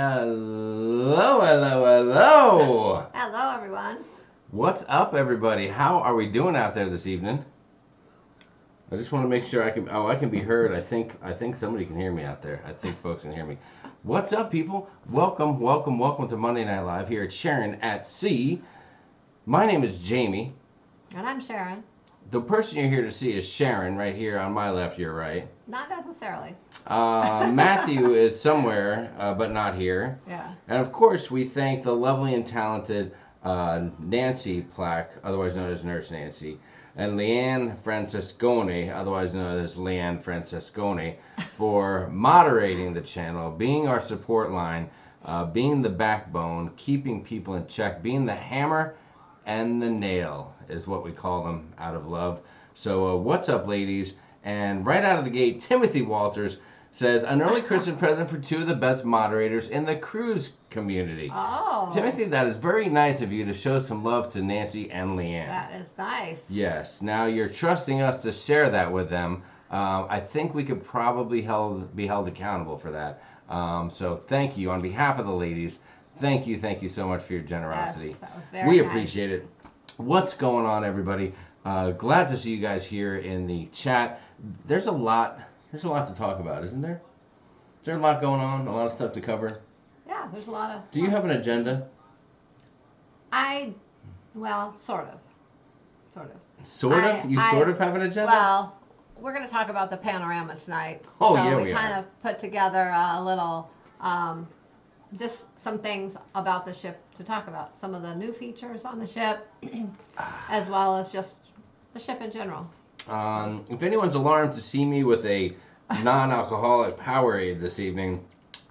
Hello, hello, hello. Hello, everyone. What's up, everybody? How are we doing out there this evening? I just want to make sure I can. Oh, I can be heard. I think somebody can hear me out there. I think folks can hear me. What's up, people? Welcome, welcome, welcome to Monday Night Live here at Sharon at Sea. My name is Jamie. And I'm Sharon. The person you're here to see is Sharon, right here on my left, your right. Not necessarily. Matthew is somewhere, but not here. Yeah. And of course, we thank the lovely and talented Nancy Plack, otherwise known as Nurse Nancy, and Leanne Francescone, otherwise known as Leanne Francescone, for moderating the channel, being our support line, being the backbone, keeping people in check, being the hammer and the nail is what we call them out of love. So what's up, ladies? And right out of the gate, Timothy Walters says, an early Christmas present for two of the best moderators in the cruise community. Oh. Timothy, that is very nice of you to show some love to Nancy and Leanne. That is nice. Yes. Now you're trusting us to share that with them. I think we could probably be held accountable for that. So thank you on behalf of the ladies. Thank you so much for your generosity. Yes, that was very We nice. appreciate it. What's going on, everybody? Glad to see you guys here in the chat. There's a lot to talk about, isn't there? Is there a lot going on? A lot of stuff to cover? Yeah, there's a lot of... Do you have an agenda? Well, sort of. Sort of? You sort of have an agenda? Well, we're going to talk about the panorama tonight. Oh, so yeah, we we kind are. of put together a little, just some things about the ship to talk about. Some of the new features on the ship, as well as just the ship in general. If anyone's alarmed to see me with a non-alcoholic Powerade this evening,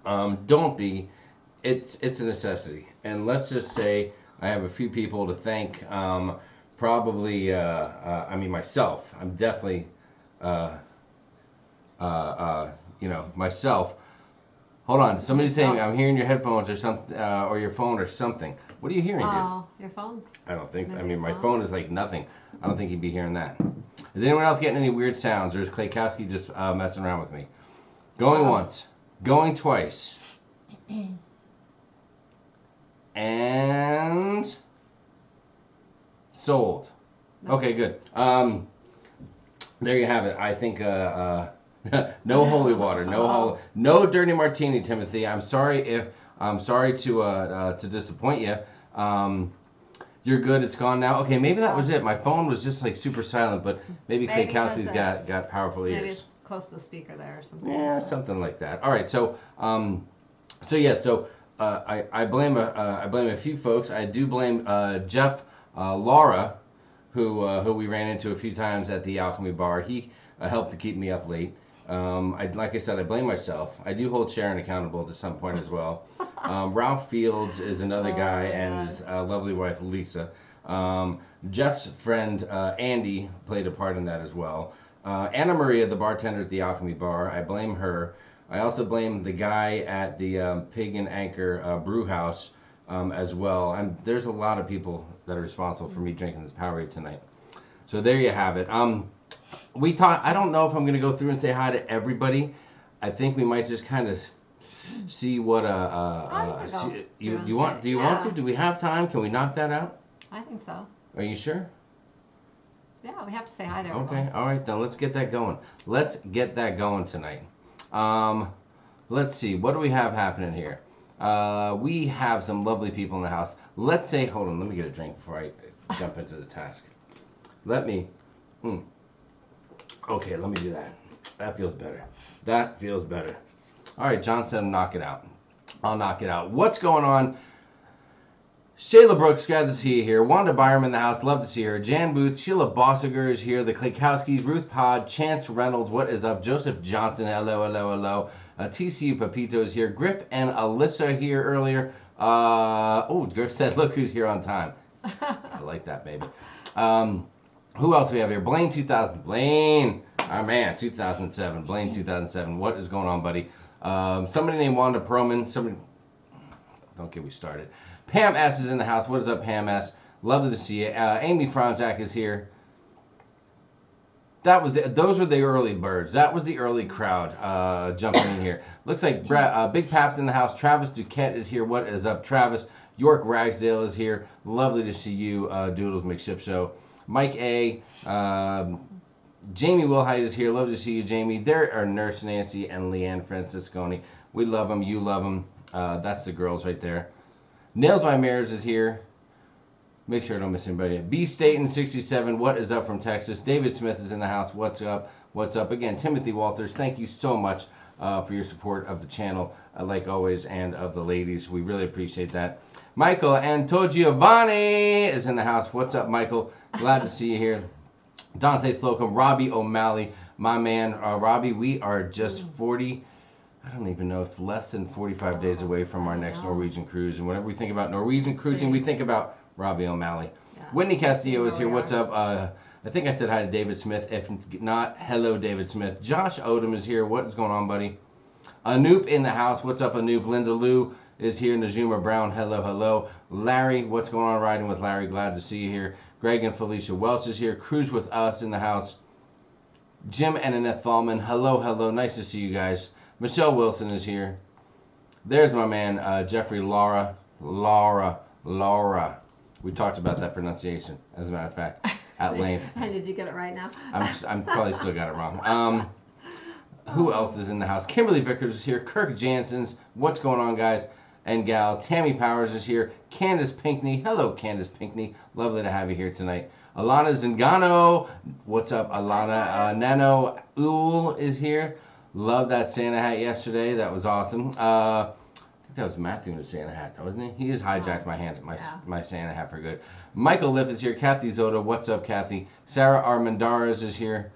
don't be. It's a necessity. And let's just say I have a few people to thank. Probably, myself. I'm definitely, myself. Hold on. Somebody's saying I'm hearing your headphones or something, or your phone or something. What are you hearing, dude? Oh, your phone's... I don't think so. Maybe My phone. phone is like nothing. I don't think you'd be hearing that. Is anyone else getting any weird sounds, or is Klaykowski just messing around with me? Going once, going twice, and sold. No. Okay, good. There you have it. I think no holy water, no dirty martini, Timothy. I'm sorry to disappoint you. You're good. It's gone now. Okay, maybe that was it. My phone was just like super silent, but maybe Klaykowski's got powerful ears. Maybe it's close to the speaker there or something. Yeah, something like that. All right, so I blame a few folks. I do blame Jeff Laura, who we ran into a few times at the Alchemy Bar. He helped to keep me up late. Like I said, I blame myself. I do hold Sharon accountable to some point as well. Ralph Fields is another guy, and his lovely wife Lisa. Jeff's friend Andy played a part in that as well. Anna Maria, the bartender at the Alchemy Bar, I blame her. I also blame the guy at the Pig and Anchor brew house as well. And there's a lot of people that are responsible for me drinking this Powerade tonight. So there you have it. I don't know if I'm going to go through and say hi to everybody. I think we might just kind of see what do you want to? Do we have time? Can we knock that out? I think so. Are you sure? Yeah, we have to say hi to everyone. Okay, all right, then let's get that going. Let's get that going tonight. Let's see, what do we have happening here? We have some lovely people in the house. Let's say, hold on, let me get a drink before I jump into the task. Okay, let me do that. That feels better. All right, John said knock it out. I'll knock it out. What's going on? Shayla Brooks, glad to see you here. Wanda Byram in the house, love to see her. Jan Booth, Sheila Bossiger is here. The Klaykowskis, Ruth Todd, Chance Reynolds, what is up? Joseph Johnson, hello. TCU Papito is here. Griff and Alyssa here earlier. Griff said, look who's here on time. I like that, baby. Who else do we have here? Blaine 2000. Blaine, our man, 2007. Blaine 2007. What is going on, buddy? Somebody named Wanda Perlman. Don't get me started. Pam S. is in the house. What is up, Pam S.? Love to see you. Amy Franzak is here. Those were the early birds. That was the early crowd jumping in here. Looks like Big Pap's in the house. Travis Duquette is here. What is up, Travis? York Ragsdale is here. Lovely to see you, Doodles McShip Show. Mike A. Jamie Wilhite is here. Love to see you, Jamie. There are Nurse Nancy and Leanne Francisconi. We love them. You love them. That's the girls right there. Nails My Mares is here. Make sure I don't miss anybody. B. Staten 67. What is up from Texas? David Smith is in the house. What's up? What's up? Again, Timothy Walters, thank you so much for your support of the channel, like always, and of the ladies. We really appreciate that. Michael Antogiovanni is in the house. What's up, Michael? Glad to see you here. Dante Slocum, Robbie O'Malley, my man. Robbie, we are just 40, I don't even know, it's less than 45 days away from our next Norwegian cruise. And whenever we think about Norwegian cruising, we think about Robbie O'Malley. Yeah. Whitney Castillo is here. What's up? I think I said hi to David Smith. If not, hello, David Smith. Josh Odom is here. What is going on, buddy? Anoop in the house. What's up, Anoop? Linda Lou is here. Najuma Brown. Hello, hello. Larry, what's going on? Riding with Larry. Glad to see you here. Greg and Felicia Welch is here. Cruise with us in the house. Jim and Annette Thalman. Hello, hello. Nice to see you guys. Michelle Wilson is here. There's my man, Jeffrey Laura. We talked about that pronunciation, as a matter of fact, at length. Did you get it right now? I'm probably still got it wrong. Who else is in the house? Kimberly Vickers is here. Kirk Jansen's. What's going on, guys and gals? Tammy Powers is here. Candace Pinkney. Hello, Candace Pinkney. Lovely to have you here tonight. Alana Zingano. What's up, Alana? Nano Ool is here. Love that Santa hat yesterday. That was awesome. I think that was Matthew in the Santa hat, wasn't he? He just hijacked my Santa hat for good. Michael Liff is here. Kathy Zoda. What's up, Kathy? Sarah Armendariz is here.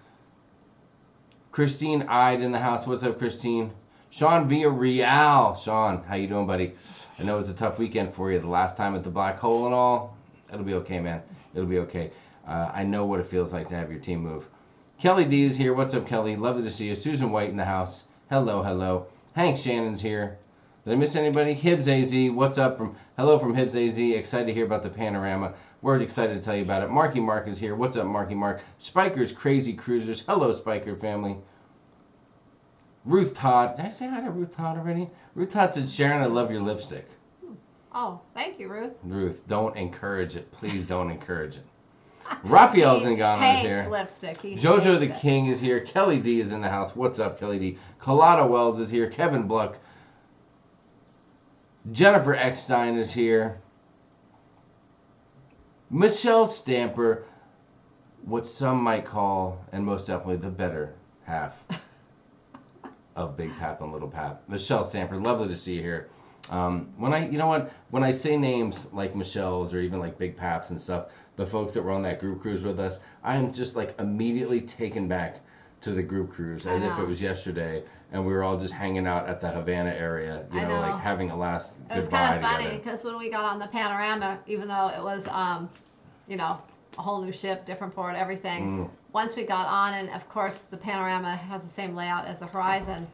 Christine Ide in the house. What's up, Christine? Sean Villarreal. Sean, how you doing, buddy? I know it was a tough weekend for you. The last time at the Black Hole and all. It'll be okay, man. It'll be okay. I know what it feels like to have your team move. Kelly D is here. What's up, Kelly? Lovely to see you. Susan White in the house. Hello, hello. Hank Shannon's here. Did I miss anybody? Hibbs AZ. What's up? Hello from Hibbs AZ. Excited to hear about the panorama. We're excited to tell you about it. Marky Mark is here. What's up, Marky Mark? Spiker's Crazy Cruisers. Hello, Spiker family. Ruth Todd. Did I say hi to Ruth Todd already? Ruth Todd said, Sharon, I love your lipstick. Oh, thank you, Ruth. Ruth, don't encourage it. Please don't encourage it. Raphael Zingano is here. Lipstick. Jojo the King is here. Kelly D is in the house. What's up, Kelly D? Colada Wells is here. Kevin Bluck. Jennifer Eckstein is here. Michelle Stamper, what some might call, and most definitely the better half of Big Pap and Little Pap. Michelle Stamper, lovely to see you here. When I say names like Michelle's or even like Big Paps and stuff, the folks that were on that group cruise with us, I am just like immediately taken back to the group cruise as if it was yesterday, and we were all just hanging out at the Havana area, you know, like having a last goodbye together. It was kind of funny because when we got on the Panorama, even though it was, a whole new ship, different port, everything. Once we got on, and of course the Panorama has the same layout as the Horizon.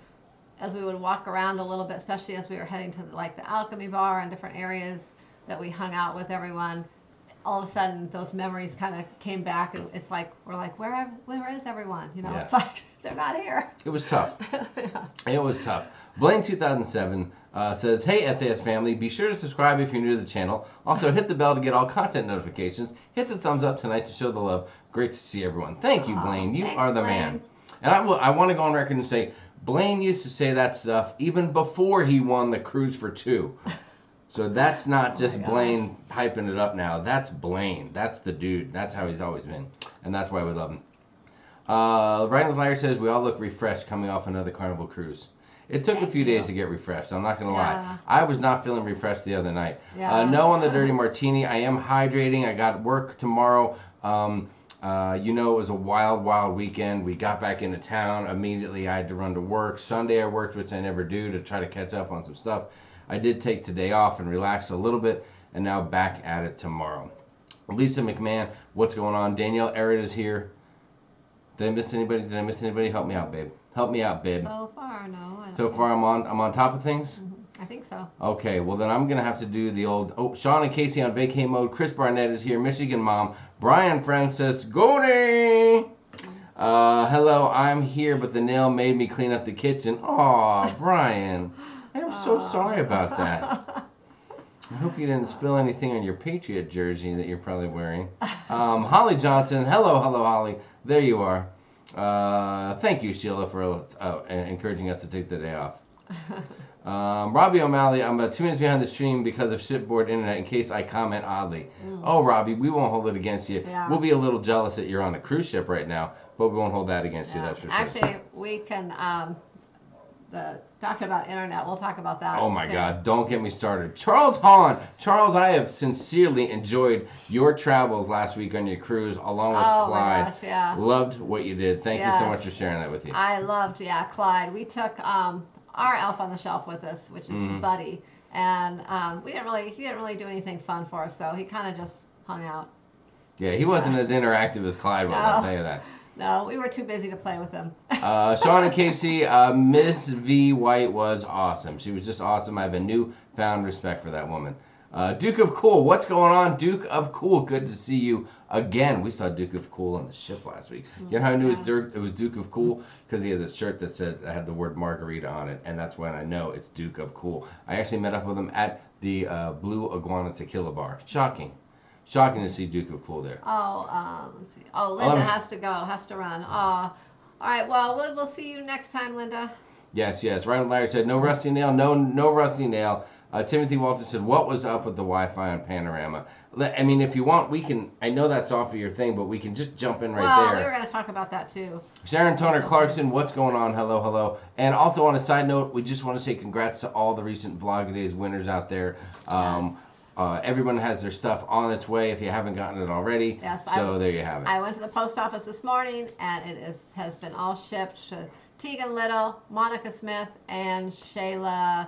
As we would walk around a little bit, especially as we were heading to like the Alchemy Bar and different areas that we hung out with everyone, all of a sudden those memories kind of came back, and it's like we're like, where is everyone? You know, It's like they're not here. It was tough. It was tough. Blaine 2007 says, hey SAS family, be sure to subscribe if you're new to the channel. Also hit the bell to get all content notifications. Hit the thumbs up tonight to show the love. Great to see everyone. Thank you, Blaine. You are the man. And I want to go on record and say, Blaine used to say that stuff even before he won the Cruise for Two. So that's not just Blaine hyping it up now. That's Blaine. That's the dude. That's how he's always been. And that's why we love him. Ryan with Liar says, we all look refreshed coming off another Carnival cruise. It took a few days to get refreshed. I'm not going to lie. I was not feeling refreshed the other night. No on the Dirty Martini. I am hydrating. I got work tomorrow. It was a wild, wild weekend. We got back into town. Immediately, I had to run to work. Sunday, I worked, which I never do, to try to catch up on some stuff. I did take today off and relax a little bit, and now back at it tomorrow. Lisa McMahon, what's going on? Danielle Errett is here. Did I miss anybody? Help me out, babe. Help me out, babe. So far, no. So far, I'm on top of things? I think so. Okay, well then I'm going to have to do the old... Sean and Casey on vacay mode. Chris Barnett is here. Michigan Mom. Brian Francis. Goody! Hello, I'm here, but the nail made me clean up the kitchen. Aw, Brian. I'm so sorry about that. I hope you didn't spill anything on your Patriot jersey that you're probably wearing. Holly Johnson. Hello, Holly. There you are. Thank you, Sheila, for encouraging us to take the day off. Robbie O'Malley, I'm about 2 minutes behind the stream because of shipboard internet in case I comment oddly. Oh, Robbie, we won't hold it against you. Yeah. We'll be a little jealous that you're on a cruise ship right now, but we won't hold that against you, that's for sure. Actually, we can, talking about internet, we'll talk about that. Oh my too. God, don't get me started. Charles Hahn. Charles, I have sincerely enjoyed your travels last week on your cruise along with Clyde. My gosh, yeah. Loved what you did. Thank you so much for sharing that with you. I loved, Clyde. We took our elf on the shelf with us, which is Buddy, and he didn't really do anything fun for us, so he kind of just hung out. Yeah, he wasn't as interactive as Clyde was, I'll tell you that. No, we were too busy to play with him. Sharon and Casey, Miss V. White was awesome. She was just awesome. I have a newfound respect for that woman. Duke of Cool, what's going on? Duke of Cool, good to see you again. We saw Duke of Cool on the ship last week. You know how I knew it was Duke of Cool? Because he has a shirt that had the word margarita on it, and that's when I know it's Duke of Cool. I actually met up with him at the Blue Iguana Tequila Bar. Shocking to see Duke of Cool there. Let's see. Oh, Linda has to run. All right, well, we'll see you next time, Linda. Yes. Ryan Larry said, no rusty nail, no rusty nail. Timothy Walter said, what was up with the Wi-Fi on Panorama? I mean, if you want, we can, I know that's off of your thing, but we can just jump in right there. Well, we were going to talk about that too. Sharon Toner Clarkson, what's going on? Hello. And also on a side note, we just want to say congrats to all the recent Vlog-A-Days winners out there. Yes. Everyone has their stuff on its way if you haven't gotten it already. Yes, so there you have it. I went to the post office this morning, and it has been all shipped to Tegan Little, Monica Smith, and Shayla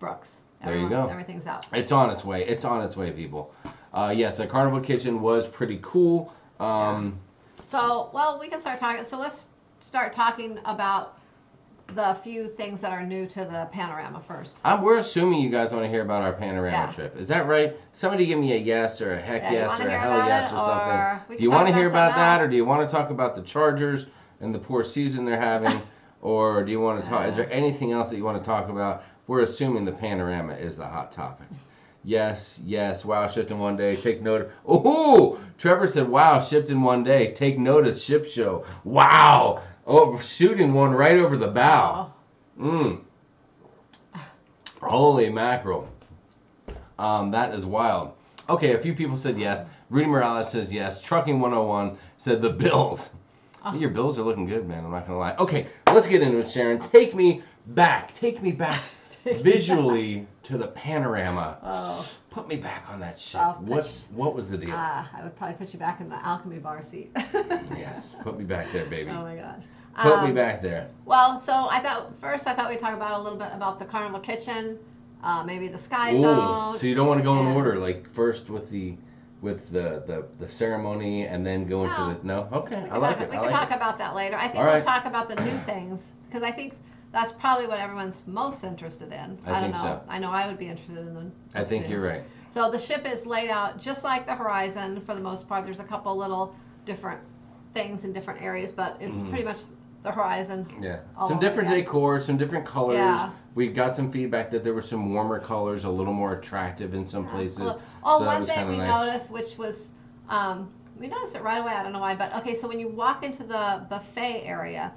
Brooks. There you go. Everything's out. It's on its way. It's on its way, people. Yes, the Carnival Kitchen was pretty cool. So, well, we can start talking. So let's start talking about the few things that are new to the panorama first. We're assuming you guys want to hear about our panorama trip. Is that right? Somebody give me a yes or a heck yes or a hell yes or something. Do you want to hear about that, or do you want to talk about the Chargers and the poor season they're having, or do you want to talk? Is there anything else that you want to talk about? We're assuming the panorama is the hot topic. Yes. Wow, shipped in one day. Take note. Oh, Trevor said, wow, shipped in one day. Take notice, ship show. Wow. Oh, shooting one right over the bow. Holy mackerel. That is wild. Okay, a few people said yes. Rudy Morales says yes. Trucking 101 said the Bills. Your Bills are looking good, man. I'm not going to lie. Okay, let's get into it, Sharon. Take me back visually to the panorama. Put me back on that ship. What was the deal? I would probably put you back in the alchemy bar seat. Yes, put me back there, baby. Oh my gosh. Put me back there. Well, so I thought we'd talk about a little bit about the Carnival Kitchen, maybe the Sky Zone. So you don't want to go in order, like first with the ceremony and then go into the no? Okay, I like it. We can talk about that later. I think we'll talk about the new things because I think that's probably what everyone's most interested in. I don't know. So. I know I would be interested in them. I think you're right. So the ship is laid out just like the Horizon for the most part. There's a couple little different things in different areas, but it's pretty much the Horizon. Yeah. Some different decor, some different colors. Yeah. We got some feedback that there were some warmer colors, a little more attractive in some places. One thing we noticed, which was, we noticed it right away, I don't know why, but okay, so when you walk into the buffet area,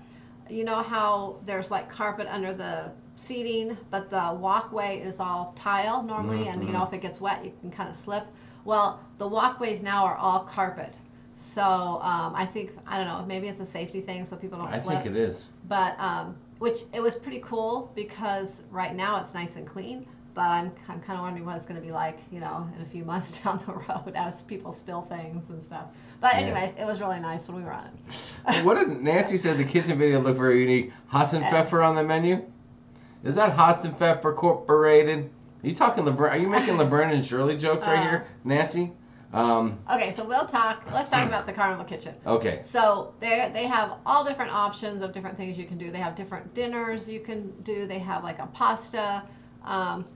you know how there's like carpet under the seating, but the walkway is all tile normally, and you know, if it gets wet, you can kind of slip. Well, the walkways now are all carpet. So I think, I don't know, maybe it's a safety thing so people don't slip. I think it is. But, which it was pretty cool because right now it's nice and clean, but I'm kind of wondering what it's going to be like, you know, in a few months down the road as people spill things and stuff. But anyways, it was really nice when we were on it. What did Nancy said the kitchen video looked very unique. Hassenpfeffer on the menu? Is that Hassenpfeffer Corporated? Are you talking are you making Laverne and Shirley jokes right here, Nancy? Okay, so let's talk about the Carnival Kitchen. Okay. So they have all different options of different things you can do. They have different dinners you can do. They have like a pasta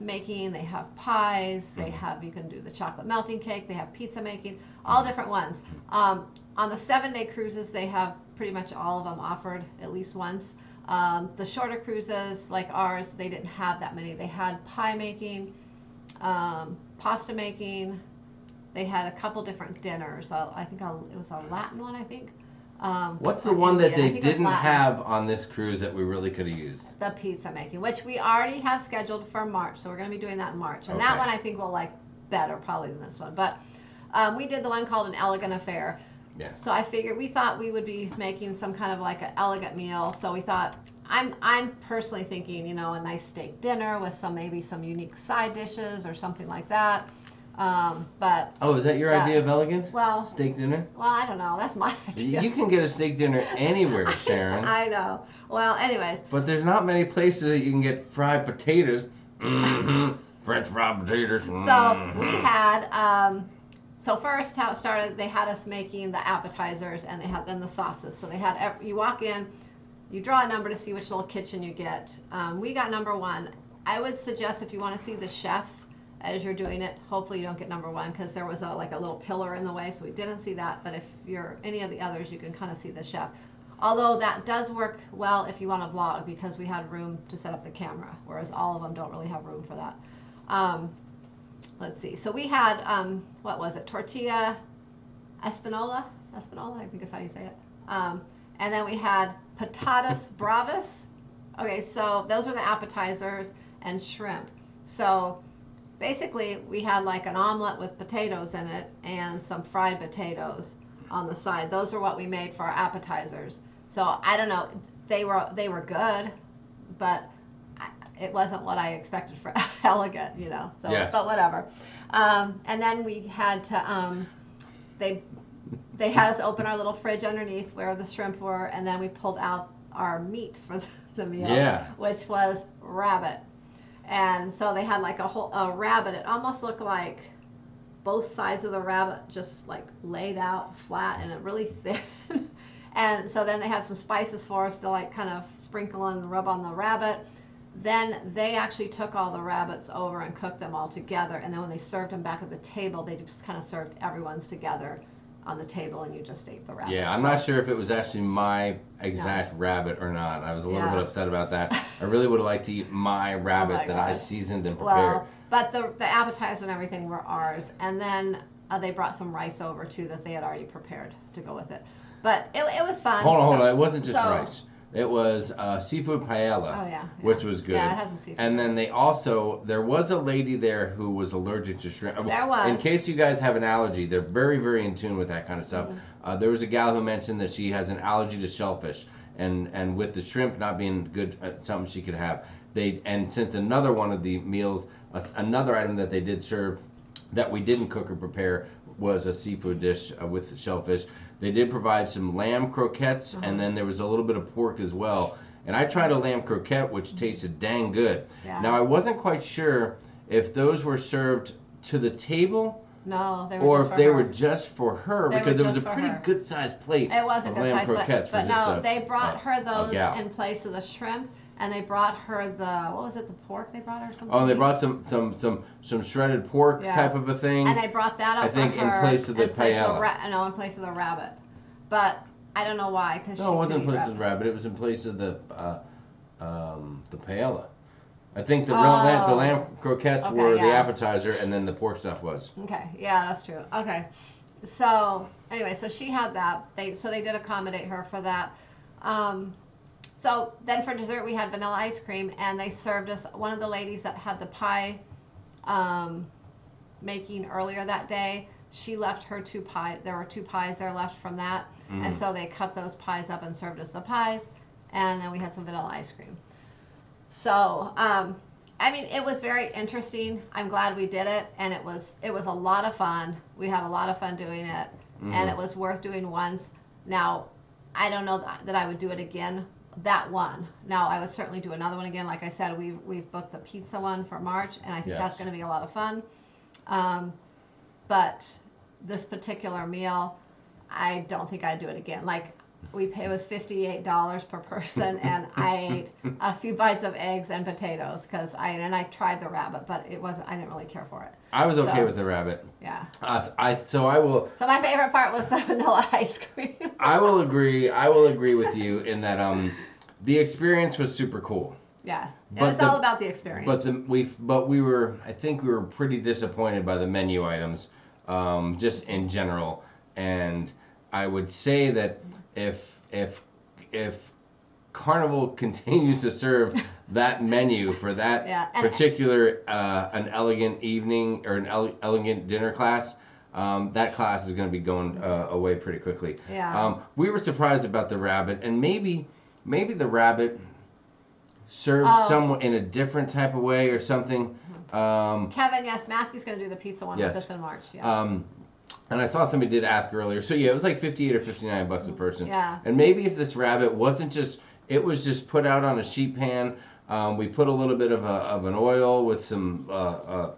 making. They have pies. They have, you can do the chocolate melting cake. They have pizza making, all different ones. On the 7-day cruises, they have pretty much all of them offered at least once. The shorter cruises like ours, they didn't have that many. They had pie making, pasta making. They had a couple different dinners. I think it was a Latin one, I think. What's the one that they didn't have on this cruise that we really could have used? The pizza making, which we already have scheduled for March. So we're going to be doing that in March. And that one I think we'll like better probably than this one. But we did the one called an elegant affair. Yes. So we thought we would be making some kind of like an elegant meal. So we thought, I'm personally thinking, a nice steak dinner with maybe some unique side dishes or something like that. But is that your idea of elegant? Well, steak dinner. Well, I don't know. That's my idea. You can get a steak dinner anywhere, Sharon. I know. Well, anyways. But there's not many places that you can get fried potatoes. French fried potatoes. So we had. So first, how it started, they had us making the appetizers, and they had then the sauces. So they had you walk in, you draw a number to see which little kitchen you get. We got number 1. I would suggest if you want to see the chef as you're doing it, hopefully you don't get number 1 because there was a little pillar in the way, so we didn't see that. But if you're any of the others, you can kind of see the chef. Although that does work well if you want to vlog because we had room to set up the camera, whereas all of them don't really have room for that. Let's see. So we had, what was it? Tortilla Espanola, I think is how you say it. And then we had patatas bravas. Okay, so those are the appetizers and shrimp. So basically we had like an omelet with potatoes in it and some fried potatoes on the side. Those are what we made for our appetizers. So I don't know, they were good, but it wasn't what I expected for elegant, so yes. But whatever. And then we had to they had us open our little fridge underneath where the shrimp were, and then we pulled out our meat for the meal, which was rabbit. And so they had like a rabbit. It almost looked like both sides of the rabbit just like laid out flat and really thin. And so then they had some spices for us to like kind of sprinkle and rub on the rabbit. Then they actually took all the rabbits over and cooked them all together. And then when they served them back at the table, they just kind of served everyone's together on the table, and you just ate the rabbit. Yeah, I'm not sure if it was actually my exact rabbit or not. I was a little bit upset about that. I really would have liked to eat my rabbit that I seasoned and prepared. Well, but the appetizer and everything were ours. And then they brought some rice over, too, that they had already prepared to go with it. But it was fun. Hold on. It wasn't just rice. It was seafood paella, which was good. Yeah, it had some seafood. And then there was a lady there who was allergic to shrimp. There was. In case you guys have an allergy, they're very, very in tune with that kind of stuff. Mm-hmm. There was a gal who mentioned that she has an allergy to shellfish, and with the shrimp not being good, something she could have. And since another one of the meals, another item that they did serve that we didn't cook or prepare was a seafood dish with the shellfish. They did provide some lamb croquettes, and then there was a little bit of pork as well. And I tried a lamb croquette, which tasted dang good. Yeah. Now, I wasn't quite sure if those were served to the table. No, they were or just if for they her. were just for her, because it was a pretty good-sized plate. It was a of good lamb size, croquettes but no, they brought her those gal. in place of the shrimp. And they brought her what was it, the pork they brought her or something? Oh, they brought some shredded pork type of a thing. And they brought that up I think for her in place of the paella. No, in place of the rabbit. But I don't know why, because no, it wasn't in place of the rabbit. It was in place of the paella. I think the lamb croquettes were the appetizer, and then the pork stuff was. Okay, yeah, that's true. Okay, so anyway, so she had that. They did accommodate her for that. So then for dessert we had vanilla ice cream, and they served us, one of the ladies that had the pie making earlier that day, she left her 2 pies. There were 2 pies there left from that, and so they cut those pies up and served us the pies, and then we had some vanilla ice cream. So, I mean, it was very interesting. I'm glad we did it, and it was a lot of fun. We had a lot of fun doing it, and it was worth doing once. Now, I don't know that I would do it again. That one. Now, I would certainly do another one again. Like I said, we've booked the pizza one for March, and I think that's going to be a lot of fun. But this particular meal, I don't think I'd do it again. Like, it was $58 per person, and I ate a few bites of eggs and potatoes because I tried the rabbit, but I didn't really care for it. I was okay with the rabbit. Yeah. So I will. So my favorite part was the vanilla ice cream. I will agree with you in that the experience was super cool. Yeah. It's all about the experience. But we were, I think we were pretty disappointed by the menu items, just in general. And I would say that if Carnival continues to serve that menu for that particular an elegant evening or an elegant dinner class, that class is going to be going away pretty quickly. Yeah. We were surprised about the rabbit, and maybe the rabbit served someone in a different type of way or something. Kevin, yes, Matthew's going to do the pizza one with us in March. Yeah. And I saw somebody did ask earlier. So yeah, it was like $58 or $59 a person. Yeah. And maybe if this rabbit wasn't it was just put out on a sheet pan. We put a little bit of an oil with some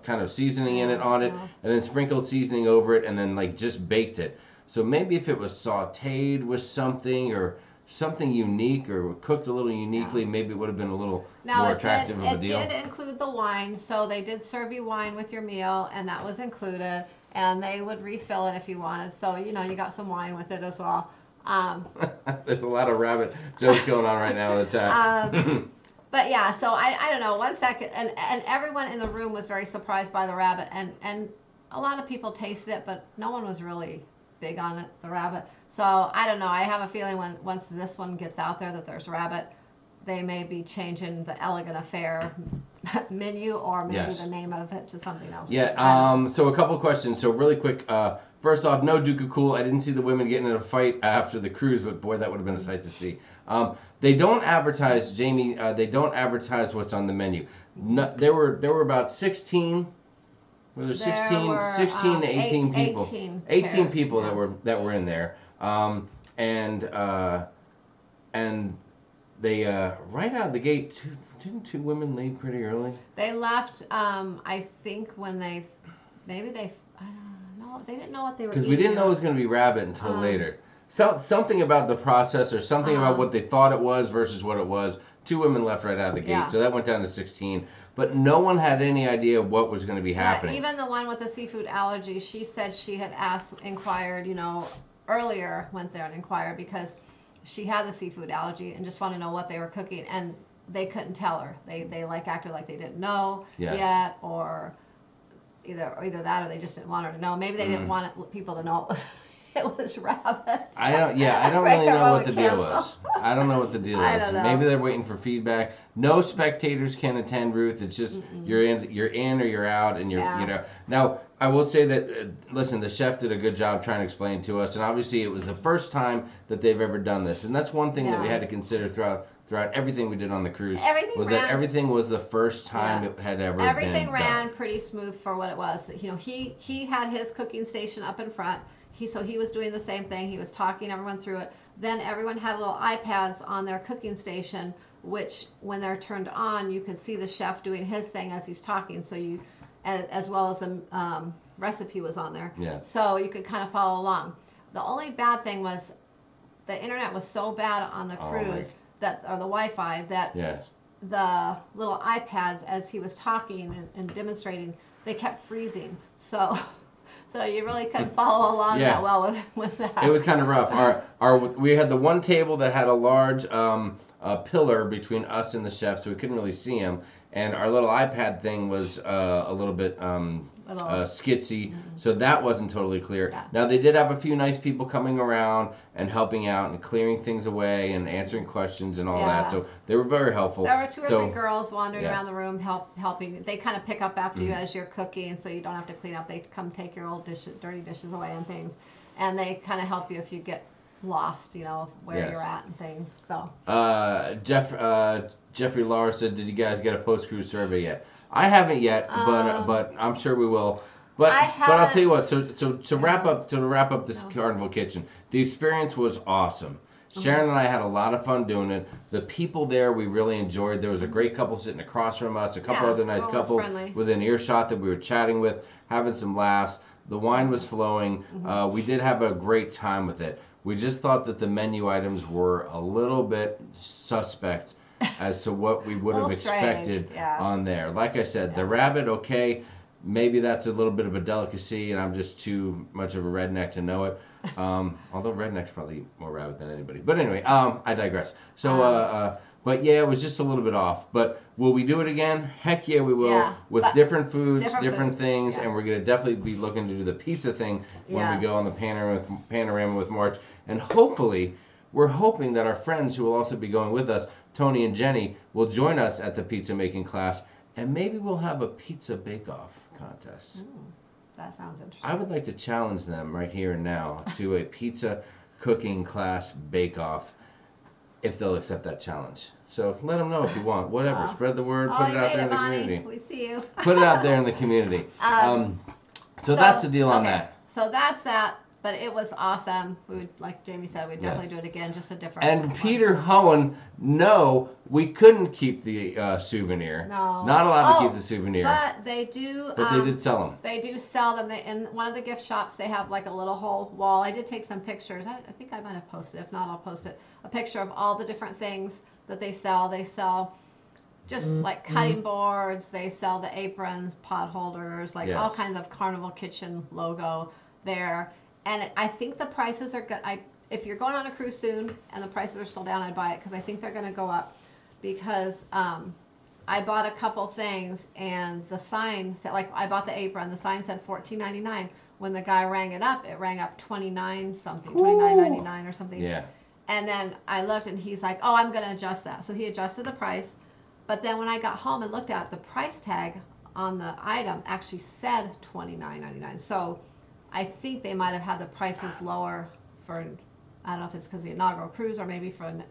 kind of seasoning in it on it, and then sprinkled seasoning over it, and then like just baked it. So maybe if it was sautéed with something or something unique or cooked a little uniquely, maybe it would have been a little more attractive of a deal. It did include the wine, so they did serve you wine with your meal, and that was included. And they would refill it if you wanted. So, you got some wine with it as well. There's a lot of rabbit jokes going on right now in the chat. But yeah, so I don't know, 1 second. And everyone in the room was very surprised by the rabbit. And a lot of people tasted it, but no one was really big on it, the rabbit. So I don't know. I have a feeling once this one gets out there that there's rabbit, they may be changing the Elegant Affair menu or maybe the name of it to something else. Yeah, so a couple of questions. So really quick, first off, no Dooku Cool. I didn't see the women getting in a fight after the cruise, but boy, that would have been a sight to see. They don't advertise, Jamie, they don't advertise what's on the menu. No, there were about 16, were there 16 to 18 people. 18 people that were in there. And they, right out of the gate, didn't two women leave pretty early? They left, I think when I don't know, they didn't know what they were eating. Because we didn't know it was going to be rabbit until later. Something about the process or something about what they thought it was versus what it was. Two women left right out of the gate, so that went down to 16. But no one had any idea what was going to be happening. Even the one with the seafood allergy, she said she had inquired, earlier, went there and inquired because she had the seafood allergy and just wanted to know what they were cooking, and they couldn't tell her. They acted like they didn't know yet, or either that or they just didn't want her to know. Maybe they didn't want people to know it was rabbit. I don't really know what the deal is. I don't know what the deal is. Maybe they're waiting for feedback. No spectators can attend, Ruth. It's just you're in or you're out, and you're. Now I will say that listen, the chef did a good job trying to explain to us, and obviously it was the first time that they've ever done this, and that's one thing that we had to consider throughout everything we did on the cruise. Everything was the first time it had ever been done. Everything ran pretty smooth for what it was. He had his cooking station up in front. So he was doing the same thing. He was talking everyone through it. Then everyone had little iPads on their cooking station, which when they're turned on, you could see the chef doing his thing as he's talking. So as well as the recipe was on there. Yeah. So you could kind of follow along. The only bad thing was the internet was so bad on the cruise or the Wi-Fi that the little iPads, as he was talking and demonstrating, they kept freezing. So you really couldn't follow along that well with that. It was kind of rough. We had the one table that had a large pillar between us and the chef, so we couldn't really see him. And our little iPad thing was a little bit skitsy, so that wasn't totally clear. Yeah. Now, they did have a few nice people coming around and helping out and clearing things away and answering questions and all that, so they were very helpful. There were two or three girls wandering around the room helping. They kind of pick up after you as you're cooking, so you don't have to clean up. They come take your old dirty dishes away and things, and they kind of help you if you get lost, where you're at and things. So Jeffrey Laura said, "Did you guys get a post-cruise survey yet?" I haven't yet, but I'm sure we will. But I'll tell you what. So to wrap up this Carnival Kitchen, the experience was awesome. Sharon and I had a lot of fun doing it. The people there we really enjoyed. There was a great couple sitting across from us, a couple other nice couples within earshot that we were chatting with, having some laughs. The wine was flowing. We did have a great time with it. We just thought that the menu items were a little bit suspect as to what we would have expected on there. Like I said, the rabbit, okay, maybe that's a little bit of a delicacy, and I'm just too much of a redneck to know it. Although rednecks probably eat more rabbit than anybody. But anyway, I digress. So, but yeah, it was just a little bit off. But will we do it again? Heck yeah, we will. With different foods, different things, and we're going to definitely be looking to do the pizza thing when we go on the panorama with March. And hopefully, we're hoping that our friends who will also be going with us, Tony and Jenny, will join us at the pizza making class, and maybe we'll have a pizza bake-off contest. That sounds interesting. I would like to challenge them right here and now to a pizza cooking class bake-off if they'll accept that challenge. So let them know if you want. Whatever. Spread the word. Put it out there in the community. We see you. Put it out there in the community. So that's the deal on that. So that's that. But it was awesome. We would, like Jamie said, we'd definitely do it again, just a different And one. Peter Hohen, no, we couldn't keep the souvenir. No. Not allowed to keep the souvenir. But they do. But they did sell them. They do sell them. In one of the gift shops, they have like a little whole wall. I did take some pictures. I think I might have posted. If not, I'll post it. A picture of all the different things that they sell. They sell just like cutting boards. They sell the aprons, pot holders, like all kinds of Carnival Kitchen logo there. And I think the prices are good. If you're going on a cruise soon and the prices are still down, I'd buy it because I think they're going to go up. Because I bought a couple things and the sign said, like I bought the apron, the sign said $14.99. When the guy rang it up $29 something, $29.99 or something. Yeah. And then I looked and he's like, oh, I'm going to adjust that. So he adjusted the price. But then when I got home and looked at it, the price tag on the item actually said $29.99. So I think they might have had the prices lower for, I don't know if it's because of the inaugural cruise or maybe for the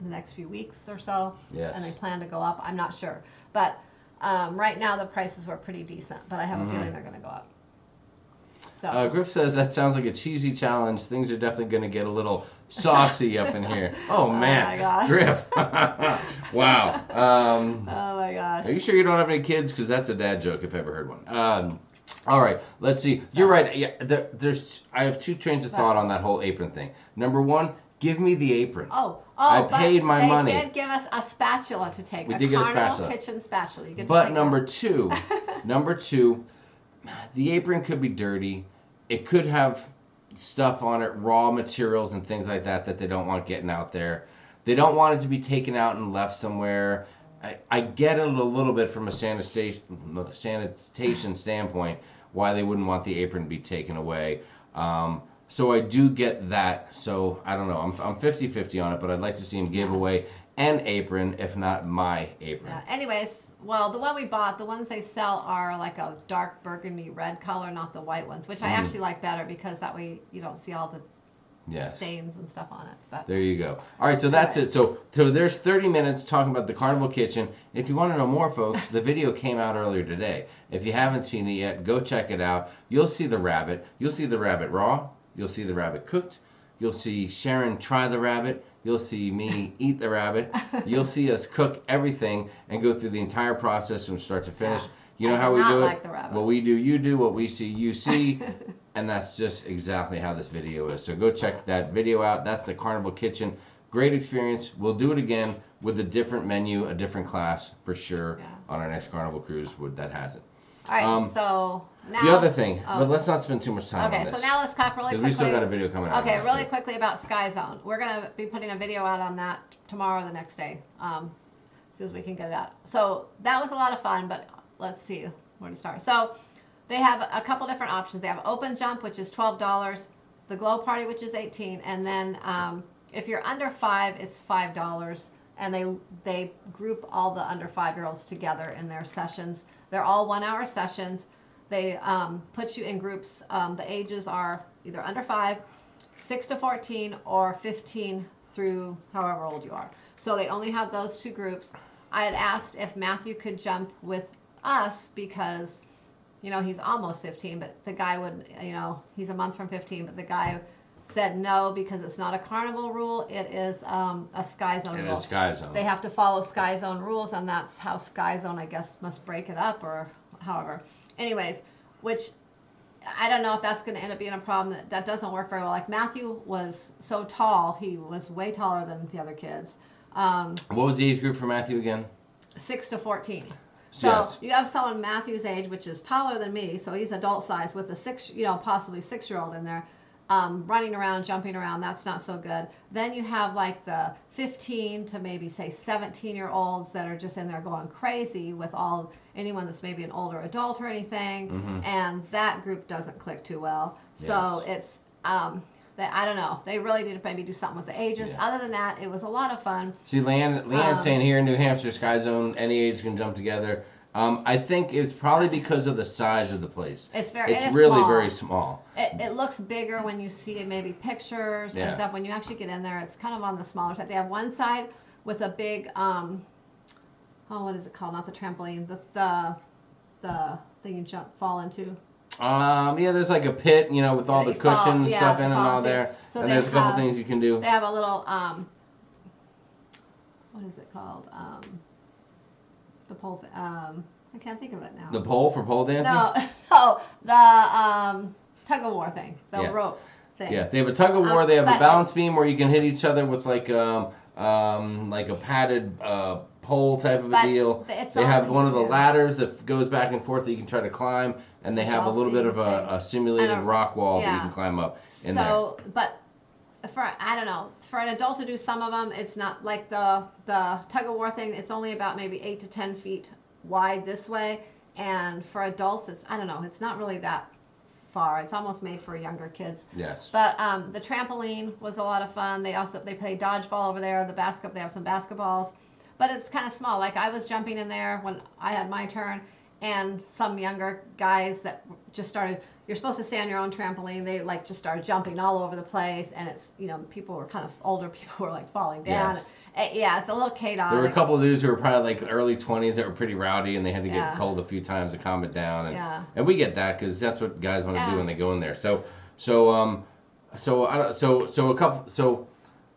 next few weeks or so. Yes. And they plan to go up. I'm not sure. But right now the prices were pretty decent. But I have a feeling they're going to go up. So. Griff says that sounds like a cheesy challenge. Things are definitely going to get a little saucy up in here. Oh, man. Oh, my gosh. Griff. Wow. Oh, my gosh. Are you sure you don't have any kids? Because that's a dad joke if I ever heard one. All right, let's see. You're right. Yeah, I have two trains of thought on that whole apron thing. Number one, give me the apron. I paid my money. They did give us a spatula to take. We did get a spatula. Carnival Kitchen spatula. You get but to take number two, the apron could be dirty. It could have stuff on it, raw materials and things like that they don't want getting out there. They don't want it to be taken out and left somewhere. I get it a little bit from a sanitation standpoint why they wouldn't want the apron to be taken away. So I do get that. So I don't know. I'm 50-50 on it, but I'd like to see him give away an apron, if not my apron. Yeah. Anyways, well, the one we bought, the ones they sell are like a dark burgundy red color, not the white ones, which I actually like better because that way you don't see all the stains and stuff on it. But there you go. All right, so that's it. So there's 30 minutes talking about the Carnival Kitchen. If you want to know more, folks, the video came out earlier today. If you haven't seen it yet, go check it out. You'll see the rabbit. You'll see the rabbit raw. You'll see the rabbit cooked. You'll see Sharon try the rabbit. You'll see me eat the rabbit. You'll see us cook everything and go through the entire process from start to finish. You know how we do it? What we do, you do. What we see, you see. And that's just exactly how this video is. So go check that video out. That's the Carnival Kitchen. Great experience. We'll do it again with a different menu, a different class for sure on our next Carnival cruise that has it. All right, so now... The other thing, but let's not spend too much time on this. Okay, so now let's talk really quickly. Because we still got a video coming out. Okay, really quickly about Sky Zone. We're going to be putting a video out on that tomorrow or the next day, as soon as we can get it out. So that was a lot of fun, but let's see where to start. So they have a couple different options. They have Open Jump, which is $12, the Glow Party, which is $18, and then if you're under 5, it's $5. And they group all the under 5-year-olds together in their sessions. They're all 1-hour sessions. They put you in groups. The ages are either under 5, 6 to 14, or 15 through however old you are. So they only have those two groups. I had asked if Matthew could jump with us because, you know, he's almost 15, but the guy would, you know, he's a month from 15, but the guy said no because it's not a Carnival rule. It is a Sky Zone rule. It is Sky Zone. They have to follow Sky Zone rules, and that's how Sky Zone, I guess, must break it up or however. Anyways, which I don't know if that's going to end up being a problem. That doesn't work very well. Like Matthew was so tall, he was way taller than the other kids. What was the age group for Matthew again? 6 to 14. So Yes. you have someone Matthew's age, which is taller than me, so he's adult size with a possibly 6-year-old in there, running around, jumping around. That's not so good. Then you have like the 15 to maybe say 17-year-olds that are just in there going crazy with anyone that's maybe an older adult or anything, and that group doesn't click too well. So it's I don't know. They really need to maybe do something with the ages. Yeah. Other than that, it was a lot of fun. See, Leanne's saying here in New Hampshire, Sky Zone, any age can jump together. I think it's probably because of the size of the place. It's really small. very small. It looks bigger when you see maybe pictures and stuff. When you actually get in there, it's kind of on the smaller side. They have one side with a big what is it called? Not the trampoline. That's the thing you fall into. There's like a pit, with all the cushion and stuff in and all there. So and there's a couple things you can do. They have a little what is it called? The pole. I can't think of it now. The pole for pole dancing? No, the tug of war thing, the rope thing. Yes, they have a tug of war. They have a balance beam where you can hit each other with like a padded pole type of a deal. They have one of the ladders that goes back and forth that you can try to climb, and they have a little bit of a simulated rock wall that you can climb up in there. But for an adult to do some of them, it's not like the tug of war thing. It's only about maybe 8 to 10 feet wide this way, and for adults, it's not really that far. It's almost made for younger kids. Yes. But the trampoline was a lot of fun. They play dodgeball over there. They have some basketballs, but it's kind of small. Like I was jumping in there when I had my turn, and some younger guys that just started. You're supposed to stay on your own trampoline. They just started jumping all over the place, and it's people were kind of older people were like falling down. Yes. It's a little chaotic. There were a couple of dudes who were probably like early 20s that were pretty rowdy, and they had to get told a few times to calm it down. And we get that because that's what guys want to do when they go in there. So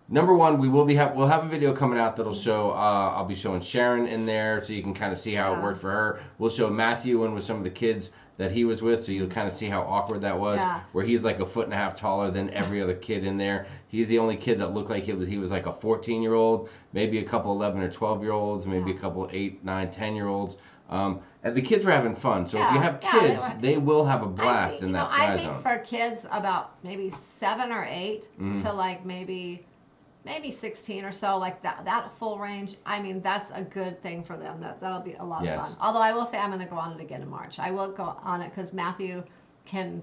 number one, we'll have a video coming out that'll show. I'll be showing Sharon in there, so you can kind of see how it worked for her. We'll show Matthew in with some of the kids that he was with, so you'll kind of see how awkward that was. Where he's like 1.5 feet taller than every other kid in there. He's the only kid that looked like he was like a 14-year-old, maybe a couple 11 or 12-year-olds, maybe a couple 8, 9, 10-year-olds. And the kids were having fun. So if you have kids, they will have a blast in that Sky Zone. I think for kids about maybe 7 or 8 to like maybe 16 or so, like that full range, that's a good thing for them. That'll be a lot of fun. Although I will say I'm going to go on it again in March. I will go on it because Matthew can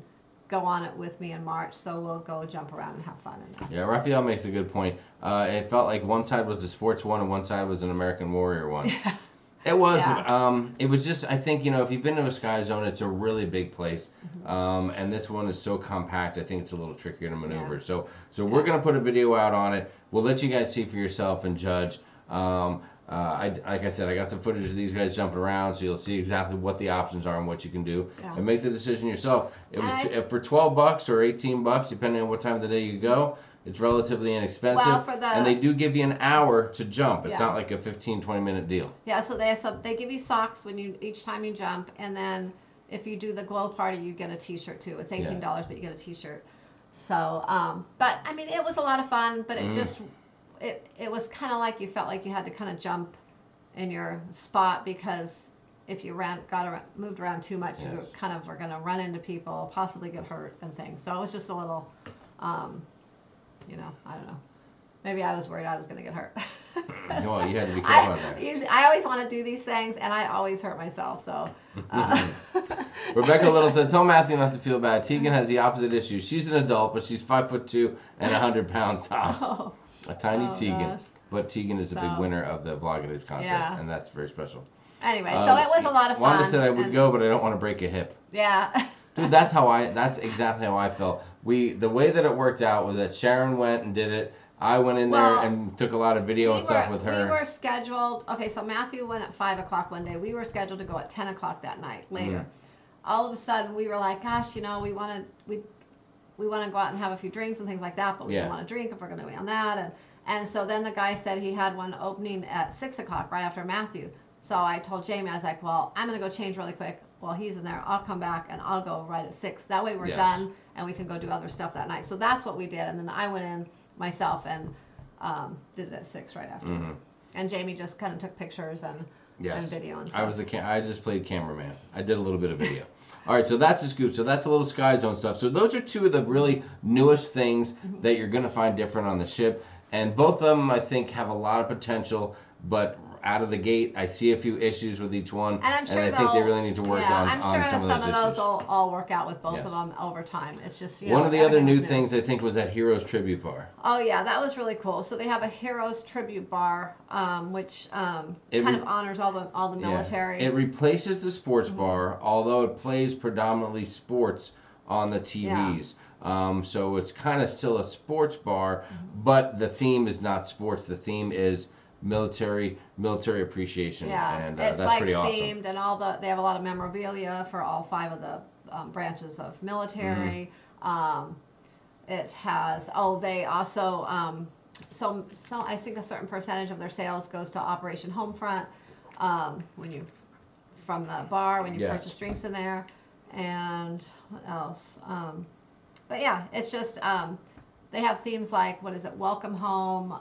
go on it with me in March, so we'll go jump around and have fun in there. Yeah, Raphael makes a good point. It felt like one side was a sports one and one side was an American Warrior one. Yeah. It was. Yeah. It was just, I think, if you've been to a Sky Zone, it's a really big place. And this one is so compact, I think it's a little trickier to maneuver. So we're going to put a video out on it. We'll let you guys see for yourself and judge. Like I said, I got some footage of these guys jumping around, so you'll see exactly what the options are and what you can do. And make the decision yourself. It was for $12 or $18, depending on what time of the day you go. It's relatively inexpensive, and they do give you an hour to jump. It's not like a 15-20 minute deal. Yeah, so they give you socks each time you jump, and then if you do the glow party, you get a T-shirt too. It's $18, but you get a T-shirt. So, but it was a lot of fun, but it just it was kind of like you felt like you had to kind of jump in your spot because if you moved around too much, you kind of were going to run into people, possibly get hurt and things. So it was just a little. I don't know. Maybe I was worried I was going to get hurt. Well, you had to be careful on that. I always want to do these things, and I always hurt myself. So. Rebecca Little said, "Tell Matthew not to feel bad. Tegan has the opposite issue. She's an adult, but she's 5'2" and 100 pounds tops. A tiny Tegan." Gosh. But Tegan is a big winner of the Vlog It Is contest, and that's very special. Anyway, so it was a lot of fun. Wanda said I would go, but I don't want to break a hip. Yeah. Dude, that's exactly how I felt. The way that it worked out was that Sharon went and did it. I went in there and took a lot of video and stuff with her. We were scheduled. Okay, so Matthew went at 5 o'clock one day. We were scheduled to go at 10 o'clock that night. Later, all of a sudden we were like, "Gosh, we want to go out and have a few drinks and things like that, but we don't want to drink if we're going to be on that." And so then the guy said he had one opening at 6 o'clock right after Matthew. So I told Jamie, I was like, "Well, I'm going to go change really quick. while he's in there, I'll come back and I'll go right at 6. That way we're Yes. done and we can go do other stuff that night. So that's what we did. And then I went in myself and did it at 6 right after. Mm-hmm. And Jamie just kind of took pictures and video and stuff. I just played cameraman. I did a little bit of video. All right, so that's the scoop. So that's a little Sky Zone stuff. So those are two of the really newest things that you're going to find different on the ship. And both of them, I think, have a lot of potential. But out of the gate, I see a few issues with each one. And I'm sure I think they really need to work on I'm sure some that of those issues. will all work out with both Yes. of them over time. It's just, One of the other new things, I think, was that Heroes Tribute Bar. Oh yeah, that was really cool. So they have a Heroes Tribute Bar, which kind of honors all the military. It replaces the sports bar, although it plays predominantly sports on the TVs. So it's kind of still a sports bar, but the theme is not sports. The theme is military appreciation. Yeah, and it's that's like pretty awesome. themed, and they have a lot of memorabilia for all 5 of the branches of military. It has they also so I think a certain percentage of their sales goes to Operation Homefront from the bar when you purchase drinks in there, and what else? But yeah, it's just they have themes like Welcome Home,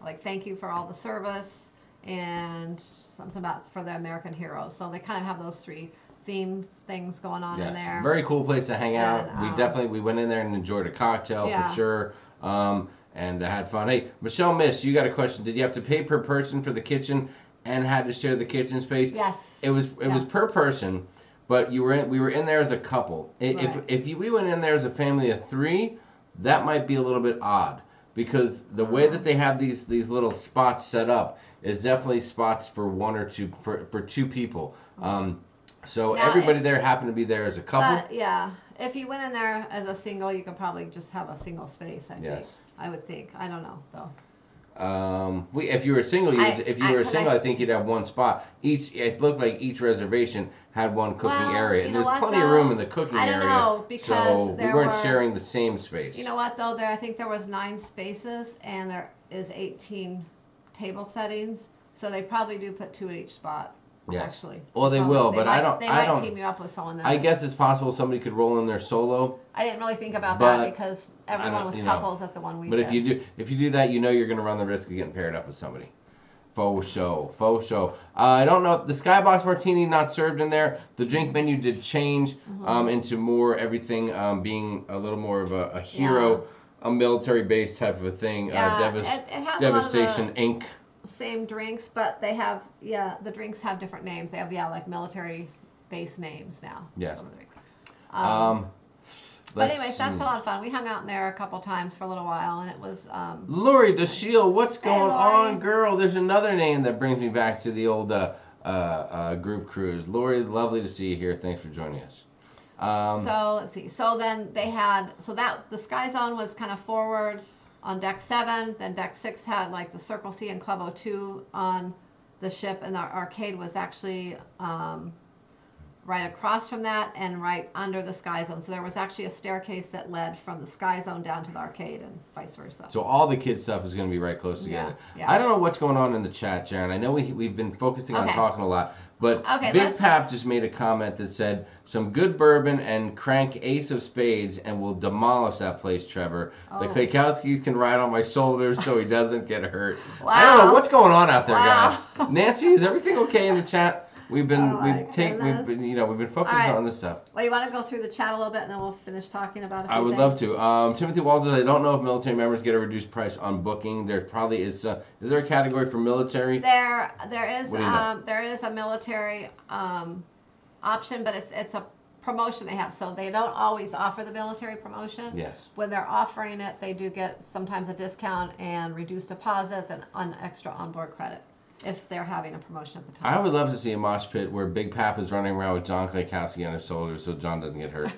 like thank you for all the service, and something about for the American heroes. So they kind of have those 3 things going on in there. Very cool place to hang out. And, we went in there and enjoyed a cocktail for sure. And had fun. Hey, Michelle Miss, you got a question. Did you have to pay per person for the kitchen and had to share the kitchen space? Yes. It was per person, but we were in there as a couple. We went in there as a family of 3, that might be a little bit odd. Because the way that they have these little spots set up is definitely spots for 1 or 2 for 2 people. So now everybody there happened to be there as a couple. Yeah, if you went in there as a single, you could probably just have a single space. I would think. I don't know though. If you were single, I think you'd have 1 spot. It looked like each reservation had 1 cooking area, and there's plenty of room in the cooking area. I don't know, because so we weren't sharing the same space. You know what though? I think there was 9 spaces, and there is 18 table settings, so they probably do put 2 at each spot. Yes. Actually. Well, they will, but They might team you up with someone. I guess it's possible somebody could roll in there solo. I didn't really think about that because everyone was couples at the one we did. But if you do that, you're going to run the risk of getting paired up with somebody. Faux show. I don't know. The Skybox Martini not served in there. The drink menu did change into more everything being a little more of a hero, a military-based type of a thing. It has Devastation Inc. Same drinks, but they have the drinks have different names. They have like military base names now. Yes. But anyways, that's a lot of fun. We hung out in there a couple times for a little while, and it was Lori DeShield, what's going on, girl? There's another name that brings me back to the old group cruise. Lori, lovely to see you here. Thanks for joining us. So let's see. So then they had the Sky Zone was kind of forward on deck 7. Then deck 6 had like the Circle C and Club O2 on the ship, and the arcade was actually right across from that and right under the Sky Zone. So there was actually a staircase that led from the Sky Zone down to the arcade and vice versa. So all the kids' stuff is going to be right close together. Yeah. I don't know what's going on in the chat, Sharon. I know we've been focusing on talking a lot, but Big Pap just made a comment that said, some good bourbon and crank Ace of Spades and we'll demolish that place, Trevor. The Klakowskis can ride on my shoulders so he doesn't get hurt. Wow. I don't know what's going on out there, guys. Nancy, is everything okay in the chat? We've been focusing on this stuff. Well, you want to go through the chat a little bit, and then we'll finish talking about it. I would love to. Timothy Walters, I don't know if military members get a reduced price on booking. There probably is. Is there a category for military? There is. There is a military option, but it's a promotion they have. So they don't always offer the military promotion. Yes. When they're offering it, they do get sometimes a discount and reduced deposits and extra onboard credit, if they're having a promotion at the time. I would love to see a mosh pit where Big Pap is running around with John Klakowski on his shoulders so John doesn't get hurt.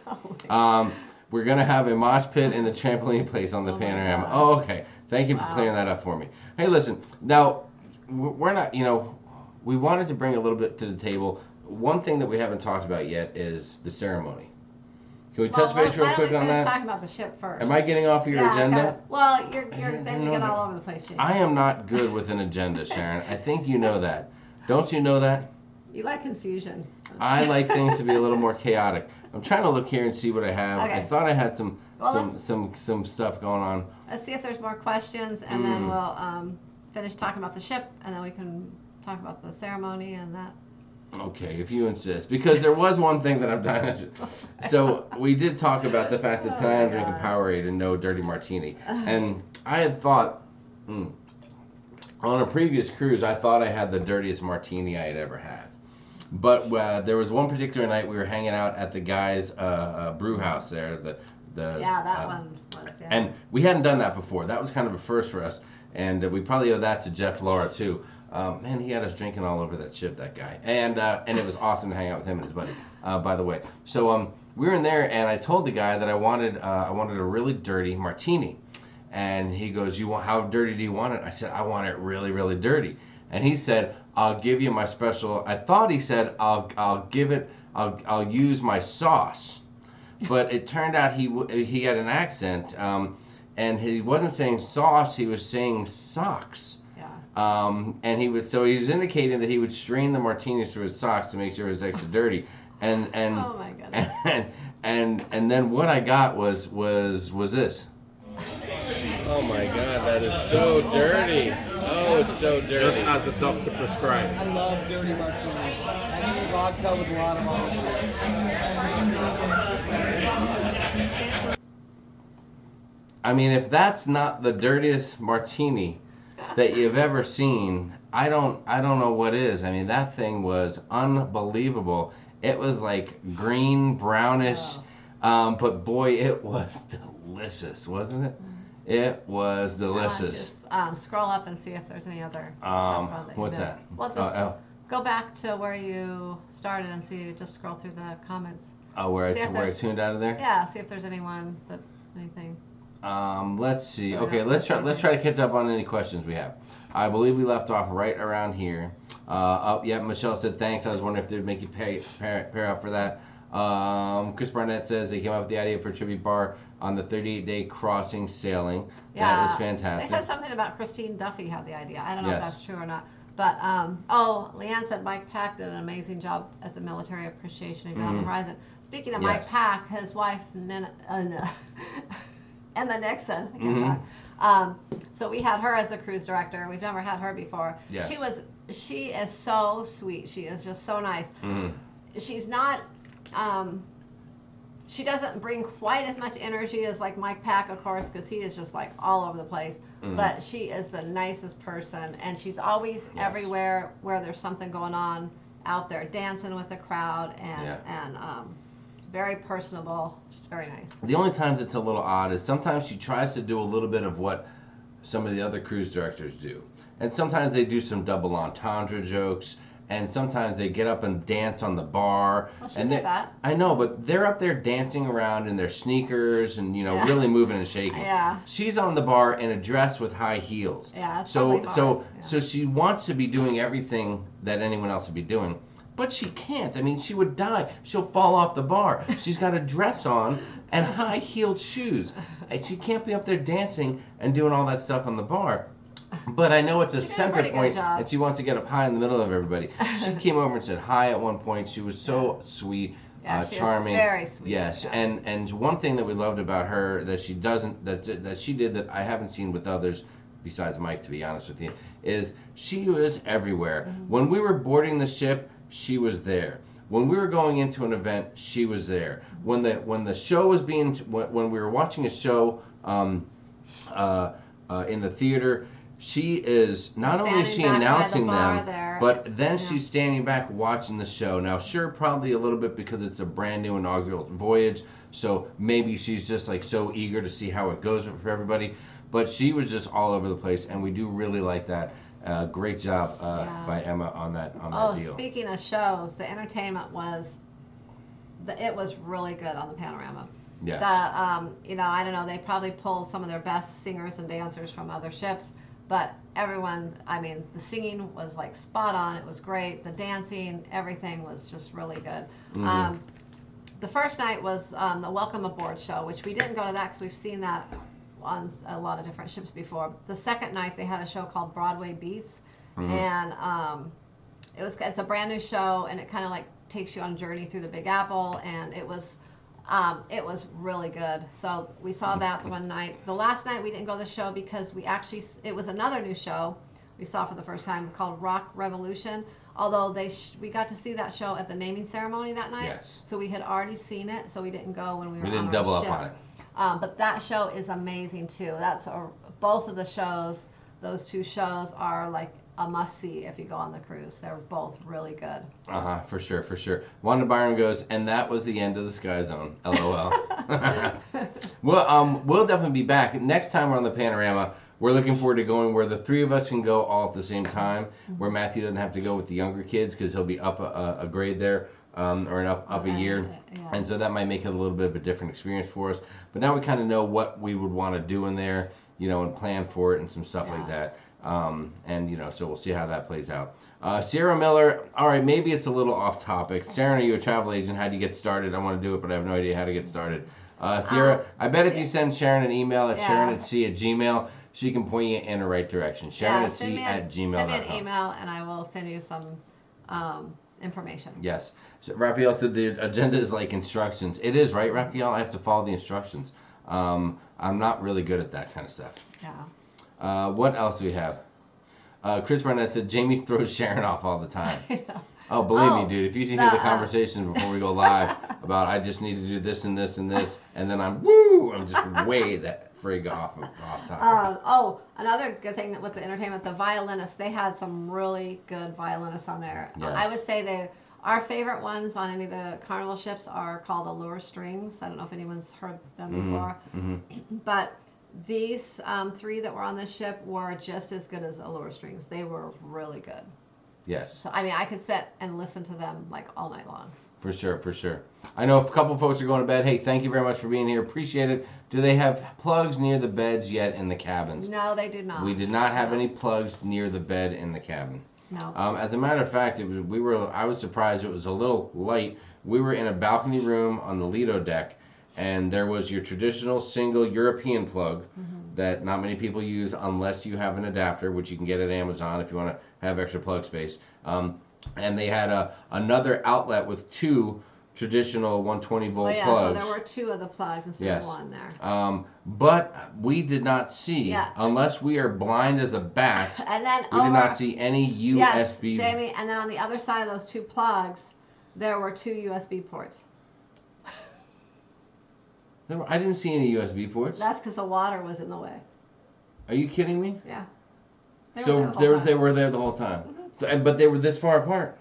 We're going to have a mosh pit in the trampoline place on the Panorama. Oh, okay. Thank you for clearing that up for me. Hey, listen, now, we're not, we wanted to bring a little bit to the table. One thing that we haven't talked about yet is the ceremony. Can we touch base real quick on that? Talking about the ship first. Am I getting off of your agenda? Well, then you get all over the place, James. I am not good with an agenda, Sharon. I think you know that. Don't you know that? You like confusion. I like things to be a little more chaotic. I'm trying to look here and see what I have. Okay. I thought I had some Well, some stuff going on. Let's see if there's more questions, and then we'll finish talking about the ship, and then we can talk about the ceremony and that. Okay, if you insist. Because there was one thing that I'm dying to... So, we did talk about the fact that tonight I'm drinking Powerade and no dirty martini. And I had thought, on a previous cruise, I thought I had the dirtiest martini I had ever had. But there was one particular night we were hanging out at the guy's brew house there. Yeah, that one was, yeah. And we hadn't done that before. That was kind of a first for us. And we probably owe that to Jeff Laura, too. Man, he had us drinking all over that ship, that guy. And it was awesome to hang out with him and his buddy, by the way. So we were in there, and I told the guy that I wanted a really dirty martini. And he goes, how dirty do you want it? I said, I want it really, really dirty. And he said, I'll give you my special. I thought he said, I'll use my sauce. But it turned out he had an accent, and he wasn't saying sauce, he was saying socks. And he was indicating that he would strain the martinis through his socks to make sure it was extra dirty. And oh my goodness. And then what I got was this. Oh my God, that is so dirty. Oh, it's so dirty. Just as the doctor prescribed. I love dirty martinis. I need vodka with a lot of olive. I mean, if that's not the dirtiest martini that you've ever seen, I don't know what is. I mean, that thing was unbelievable. It was like green, brownish, but boy, it was delicious, wasn't it? It was delicious. Just scroll up and see if there's any other stuff that you what's missed. that? Well, just go back to where you started and see. Just scroll through the comments. Oh, where I tuned out of there? Yeah, see if there's anything. Let's see. Okay, let's try to catch up on any questions we have. I believe we left off right around here. Yeah, Michelle said thanks. I was wondering if they'd make you pair up for that. Chris Barnett says they came up with the idea for a tribute bar on the 38-day crossing sailing. Yeah, that is fantastic. They said something about Christine Duffy had the idea. I don't know Yes. if that's true or not. But, Leanne said Mike Pack did an amazing job at the military appreciation event on the horizon. Speaking of Mike Pack, his wife, Emma Nixon, I can't talk. So we had her as the cruise director. We've never had her before. Yes. She is so sweet. She is just so nice. She's not, she doesn't bring quite as much energy as like Mike Pack, of course, because he is just like all over the place. But she is the nicest person, and she's always everywhere where there's something going on out there, dancing with the crowd, and very personable. She's very nice. The only times it's a little odd is sometimes she tries to do a little bit of what some of the other cruise directors do. And sometimes they do some double entendre jokes, and sometimes they get up and dance on the bar. Well, she did that. I know, but they're up there dancing around in their sneakers and, really moving and shaking. Yeah. She's on the bar in a dress with high heels. Yeah, it's so totally so hard. Yeah. so she wants to be doing everything that anyone else would be doing. But she can't. I mean, she would die. She'll fall off the bar. She's got a dress on and high-heeled shoes. And she can't be up there dancing and doing all that stuff on the bar. But I know it's a center point, and she wants to get up high in the middle of everybody. She came over and said hi at one point. She was so sweet, charming. Is very sweet. Yes, and one thing that we loved about her that she did that I haven't seen with others, besides Mike, to be honest with you, is she was everywhere. When we were boarding the ship, she was there. When we were going into an event, she was there. When the show was when we were watching a show in the theater, she is not only is she announcing them, but then she's standing back watching the show. Now, sure, probably a little bit because it's a brand new inaugural voyage, so maybe she's just like so eager to see how it goes for everybody. But she was just all over the place, and we do really like that. Great job by Emma on that deal. Speaking of shows, the entertainment was really good on the Panorama. Yes. I don't know, they probably pulled some of their best singers and dancers from other ships, but everyone, I mean, the singing was like spot on. It was great. The dancing, everything was just really good. The first night was the Welcome Aboard show, which we didn't go to that because we've seen that on a lot of different ships before. The second night they had a show called Broadway Beats, and It's a brand new show, and it kind of like takes you on a journey through the Big Apple, and it was really good. So we saw that the one night. The last night we didn't go to the show because it was another new show we saw for the first time called Rock Revolution. Although we got to see that show at the naming ceremony that night. Yes. So we had already seen it, so we didn't go when we were We on didn't our double ship. up on it. But that show is amazing too. Both of the shows. Those two shows are like a must-see if you go on the cruise. They're both really good. For sure. Wanda Byron goes, and that was the end of the Sky Zone. LOL. We'll definitely be back. Next time we're on the Panorama, we're looking forward to going where the three of us can go all at the same time, where Matthew doesn't have to go with the younger kids because he'll be up a grade there, or up a year. Yeah. And so that might make it a little bit of a different experience for us. But now we kind of know what we would want to do in there, and plan for it and some stuff like that. So we'll see how that plays out. Sierra Miller, all right, maybe it's a little off topic. Sharon, are you a travel agent? How do you get started? I want to do it, but I have no idea how to get started. Sierra, I bet if you send Sharon an email at sharonatsea@gmail, she can point you in the right direction. sharonatsea@gmail.com. Send me an email, and I will send you some information. Yes. So Raphael said the agenda is like instructions. It is, right, Raphael? I have to follow the instructions. I'm not really good at that kind of stuff. Yeah. What else do we have? Chris Barnett said Jamie throws Sharon off all the time. Oh, believe me, dude. If you hear the conversations before we go live about I just need to do this and this and this, and then I'm just way that frig off topic. Another good thing with the entertainment, the violinists, they had some really good violinists on there. Yes. I would say our favorite ones on any of the Carnival ships are called Allure Strings. I don't know if anyone's heard them before. But these three that were on this ship were just as good as Allure Strings. They were really good. Yes. So, I could sit and listen to them like all night long. For sure. I know a couple folks are going to bed. Hey, thank you very much for being here. Appreciate it. Do they have plugs near the beds yet in the cabins? No, they do not. We did not have any plugs near the bed in the cabin. No. As a matter of fact, I was surprised it was a little light. We were in a balcony room on the Lido deck, and there was your traditional single European plug that not many people use unless you have an adapter, which you can get at Amazon if you want to have extra plug space. And they had another outlet with two traditional 120 volt plugs. So there were two of the plugs instead of one there. But we did not see, unless we are blind as a bat, and then we did not see any USB. Yes, Jamie, and then on the other side of those two plugs, there were two USB ports. I didn't see any USB ports. That's because the water was in the way. Are you kidding me? Yeah. They were there the whole time. But they were this far apart.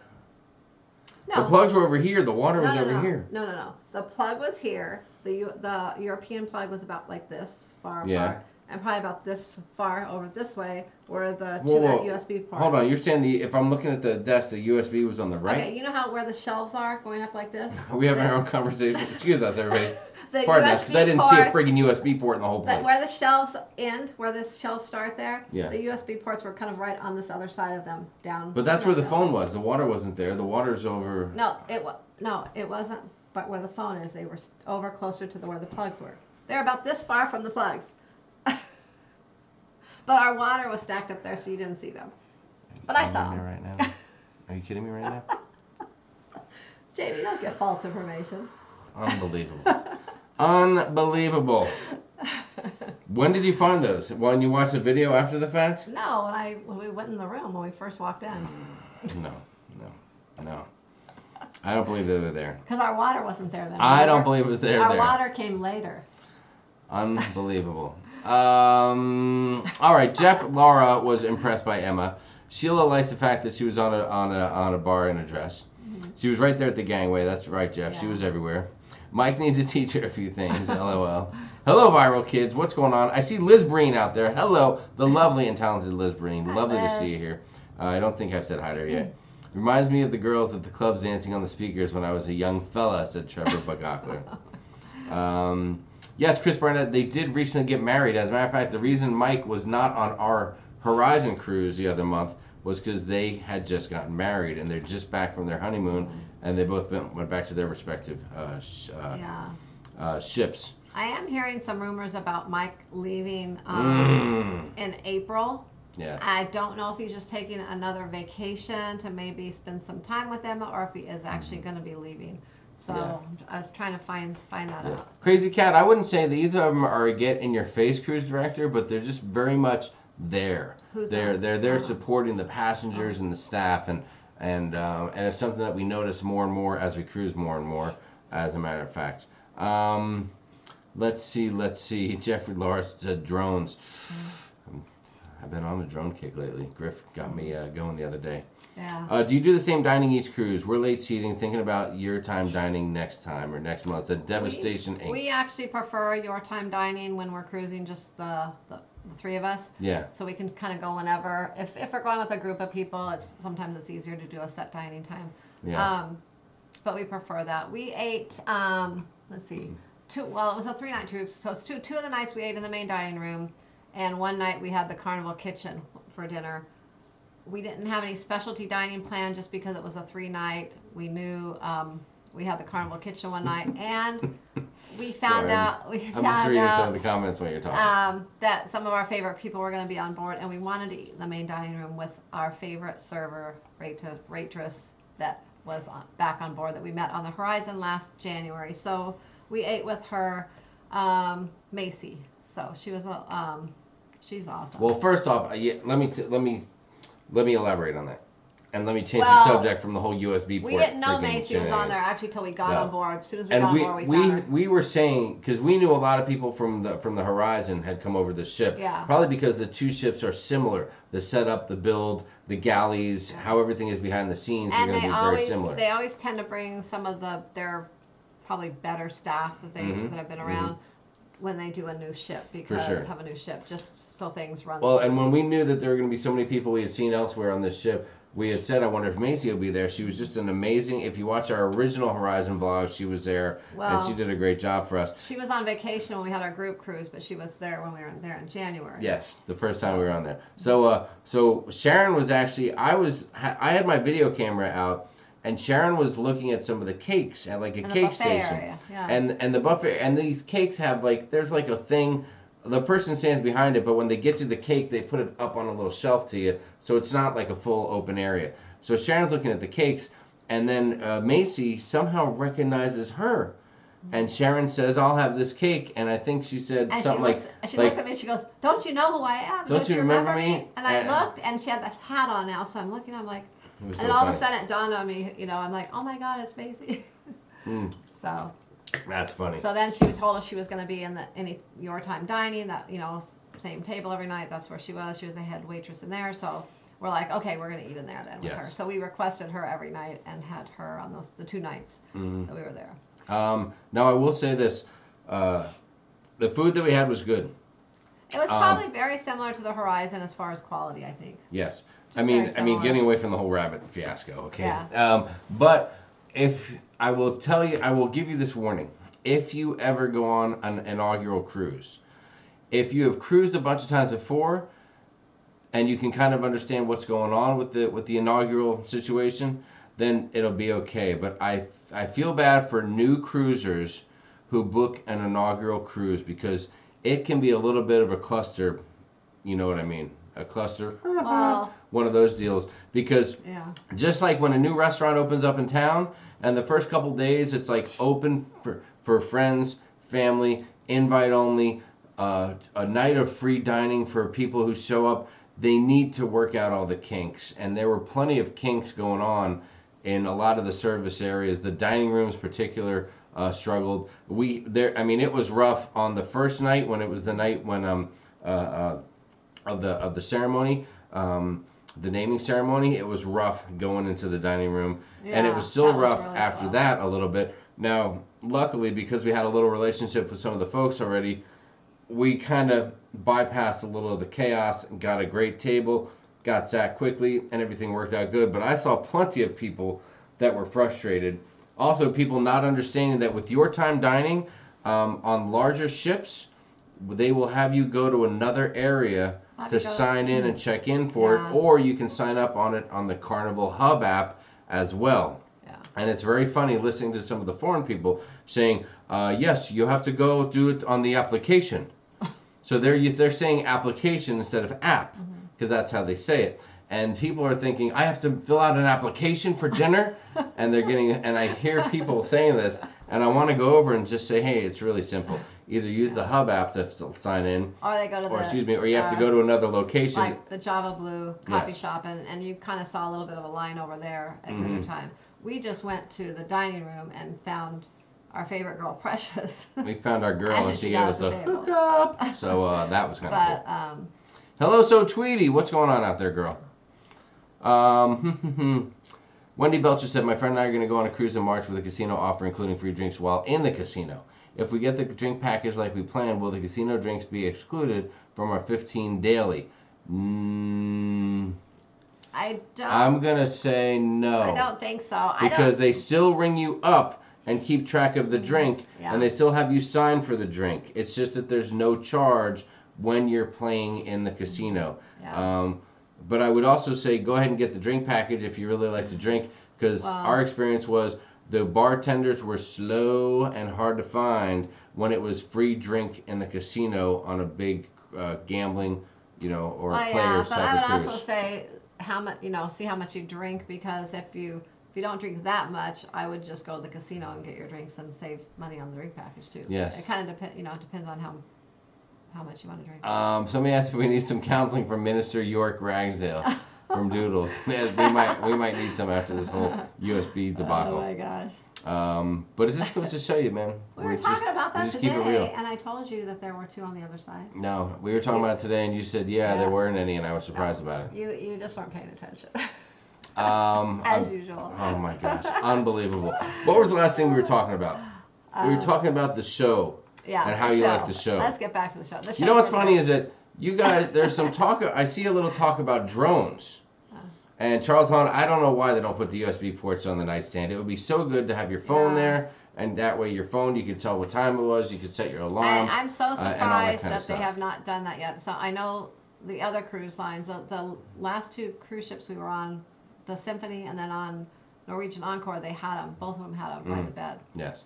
No. The plugs were over here. The water was over here. No. The plug was here. The European plug was about like this far apart. And probably about this far over this way were the two USB ports. Hold on. You're saying if I'm looking at the desk, the USB was on the right? Okay, you know where the shelves are going up like this? Are we having our own conversation? Excuse us, everybody. Pardon us, because I didn't see a friggin' USB port in the whole place. Where the shelves end, where the shelves start there, the USB ports were kind of right on this other side of them, down. But that's where the phone was. The water wasn't there. The water's over. No, it wasn't. But where the phone is, they were over closer to where the plugs were. They're about this far from the plugs. But our water was stacked up there, so you didn't see them. But I saw them. Right now? Are you kidding me right now? Jamie, don't get false information. Unbelievable. When did you find those? When you watched the video after the fact? No, when we went in the room when we first walked in. No. I don't believe they were there. Because our water wasn't there then. I don't believe it was there. Our water came later. Unbelievable. All right. Jeff Laura was impressed by Emma. Sheila likes the fact that she was on a bar in a dress. She was right there at the gangway. That's right, Jeff. Yeah. She was everywhere. Mike needs to teach her a few things. LOL. Hello, viral kids. What's going on? I see Liz Breen out there. Hello, the lovely and talented Liz Breen. Lovely to see you here. I don't think I've said hi to her yet. Reminds me of the girls at the clubs dancing on the speakers when I was a young fella, said Trevor Bugakler. Yes, Chris Barnett, they did recently get married. As a matter of fact, the reason Mike was not on our Horizon cruise the other month was because they had just gotten married and they're just back from their honeymoon and they both went back to their respective ships. I am hearing some rumors about Mike leaving in April Yeah. I don't know if he's just taking another vacation to maybe spend some time with them, or if he is actually going to be leaving. So Yeah. I was trying to find that out. Crazy Cat, I wouldn't say that either of them are a get-in-your-face cruise director, but they're just very much there. Who's they're that? there Oh. supporting the passengers and the staff, and it's something that we notice more and more as we cruise more and more, as a matter of fact. Let's see. Jeffrey Lars said drones. I've been on a drone kick lately. Griff got me going the other day. Yeah. Do you do the same dining each cruise? We're late seating, thinking about your time dining next time or next month. It's a Devastation Inc. We actually prefer your time dining when we're cruising, just the three of us. Yeah. So we can kind of go whenever. If we're going with a group of people, sometimes it's easier to do a set dining time. Yeah. But we prefer that. We ate, let's see, it was a 3-night trip. So it's two of the nights we ate in the main dining room, and one night we had the Carnival Kitchen for dinner. We didn't have any specialty dining planned just because it was a 3-night. We knew we had the Carnival Kitchen one night, and we found out. I'm just reading some of the comments while you're talking. That some of our favorite people were going to be on board, and we wanted to eat in the main dining room with our favorite server, waitress that was back on board that we met on the Horizon last January. So we ate with her, Macy. So she was she's awesome. Well, first off, let me elaborate on that, and let me change the subject from the whole USB port. We didn't know freaking Macy was on there actually till we got on board. As soon as we got on board, we found her. We were saying, because we knew a lot of people from the Horizon had come over the ship. Yeah. Probably because the two ships are similar. The setup, the build, the galleys, how everything is behind the scenes are going to be very similar. They always tend to bring some of their probably better staff that have been around when they do a new ship, because have a new ship, just so things run. Well, and when we knew that there were going to be so many people we had seen elsewhere on this ship, we had said, I wonder if Macy will be there. She was just an amazing, if you watch our original Horizon vlog, she was there, and she did a great job for us. She was on vacation when we had our group cruise, but she was there when we were there in January. Yes, the first time we were on there. So Sharon was actually, I had my video camera out, and Sharon was looking at some of the cakes at like a cake station. Area. Yeah. And the buffet, and these cakes have there's like a thing, the person stands behind it, but when they get you the cake, they put it up on a little shelf to you, so it's not like a full open area. So Sharon's looking at the cakes, and then Macy somehow recognizes her. And Sharon says, I'll have this cake. And I think she said something she looks at me and she goes, don't you know who I am? Don't you remember me? And I looked, and she had this hat on now, so I'm looking, I'm like, and all of a sudden it dawned on me, I'm like, oh my God, it's Macy. So. That's funny. So then she told us she was going to be in your time dining, that, same table every night. That's where she was. She was the head waitress in there. So we're like, okay, we're going to eat in there then with her. So we requested her every night and had her on the 2 nights that we were there. Now I will say this, the food that we had was good. It was probably very similar to the Horizon as far as quality, I think. Yes. Just I mean, getting away from the whole rabbit fiasco, okay? Yeah. But if I will tell you, I will give you this warning. If you ever go on an inaugural cruise, if you have cruised a bunch of times before, and you can kind of understand what's going on with the inaugural situation, then it'll be okay. But I feel bad for new cruisers who book an inaugural cruise, because it can be a little bit of a cluster. You know what I mean? A cluster. Wow. One of those deals. Because just like when a new restaurant opens up in town, and the first couple days it's like open for friends, family, invite only, a night of free dining for people who show up. They need to work out all the kinks, and there were plenty of kinks going on in a lot of the service areas. The dining rooms, particular, struggled. It was rough on the first night, when it was the night when of the ceremony, the naming ceremony. It was rough going into the dining room, and it was still rough really after that a little bit. Now, luckily, because we had a little relationship with some of the folks already, we kind of bypassed a little of the chaos and got a great table, got sat quickly, and everything worked out good. But I saw plenty of people that were frustrated. Also, people not understanding that with your time dining on larger ships, they will have you go to another area to sign in and check in for it, or you can sign up on it on the Carnival Hub app as well. Yeah. And it's very funny listening to some of the foreign people saying, yes, you have to go do it on the application. So they're saying application instead of app. because that's how they say it. And people are thinking, I have to fill out an application for dinner, and I hear people saying this, and I want to go over and just say, hey, it's really simple. Either use the Hub app to sign in, Or they go to or you have to go to another location. like the Java Blue coffee shop, and you kind of saw a little bit of a line over there at dinner time. We just went to the dining room and found our favorite girl, Precious. We found our girl, and she gave us a table. hookup. So that was kind of cool. But Hello, So Tweety. What's going on out there, girl? Wendy Belcher said, my friend and I are going to go on a cruise in March with a casino offer including free drinks while in the casino. If we get the drink package like we planned, will the casino drinks be excluded from our 15 daily? I don't. I'm going to say no. I don't think so. Because they still ring you up and keep track of the drink, and they still have you sign for the drink. It's just that there's no charge when you're playing in the casino. Yeah. But I would also say go ahead and get the drink package if you really like to drink, because our experience was the bartenders were slow and hard to find when it was free drink in the casino on a big gambling, or players but type I of would cruise. also say how much, see how much you drink, because if you don't drink that much, I would just go to the casino and get your drinks and save money on the drink package too. Yes. It kind of depends on how much you want to drink. Somebody asked if we need some counseling from Minister York Ragsdale from Doodles. Man, we might need some after this whole USB debacle. Oh my gosh. But it just goes to show you, man. We were talking about that just keep it real. today, and I told you that there were 2 on the other side. No, we were talking about it today, and you said, there weren't any, and I was surprised about it. You just weren't paying attention. As usual. Oh my gosh, unbelievable. What was the last thing we were talking about? We were talking about the show. Yeah, and how you like the show. Let's get back to the show. You know what's funny is that you guys, there's some talk, I see a little talk about drones. And Charles Hahn, I don't know why they don't put the USB ports on the nightstand. It would be so good to have your phone there, and that way your phone, you could tell what time it was, you could set your alarm. I'm so surprised that they stuff. have not done that yet. So I know the other cruise lines, the last 2 cruise ships we were on, the Symphony and then on Norwegian Encore, they had them. Both of them had them by the bed. Yes.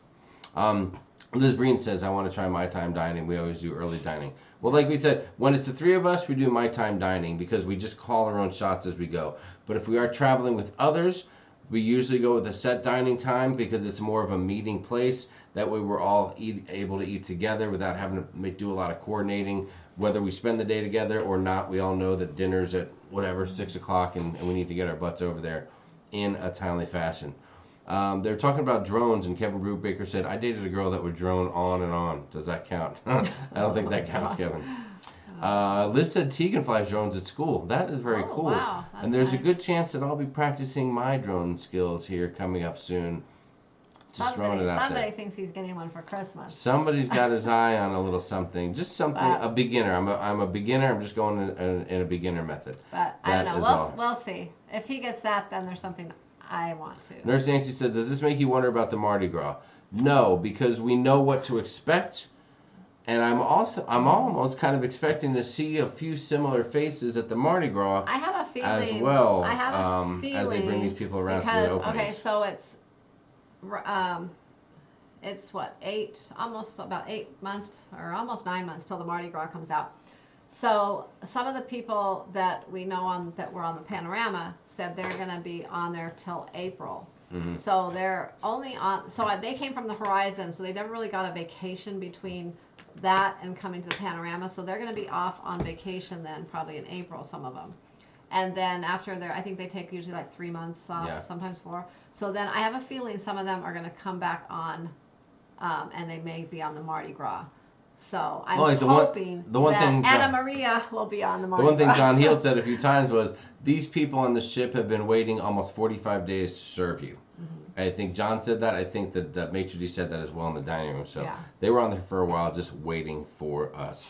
Liz Breen says, I want to try my time dining. We always do early dining. Well, like we said, when it's the 3 of us, we do my time dining because we just call our own shots as we go. But if we are traveling with others, we usually go with a set dining time because it's more of a meeting place. That way we're all able to eat together without having to do a lot of coordinating. Whether we spend the day together or not, we all know that dinner's at 6 o'clock and we need to get our butts over there in a timely fashion. They're talking about drones, and Kevin Brubaker said, I dated a girl that would drone on and on. Does that count? I don't think that counts, Kevin. Liz said Tegan flies drones at school. That is very cool. Wow, and there's nice. a good chance that I'll be practicing my drone skills here coming up soon. Just throwing it out there. Somebody thinks he's getting one for Christmas. Somebody's got his eye on a little something. Just something, a beginner. I'm a beginner. I'm just going in a beginner method. But I don't know. We'll see. If he gets that, then there's something I want to. Nurse Nancy said, does this make you wonder about the Mardi Gras? No, because we know what to expect. And I'm almost kind of expecting to see a few similar faces at the Mardi Gras. I have a feeling. As well. I have a feeling. As they bring these people around because, to the openings. Okay, so it's what, almost about 8 months or almost 9 months till the Mardi Gras comes out. So some of the people that we know that were on the Panorama said they're going to be on there till April. Mm-hmm. So they're only on. So they came from the Horizon, so they never really got a vacation between that and coming to the Panorama. So they're going to be off on vacation then, probably in April, some of them. And then after I think they take usually like 3 months off, sometimes 4. So then I have a feeling some of them are going to come back on, and they may be on the Mardi Gras. So I'm hoping that Anna Maria will be on the Mardi Gras. The one thing John Heel said a few times was, these people on the ship have been waiting almost 45 days to serve you. Mm-hmm. I think John said that. I think that Maitre D said that as well in the dining room. So they were on there for a while just waiting for us.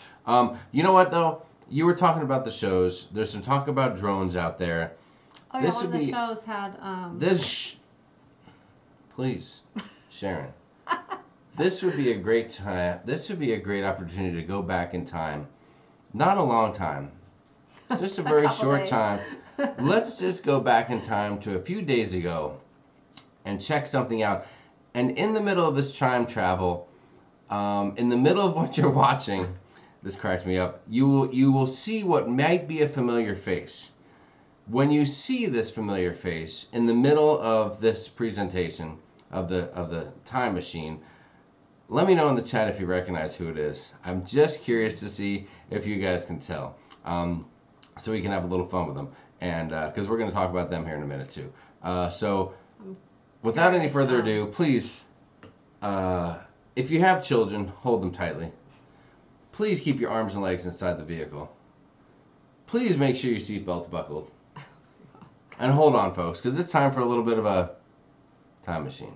You know what, though? You were talking about the shows. There's some talk about drones out there. Oh, yeah, one of the shows had... Please, Sharon. This would be a great time. This would be a great opportunity to go back in time. Not a long time. Just a very short time. Let's just go back in time to a few days ago and check something out. And in the middle of this time travel, in the middle of what you're watching, this cracks me up. You will see what might be a familiar face. When you see this familiar face in the middle of this presentation of the time machine, let me know in the chat if you recognize who it is. I'm just curious to see if you guys can tell, so we can have a little fun with them, and because we're going to talk about them here in a minute too. So, without any further ado, please, if you have children, hold them tightly. Please keep your arms and legs inside the vehicle. Please make sure your seatbelt's buckled. And hold on, folks, because it's time for a little bit of a time machine.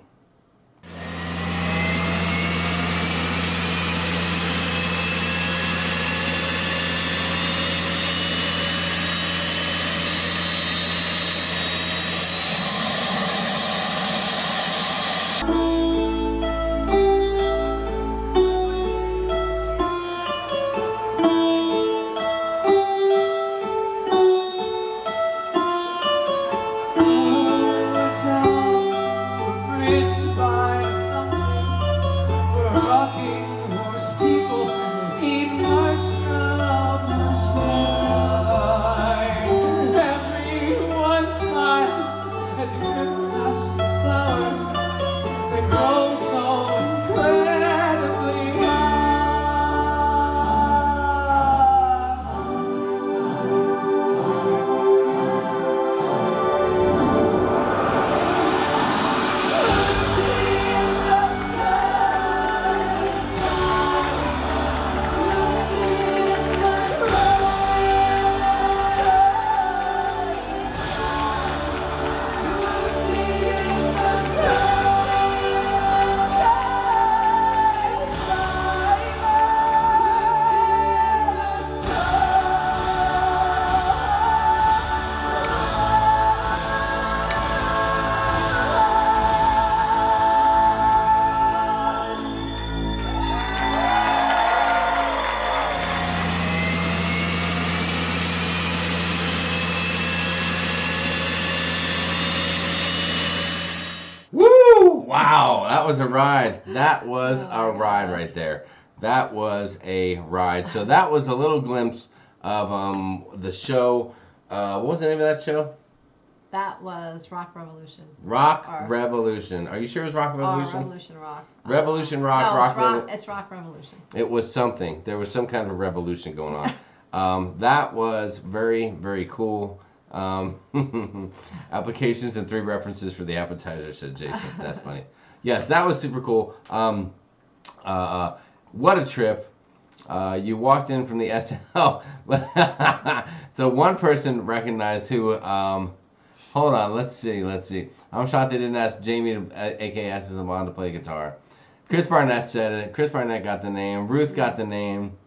Wow, that was a ride. That was a ride right there. That was a ride. So that was a little glimpse of the show. What was the name of that show? That was Rock Revolution. Revolution. Are you sure it was Rock Revolution? Revolution Rock. Revolution Rock. No, Rock it's Rock Revolution. It was something. There was some kind of revolution going on. That was very, very cool. Applications and 3 references for the appetizer, said Jason. That's funny. Yes, that was super cool. What a trip. You walked in from the SL. So one person recognized who, hold on, let's see. I'm shocked they didn't ask Jamie, aka Aston to play guitar. Chris Barnett said it. Chris Barnett got the name. Ruth got the name.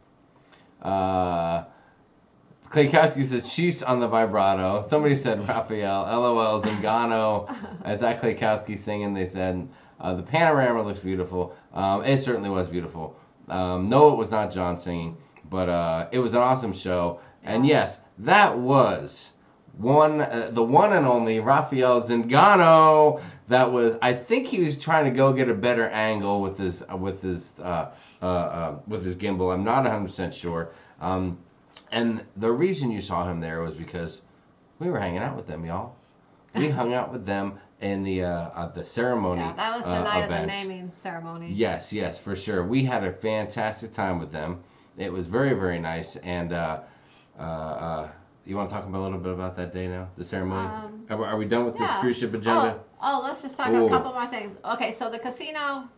Klaykowski said she's on the vibrato. Somebody said Raphael. LOL. Zingano. Is that Klaykowski singing? They said the panorama looks beautiful. It certainly was beautiful. No, it was not John singing, but it was an awesome show. And yes, that was the one and only Raphael Zingano. That was. I think he was trying to go get a better angle with his gimbal. I'm not 100% sure. And the reason you saw him there was because we were hanging out with them, y'all. We hung out with them in the ceremony. Yeah, that was the night event. of the naming ceremony. Yes, for sure. We had a fantastic time with them. It was very, very nice. And you want to talk a little bit about that day now, the ceremony? Are we done with the cruise ship agenda? Oh, let's just talk a couple more things. Okay, so the casino.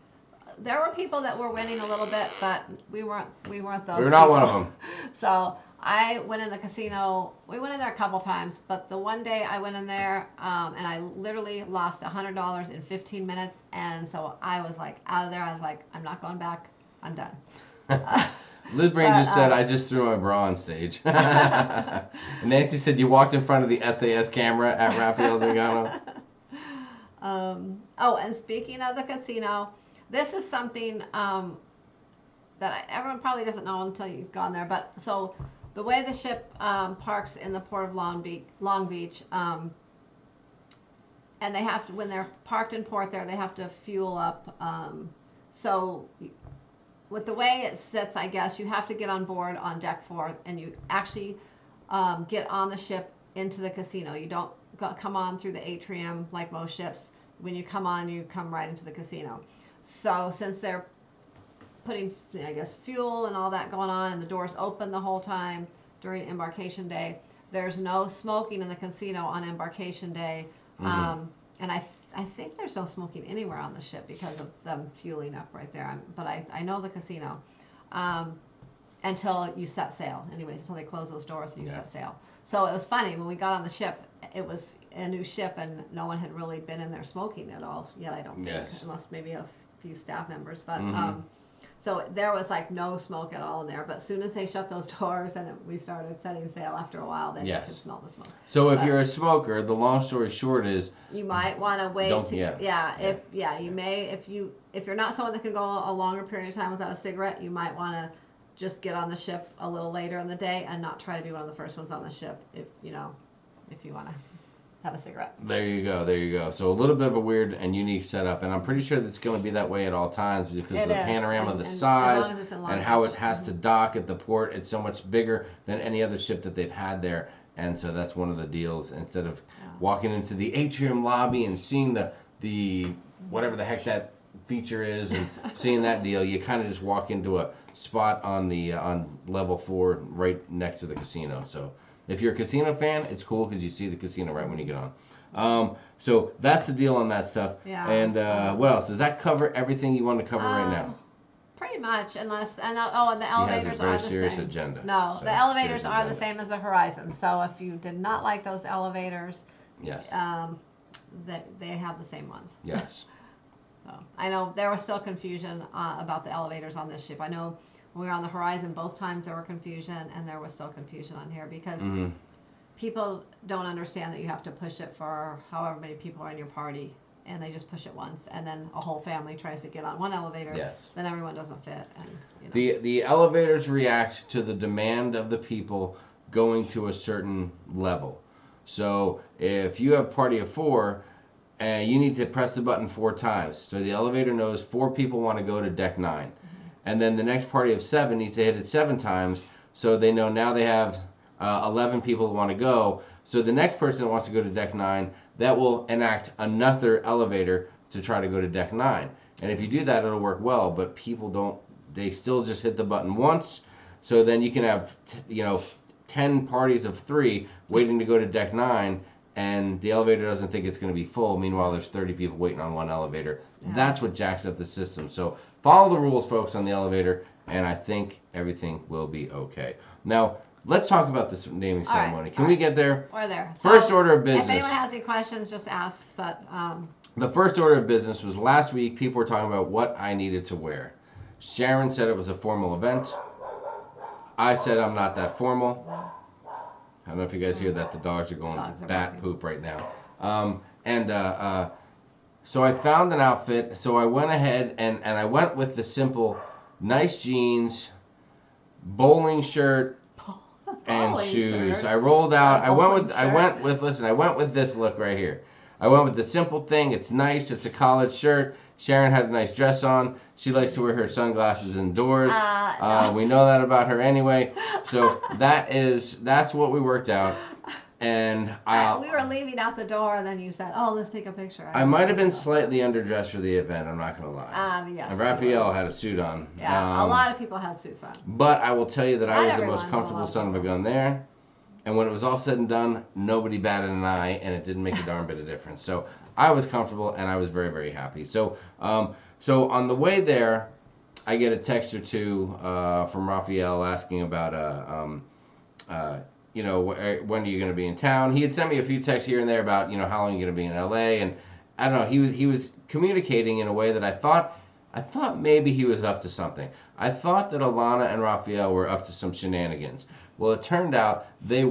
There were people that were winning a little bit, but we weren't those. We were not one of them. So I went in the casino. We went in there a couple times, but the one day I went in there, and I literally lost $100 in 15 minutes, and so I was like out of there. I was like, I'm not going back. I'm done. Liz Brain just said, I just threw my bra on stage. And Nancy said, you walked in front of the SAS camera at Raphael Zingano. And speaking of the casino, this is something that everyone probably doesn't know until you've gone there. But so the way the ship parks in the port of Long Beach, and they have to, when they're parked in port there, they have to fuel up. So with the way it sits, I guess you have to get on board on deck 4, and you actually get on the ship into the casino. You don't come on through the atrium like most ships. When you come on, you come right into the casino. So since they're putting, I guess, fuel and all that going on, and the doors open the whole time during embarkation day, there's no smoking in the casino on embarkation day. And I think there's no smoking anywhere on the ship because of them fueling up right there. But I know the casino until you set sail. Anyways, until they close those doors and you set sail. So it was funny when we got on the ship. It was a new ship, and no one had really been in there smoking at all yet. I don't think, unless maybe a few staff members. But so there was like no smoke at all in there. But as soon as they shut those doors and we started setting sail, after a while, then you could smell the smoke. So if you're a smoker, the long story short is you might want to wait. You may if you're not someone that can go a longer period of time without a cigarette, you might want to just get on the ship a little later in the day and not try to be one of the first ones on the ship if you want to have a cigarette. There you go. So a little bit of a weird and unique setup, and I'm pretty sure that's going to be that way at all times because of the panorama, the size, and how it has to dock at the port. It's so much bigger than any other ship that they've had there, and so that's one of the deals. Instead of walking into the atrium lobby and seeing the whatever the heck that feature is and seeing that deal, you kind of just walk into a spot on level 4 right next to the casino. So if you're a casino fan, it's cool because you see the casino right when you get on. So that's the deal on that stuff. Yeah. And what else? Does that cover everything you want to cover right now? Pretty much, and the elevators are the same. Serious agenda. No, So, the elevators serious are the agenda. same as the Horizon. So if you did not like those elevators, Yes. they have the same ones. Yes. So I know there was still confusion about the elevators on this ship. I know when we were on the Horizon, both times there were confusion, and there was still confusion on here because people don't understand that you have to push it for however many people are in your party, and they just push it once, and then a whole family tries to get on one elevator. Yes. Then everyone doesn't fit, and The elevators react to the demand of the people going to a certain level. So if you have a party of 4, and you need to press the button 4 times, so the elevator knows 4 people want to go to deck 9. And then the next party of 7 needs to hit it 7 times, so they know now they have 11 people who want to go. So the next person that wants to go to deck 9, that will enact another elevator to try to go to deck 9. And if you do that, it'll work well, but people don't, they still just hit the button once. So then you can have, 10 parties of 3 waiting to go to deck 9, and the elevator doesn't think it's going to be full. Meanwhile, there's 30 people waiting on one elevator. Yeah. That's what jacks up the system. So follow the rules, folks, on the elevator, and I think everything will be okay. Now, let's talk about this naming ceremony. Can we get there? We're there. First order of business. If anyone has any questions, just ask. But the first order of business was last week. People were talking about what I needed to wear. Sharon said it was a formal event. I said I'm not that formal. I don't know if you guys hear that. The dogs are going bat poop right now. So I found an outfit. So I went ahead and I went with the simple, nice jeans, bowling shirt, and shoes. I rolled out. I went with this look right here. I went with the simple thing. It's nice. It's a collared shirt. Sharon had a nice dress on. She likes to wear her sunglasses indoors. We know that about her anyway. So that's what we worked out. And we were leaving out the door, and then you said, "Oh, let's take a picture." I might have been slightly underdressed for the event. I'm not gonna lie. Yes. And Raphael had a suit on. Yeah, a lot of people had suits on. But I will tell you that I was the most comfortable son of a gun there. And when it was all said and done, nobody batted an eye, and it didn't make a darn bit of difference. So I was comfortable, and I was very, very happy. So on the way there, I get a text or two from Raphael asking about when are you going to be in town? He had sent me a few texts here and there about how long you're going to be in LA, and I don't know. He was communicating in a way that I thought maybe he was up to something. I thought that Alana and Raphael were up to some shenanigans. Well, it turned out they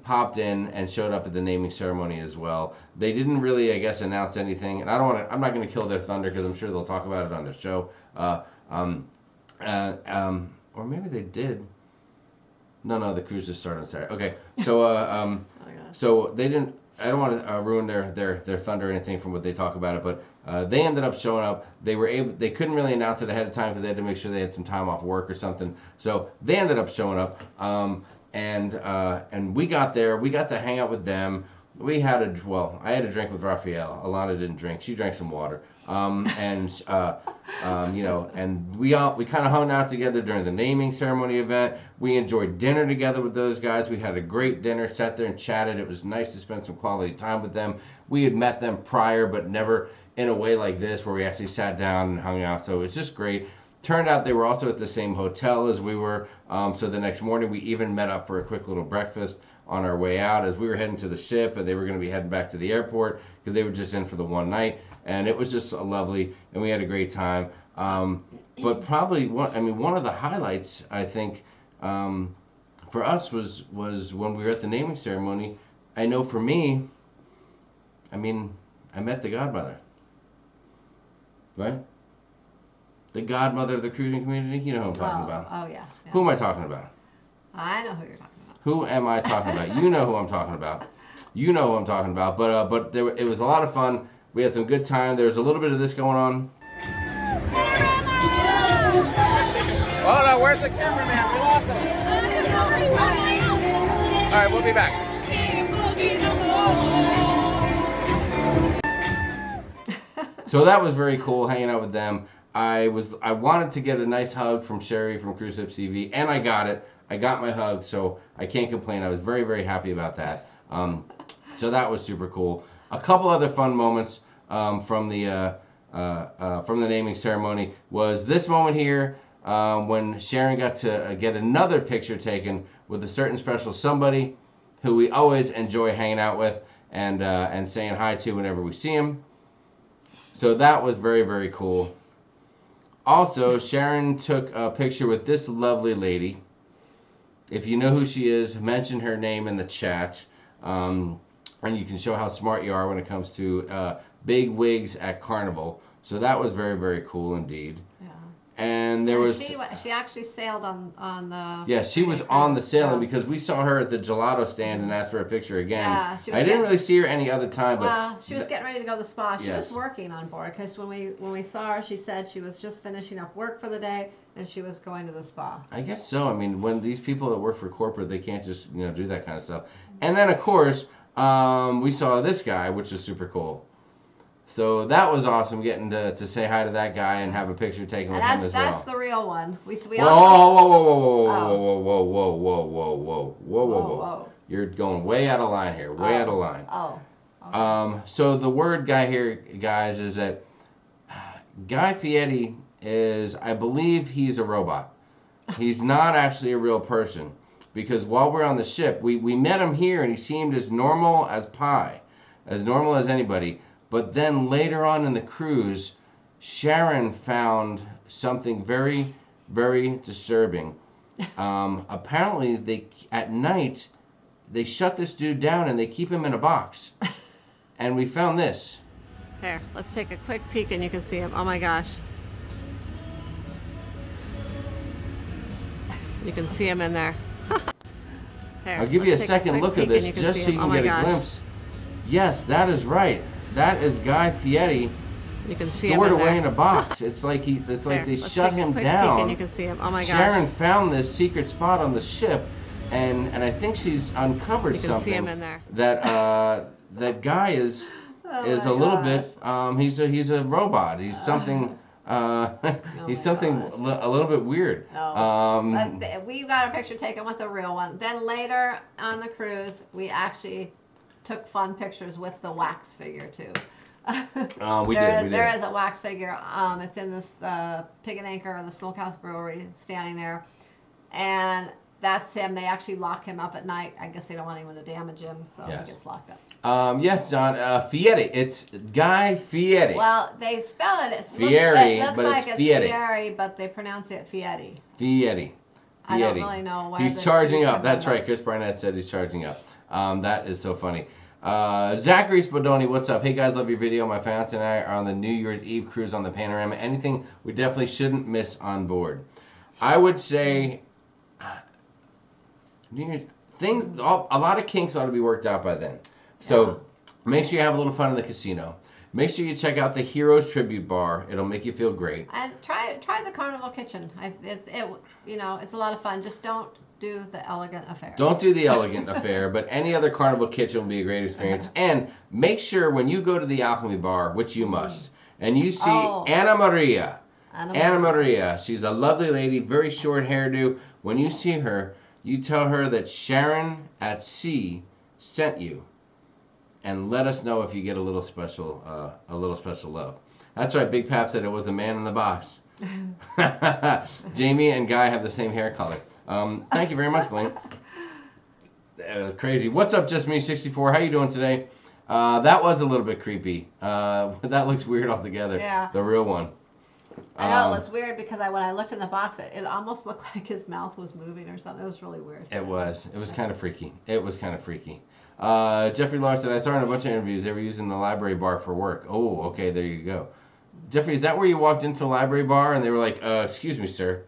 popped in and showed up at the naming ceremony as well. They didn't really, I guess, announce anything, and I'm not going to kill their thunder because I'm sure they'll talk about it on their show. Or maybe they did. No, the cruise just started on Saturday. Okay, so so they didn't. I don't want to ruin their thunder or anything from what they talk about it, but they ended up showing up. They couldn't really announce it ahead of time because they had to make sure they had some time off work or something. So they ended up showing up, and we got there. We got to hang out with them. I had a drink with Raphael. Alana didn't drink. She drank some water. And we kind of hung out together during the naming ceremony event. We enjoyed dinner together with those guys. We had a great dinner, sat there and chatted. It was nice to spend some quality time with them. We had met them prior, but never in a way like this where we actually sat down and hung out. So it's just great. Turned out they were also at the same hotel as we were. So the next morning we even met up for a quick little breakfast on our way out as we were heading to the ship, and they were going to be heading back to the airport because they were just in for the one night. And it was just lovely, and we had a great time. But probably one of the highlights, I think, for us was when we were at the naming ceremony. I know for me, I met the godmother, right? The godmother of the cruising community. You know who I'm talking about. Oh yeah. Who am I talking about? I know who you're talking about. Who am I talking about? You know who I'm talking about. You know who I'm talking about. But it was a lot of fun. We had some good time. There was a little bit of this going on. Hold on, where's the cameraman? We lost him. All right, we'll be back. So that was very cool, hanging out with them. I wanted to get a nice hug from Sherry from Cruise Ship CV, and I got it. I got my hug, so I can't complain. I was very, very happy about that. So that was super cool. A couple other fun moments from the naming ceremony was this moment here when Sharon got to get another picture taken with a certain special somebody who we always enjoy hanging out with and saying hi to whenever we see him. So that was very, very cool. Also, Sharon took a picture with this lovely lady. If you know who she is, mention her name in the chat. And you can show how smart you are when it comes to big wigs at Carnival. So that was very, very cool indeed. Yeah. And there was... She actually sailed on the... Yeah, she was on the sailing because we saw her at the gelato stand and asked for a picture again. Yeah, I didn't really see her any other time. Well, she was getting ready to go to the spa. She Yes. was working on board because when we saw her, she said she was just finishing up work for the day and she was going to the spa. I guess so. I mean, when these people that work for corporate, they can't just do that kind of stuff. And then, of course, we saw this guy, which is super cool. So that was awesome, getting to say hi to that guy and have a picture taken with him as well. That's the real one. We whoa, also... Whoa. You're going way out of line here. Way out of line. Oh. Okay. So the word guy here, guys, is that Guy Fieri is, I believe he's a robot. He's not actually a real person. Because while we're on the ship, we met him here and he seemed as normal as pie. As normal as anybody. But then later on in the cruise, Sharon found something very, very disturbing. Apparently, at night, they shut this dude down and they keep him in a box. And we found this. Here, let's take a quick peek and you can see him. Oh my gosh. You can see him in there. Here, I'll give you a second look at this just so you can get a glimpse. Yes, that is right. That is Guy Fieri. You can see him stored in there. away in a box. It's like they shut him down. And you can see him. Oh my gosh. Sharon found this secret spot on the ship, and I think she's uncovered something. You can see him in there. That Guy is a little bit. He's a robot. He's something. He's something a little bit weird. No. But we got a picture taken with the real one. Then later on the cruise, we actually took fun pictures with the wax figure too. We did. There is a wax figure. It's in this Pig and Anchor, the Smokehouse Brewery, standing there, and that's him. They actually lock him up at night. I guess they don't want anyone to damage him, so he gets locked up. Yes, John. Fieri. It's Guy Fieri. Well, they spell it. Fieri, it looks but like it's Fieri. Fieri, but they pronounce it Fieri. Fieri. I don't really know why. He's charging up. That's right. Chris Barnett said he's charging up. That is so funny. Zachary Spadoni, what's up? Hey guys, love your video. My fiance and I are on the New Year's Eve cruise on the Panorama. Anything we definitely shouldn't miss on board? I would say a lot of kinks ought to be worked out by then. So Make sure you have a little fun in the casino. Make sure you check out the Heroes Tribute Bar. It'll make you feel great. And try the Carnival Kitchen. It's a lot of fun. Just don't do the Elegant Affair. Don't do the Elegant Affair, but any other Carnival Kitchen will be a great experience. And make sure when you go to the Alchemy Bar, which you must, and you see Anna Maria. Anna Maria. She's a lovely lady, very short hairdo. When you see her, you tell her that sharonatsea sent you. And let us know if you get a little special love. That's right, Big Pap said it was a man in the box. Jamie and Guy have the same hair color. Thank you very much, Blaine. Crazy. What's up, Just Me 64? How you doing today? That was a little bit creepy. That looks weird altogether. Yeah. The real one. I know, it was weird because when I looked in the box, it almost looked like his mouth was moving or something. It was really weird. It was kind of freaky. Jeffrey Law said, I saw in a bunch of interviews they were using the library bar for work. Oh, okay, there you go. Jeffrey, is that where you walked into a library bar and they were like, excuse me, sir?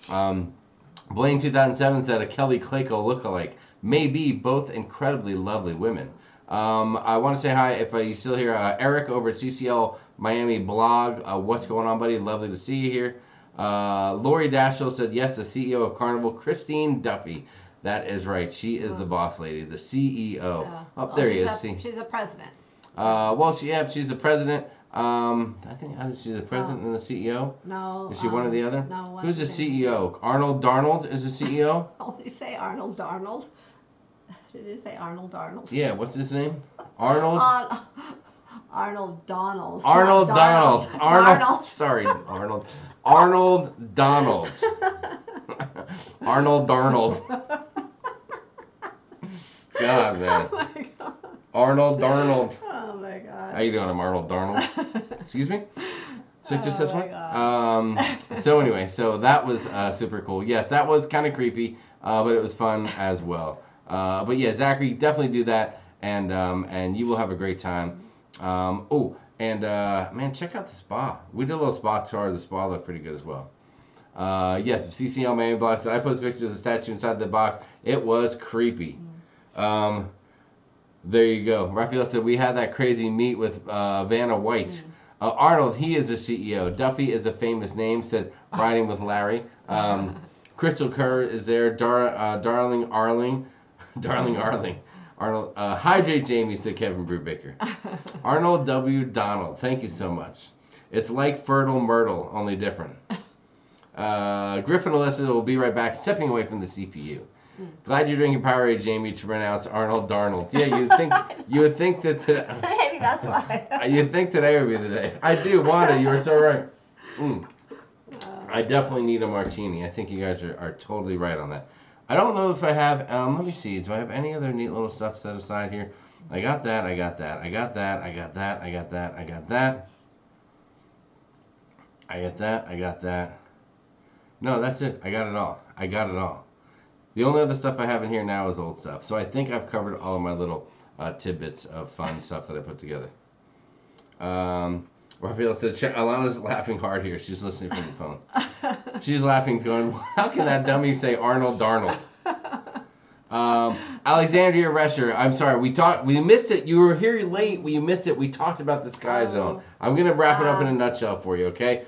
Blaine 2007 said a Kelly Clayco lookalike. Maybe both incredibly lovely women. I want to say hi, if you still here, Eric over at CCL Miami blog. What's going on, buddy? Lovely to see you here. Lori Dashiell said, yes, the CEO of Carnival, Christine Duffy. That is right. She is the boss lady, the CEO. There he is. She's a president. She's the president. I think she's the president and the CEO. No. Is she one or the other? No. Who's the CEO? Arnold Darnold is the CEO? Oh, did you say Arnold Darnold? Did you say Arnold Darnold? Yeah, what's his name? Arnold? Arnold Donald. Arnold Donald. Arnold. Sorry, Arnold. Arnold Donald. Arnold Darnold. God, man. Oh my God. Arnold Darnold. Oh my God. How you doing? I'm Arnold Darnold. Excuse me? So just this one? God. So anyway, so that was super cool. Yes, that was kind of creepy, but it was fun as well. But yeah, Zachary, definitely do that, and you will have a great time. Man, check out the spa. We did a little spa tour. The spa looked pretty good as well. Yes, CCL Miami Blog said, I posted pictures of the statue inside the box. It was creepy. There you go. Raphael said, we had that crazy meet with Vanna White. Arnold, he is the CEO. Duffy is a famous name, said Riding with Larry. Crystal Kerr is there. Darling Arling. Arnold, hydrate Jamie, said Kevin Brubaker. Arnold W. Donald, thank you so much. It's like Fertile Myrtle, only different. Griffin Alyssa will be right back, stepping away from the CPU. Glad you're drinking Powerade, Jamie, to pronounce Arnold Darnold. Yeah, you would think that Maybe that's why. you'd think today would be the day. I do, Wanda, you were so right. I definitely need a martini. I think you guys are totally right on that. I don't know if I have, let me see, do I have any other neat little stuff set aside here? I got that. No, that's it. I got it all. The only other stuff I have in here now is old stuff. So I think I've covered all of my little tidbits of fun stuff that I put together. Raphael said, Alana's laughing hard here. She's listening from the phone. She's laughing, going, how can that dummy say Arnold Darnold? Alexandria Rescher, I'm sorry, we missed it. You were here late. We missed it. We talked about the Sky Zone. I'm going to wrap it up in a nutshell for you, okay?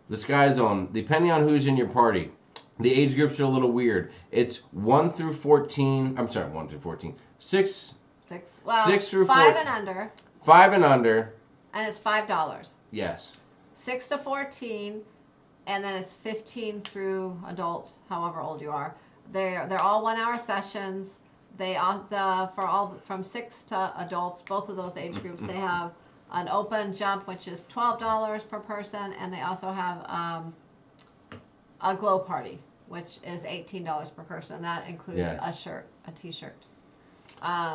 The Sky Zone, depending on who's in your party, the age groups are a little weird. It's 1 through 14. I'm sorry, 1 through 14. 6 through 5 and under. 5 and under. And it's $5. Yes. 6 to 14, and then it's 15 through adults, however old you are. They're all 1 hour sessions. From 6 to adults, both of those age groups, they have an open jump, which is $12 per person, and they also have a glow party, which is $18 per person. That includes a t-shirt.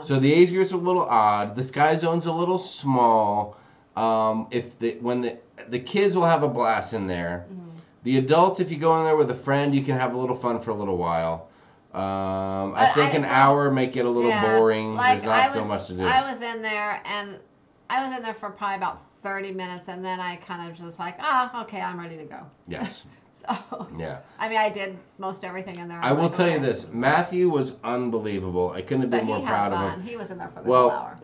So the age group's a little odd. The Sky Zone's a little small. When the kids will have a blast in there. The adults, if you go in there with a friend, you can have a little fun for a little while. I think an hour might get a little boring. There's not so much to do. I was in there for probably about 30 minutes, and then I kind of just like, okay, I'm ready to go. Yes. So, yeah. I mean, I did most everything in there. I will tell you this. Matthew was unbelievable. I couldn't have been more proud of him. He was in there for the whole hour.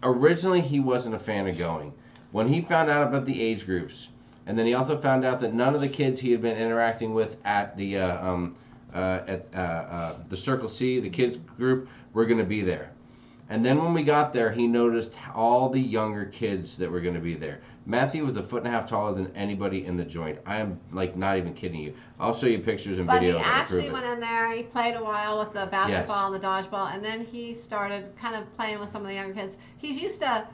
originally he wasn't a fan of going. When he found out about the age groups, and then he also found out that none of the kids he had been interacting with at the Circle C, the kids group, were going to be there. And then when we got there, he noticed all the younger kids that were going to be there. Matthew was 1.5 feet taller than anybody in the joint. I am like not even kidding you. I'll show you pictures and But videos. he actually went in there. He played a while with the basketball and the dodgeball, and then he started kind of playing with some of the younger kids. He's used to.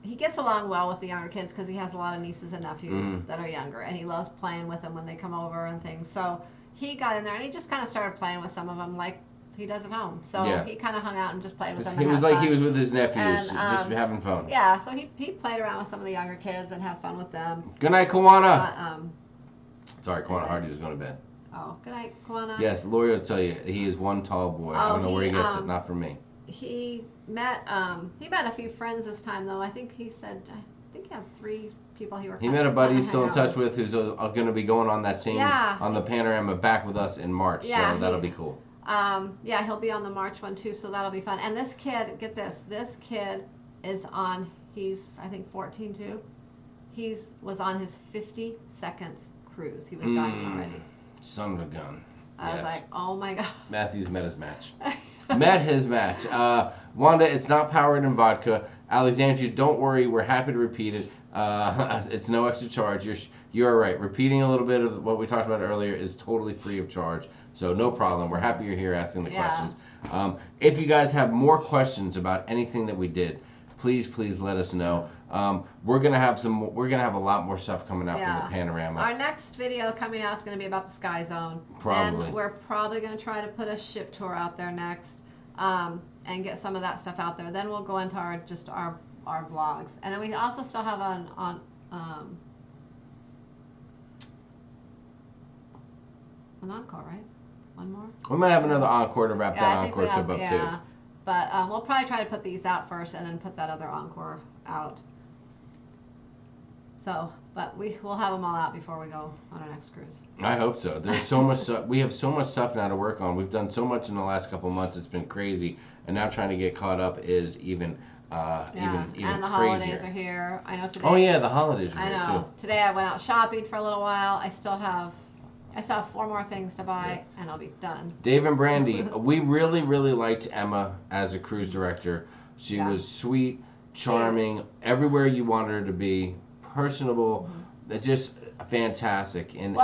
He gets along well with the younger kids because he has a lot of nieces and nephews that are younger, and he loves playing with them when they come over and things. So he got in there and he just kind of started playing with some of them like he does at home. So he kind of hung out and just played with them. He was like he was with his nephews, just having fun. Yeah, so he played around with some of the younger kids and had fun with them. Good night, Kawana. But, Sorry, Kawana Hardy was going to bed. Oh, good night, Kawana. Yes, Lori will tell you, he is one tall boy. I don't know where he gets it, not from me. He met a few friends this time though. I think he had 3 people he were. He met a buddy he's still in touch with who's going to be going on that same on the Panorama back with us in March. Yeah, so that'll be cool. He'll be on the March one too, so that'll be fun. And this kid, get this kid is on. He's I think 14 too. Was on his 52nd cruise. He was dying already. Son of a gun. I was like, oh my god. Matthew's met his match. Met his match. Wanda, it's not powered in vodka. Alexandria, don't worry. We're happy to repeat it. It's no extra charge. You're right. Repeating a little bit of what we talked about earlier is totally free of charge. So no problem. We're happy you're here asking the questions. If you guys have more questions about anything that we did, please let us know. We're gonna have a lot more stuff coming out from the Panorama. Our next video coming out is going to be about the Sky Zone. Probably. And we're probably going to try to put a ship tour out there next, and get some of that stuff out there. Then we'll go into our vlogs, and then we also still have an encore, right? One more. We might have another encore to wrap that encore trip up too. But we'll probably try to put these out first, and then put that other encore out. So, but we'll have them all out before we go on our next cruise. I hope so. There's so much stuff. We have so much stuff now to work on. We've done so much in the last couple of months. It's been crazy, and now trying to get caught up is even and the crazier. holidays are here. I know today. Oh yeah, the holidays are I here know. too. Today I went out shopping for a little while. I still have 4 more things to buy, and I'll be done. Dave and Brandy, we really liked Emma as a cruise director. She was sweet, charming, everywhere you wanted her to be, personable, just fantastic. And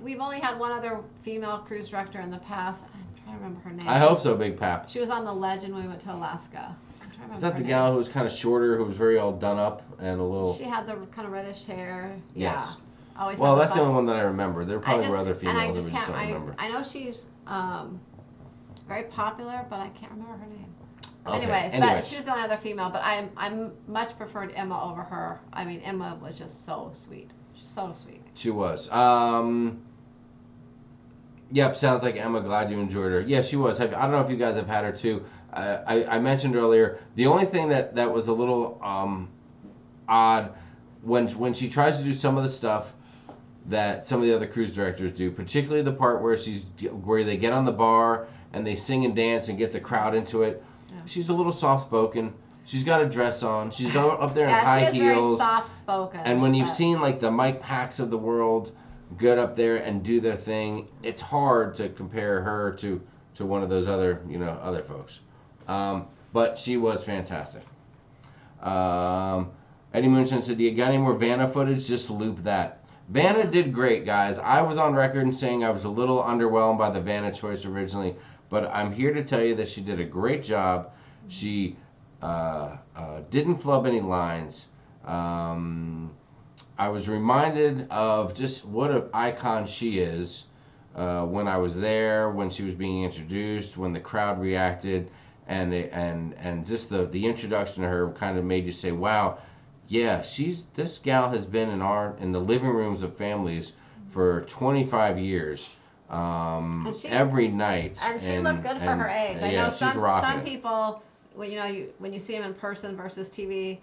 we've only had one other female cruise director in the past. I'm trying to remember her name. I hope so, Big Pap. She was on the Legend when we went to Alaska. I'm trying to remember Is that her the name. gal who was kind of shorter, who was very all done up and a little? She had the kind of reddish hair. Yes. Yeah. Always. Well, that's the only one that I remember. There probably were other females and I that just we just can't. don't remember. I know she's very popular, but I can't remember her name. Okay. Anyways, but she was the only other female. But I much preferred Emma over her. I mean, Emma was just so sweet. She's so sweet. She was. Yep, sounds like Emma. Glad you enjoyed her. Yeah, she was. I don't know if you guys have had her too. I mentioned earlier, the only thing that was a little odd when she tries to do some of the stuff that some of the other cruise directors do, particularly the part where they get on the bar and they sing and dance and get the crowd into it. Yeah. She's a little soft-spoken. She's got a dress on. She's up there in high heels. Yeah, she is very soft-spoken. And when you've seen like the Mike Packs of the world get up there and do their thing, it's hard to compare her to one of those other folks. But she was fantastic. Eddie Moonshine said, "Do you got any more Vanna footage? Just loop that." Vanna did great, guys. I was on record in saying I was a little underwhelmed by the Vanna choice originally, but I'm here to tell you that she did a great job. She didn't flub any lines. I was reminded of just what an icon she is when I was there, when she was being introduced, when the crowd reacted, and just the introduction to her kind of made you say, "Wow, yeah, this gal has been in the living rooms of families for 25 years." Every night, and she looked good for her age. I know some people, when you see them in person versus TV,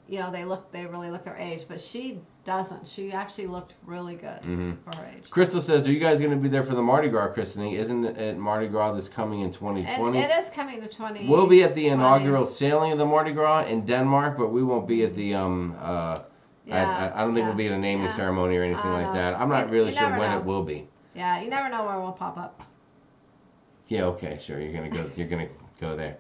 you know, they really look their age, but she doesn't. She actually looked really good for her age. Crystal says, are you guys going to be there for the Mardi Gras christening? Isn't it Mardi Gras that's coming in 2020? It is coming to 2020. We'll be at the inaugural sailing of the Mardi Gras in Denmark, but we won't be at the I don't think we'll be at a naming ceremony or anything like that. I'm not really sure when it will be. Yeah, you never know where we'll pop up. Yeah, okay, sure. You're gonna go there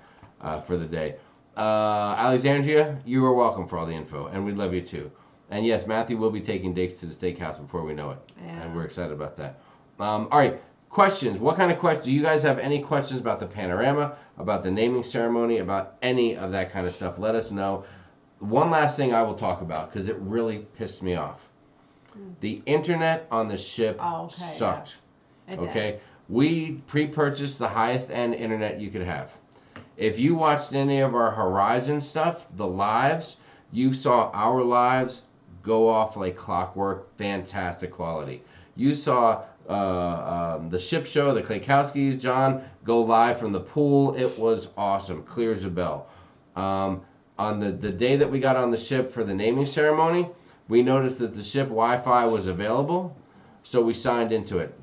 for the day. Alexandria, you are welcome for all the info, and we love you too. And yes, Matthew will be taking dates to the steakhouse before we know it, and we're excited about that. All right, questions. What kind of questions? Do you guys have any questions about the panorama, about the naming ceremony, about any of that kind of stuff? Let us know. One last thing I will talk about, because it really pissed me off. The internet on the ship sucked. Yeah. Okay? We pre-purchased the highest end internet you could have. If you watched any of our Horizon stuff, the lives, you saw our lives go off like clockwork, fantastic quality. You saw the ship show, the Klaykowskis, John, go live from the pool. It was awesome, clear as a bell. On the day that we got on the ship for the naming ceremony, we noticed that the ship Wi-Fi was available, so we signed into it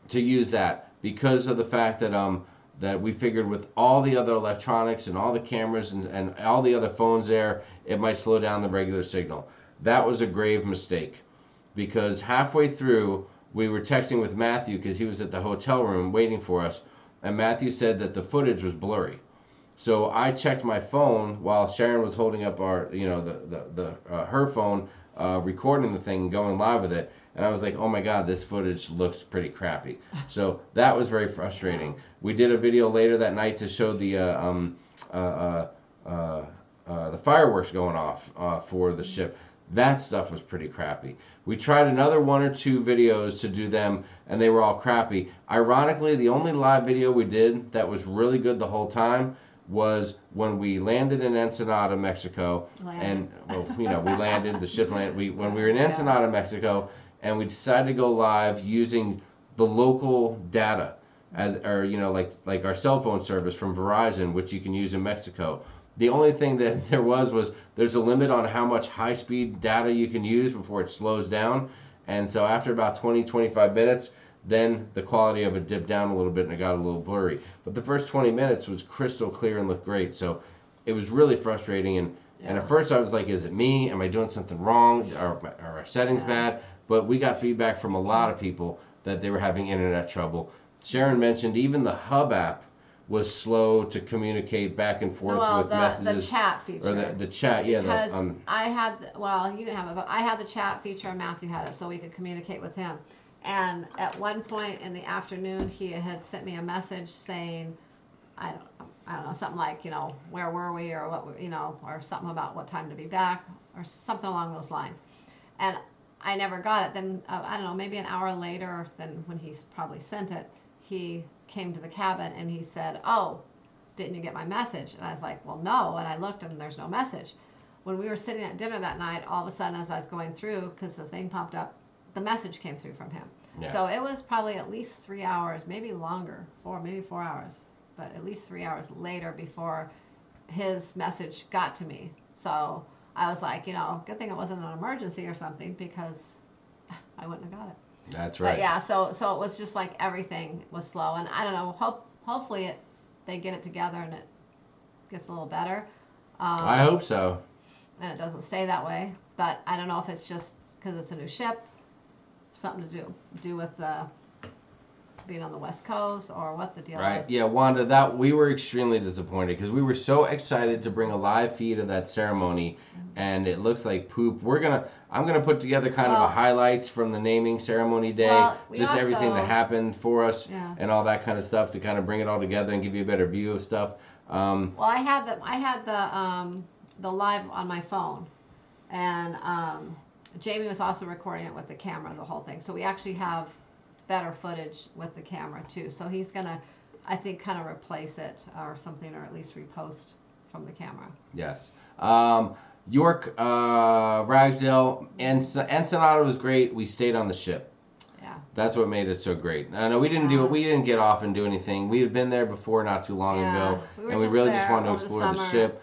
to use that because of the fact that that we figured with all the other electronics and all the cameras and all the other phones there, it might slow down the regular signal. That was a grave mistake because halfway through, we were texting with Matthew because he was at the hotel room waiting for us, and Matthew said that the footage was blurry. So I checked my phone while Sharon was holding up our, her phone, recording the thing and going live with it. And I was like, oh my God, this footage looks pretty crappy. So that was very frustrating. We did a video later that night to show the fireworks going off for the ship. That stuff was pretty crappy. We tried another 1 or 2 videos to do them, and they were all crappy. Ironically, the only live video we did that was really good the whole time was when we landed in Ensenada, Mexico, and we landed, the ship landed. When we were in Ensenada, Mexico, and we decided to go live using the local data, like our cell phone service from Verizon, which you can use in Mexico. The only thing that there was there's a limit on how much high-speed data you can use before it slows down, and so after about 20-25 minutes. Then the quality of it dipped down a little bit and it got a little blurry. But the first 20 minutes was crystal clear and looked great. So it was really frustrating. And at first I was like, is it me? Am I doing something wrong? Are our settings bad? But we got feedback from a lot of people that they were having internet trouble. Sharon mentioned even the Hub app was slow to communicate back and forth with messages. The chat feature. Or the chat, yeah. Because I had, you didn't have it, but I had the chat feature and Matthew had it so we could communicate with him. And at one point in the afternoon, he had sent me a message saying, I don't know, something like, where were we or what, or something about what time to be back or something along those lines. And I never got it. Then, I don't know, maybe an hour later than when he probably sent it, he came to the cabin and he said, oh, didn't you get my message? And I was like, well, no. And I looked and there's no message. When we were sitting at dinner that night, all of a sudden as I was going through, because the thing popped up, the message came through from him. Yeah. So it was probably at least 3 hours, maybe longer, maybe 4 hours, but at least 3 hours later before his message got to me. So I was like, good thing it wasn't an emergency or something because I wouldn't have got it. That's right. But yeah, so it was just like everything was slow, and I don't know. Hopefully they get it together and it gets a little better. I hope so. And it doesn't stay that way, but I don't know if it's just because it's a new ship. Something to do with being on the West Coast or what the deal is. Yeah, Wanda, we were extremely disappointed because we were so excited to bring a live feed of that ceremony, and it looks like poop. I'm gonna put together kind of a highlights from the naming ceremony day, everything that happened for us and all that kind of stuff to kind of bring it all together and give you a better view of stuff. Well, I had the live on my phone, and Jamie was also recording it with the camera, the whole thing. So we actually have better footage with the camera too. So he's gonna, I think, kind of replace it or something, or at least repost from the camera. Yes. York, Ragsdale, Ensenada was great. We stayed on the ship. Yeah. That's what made it so great. No, we didn't do it. We didn't get off and do anything. We had been there before not too long ago, and we really just wanted to explore the ship.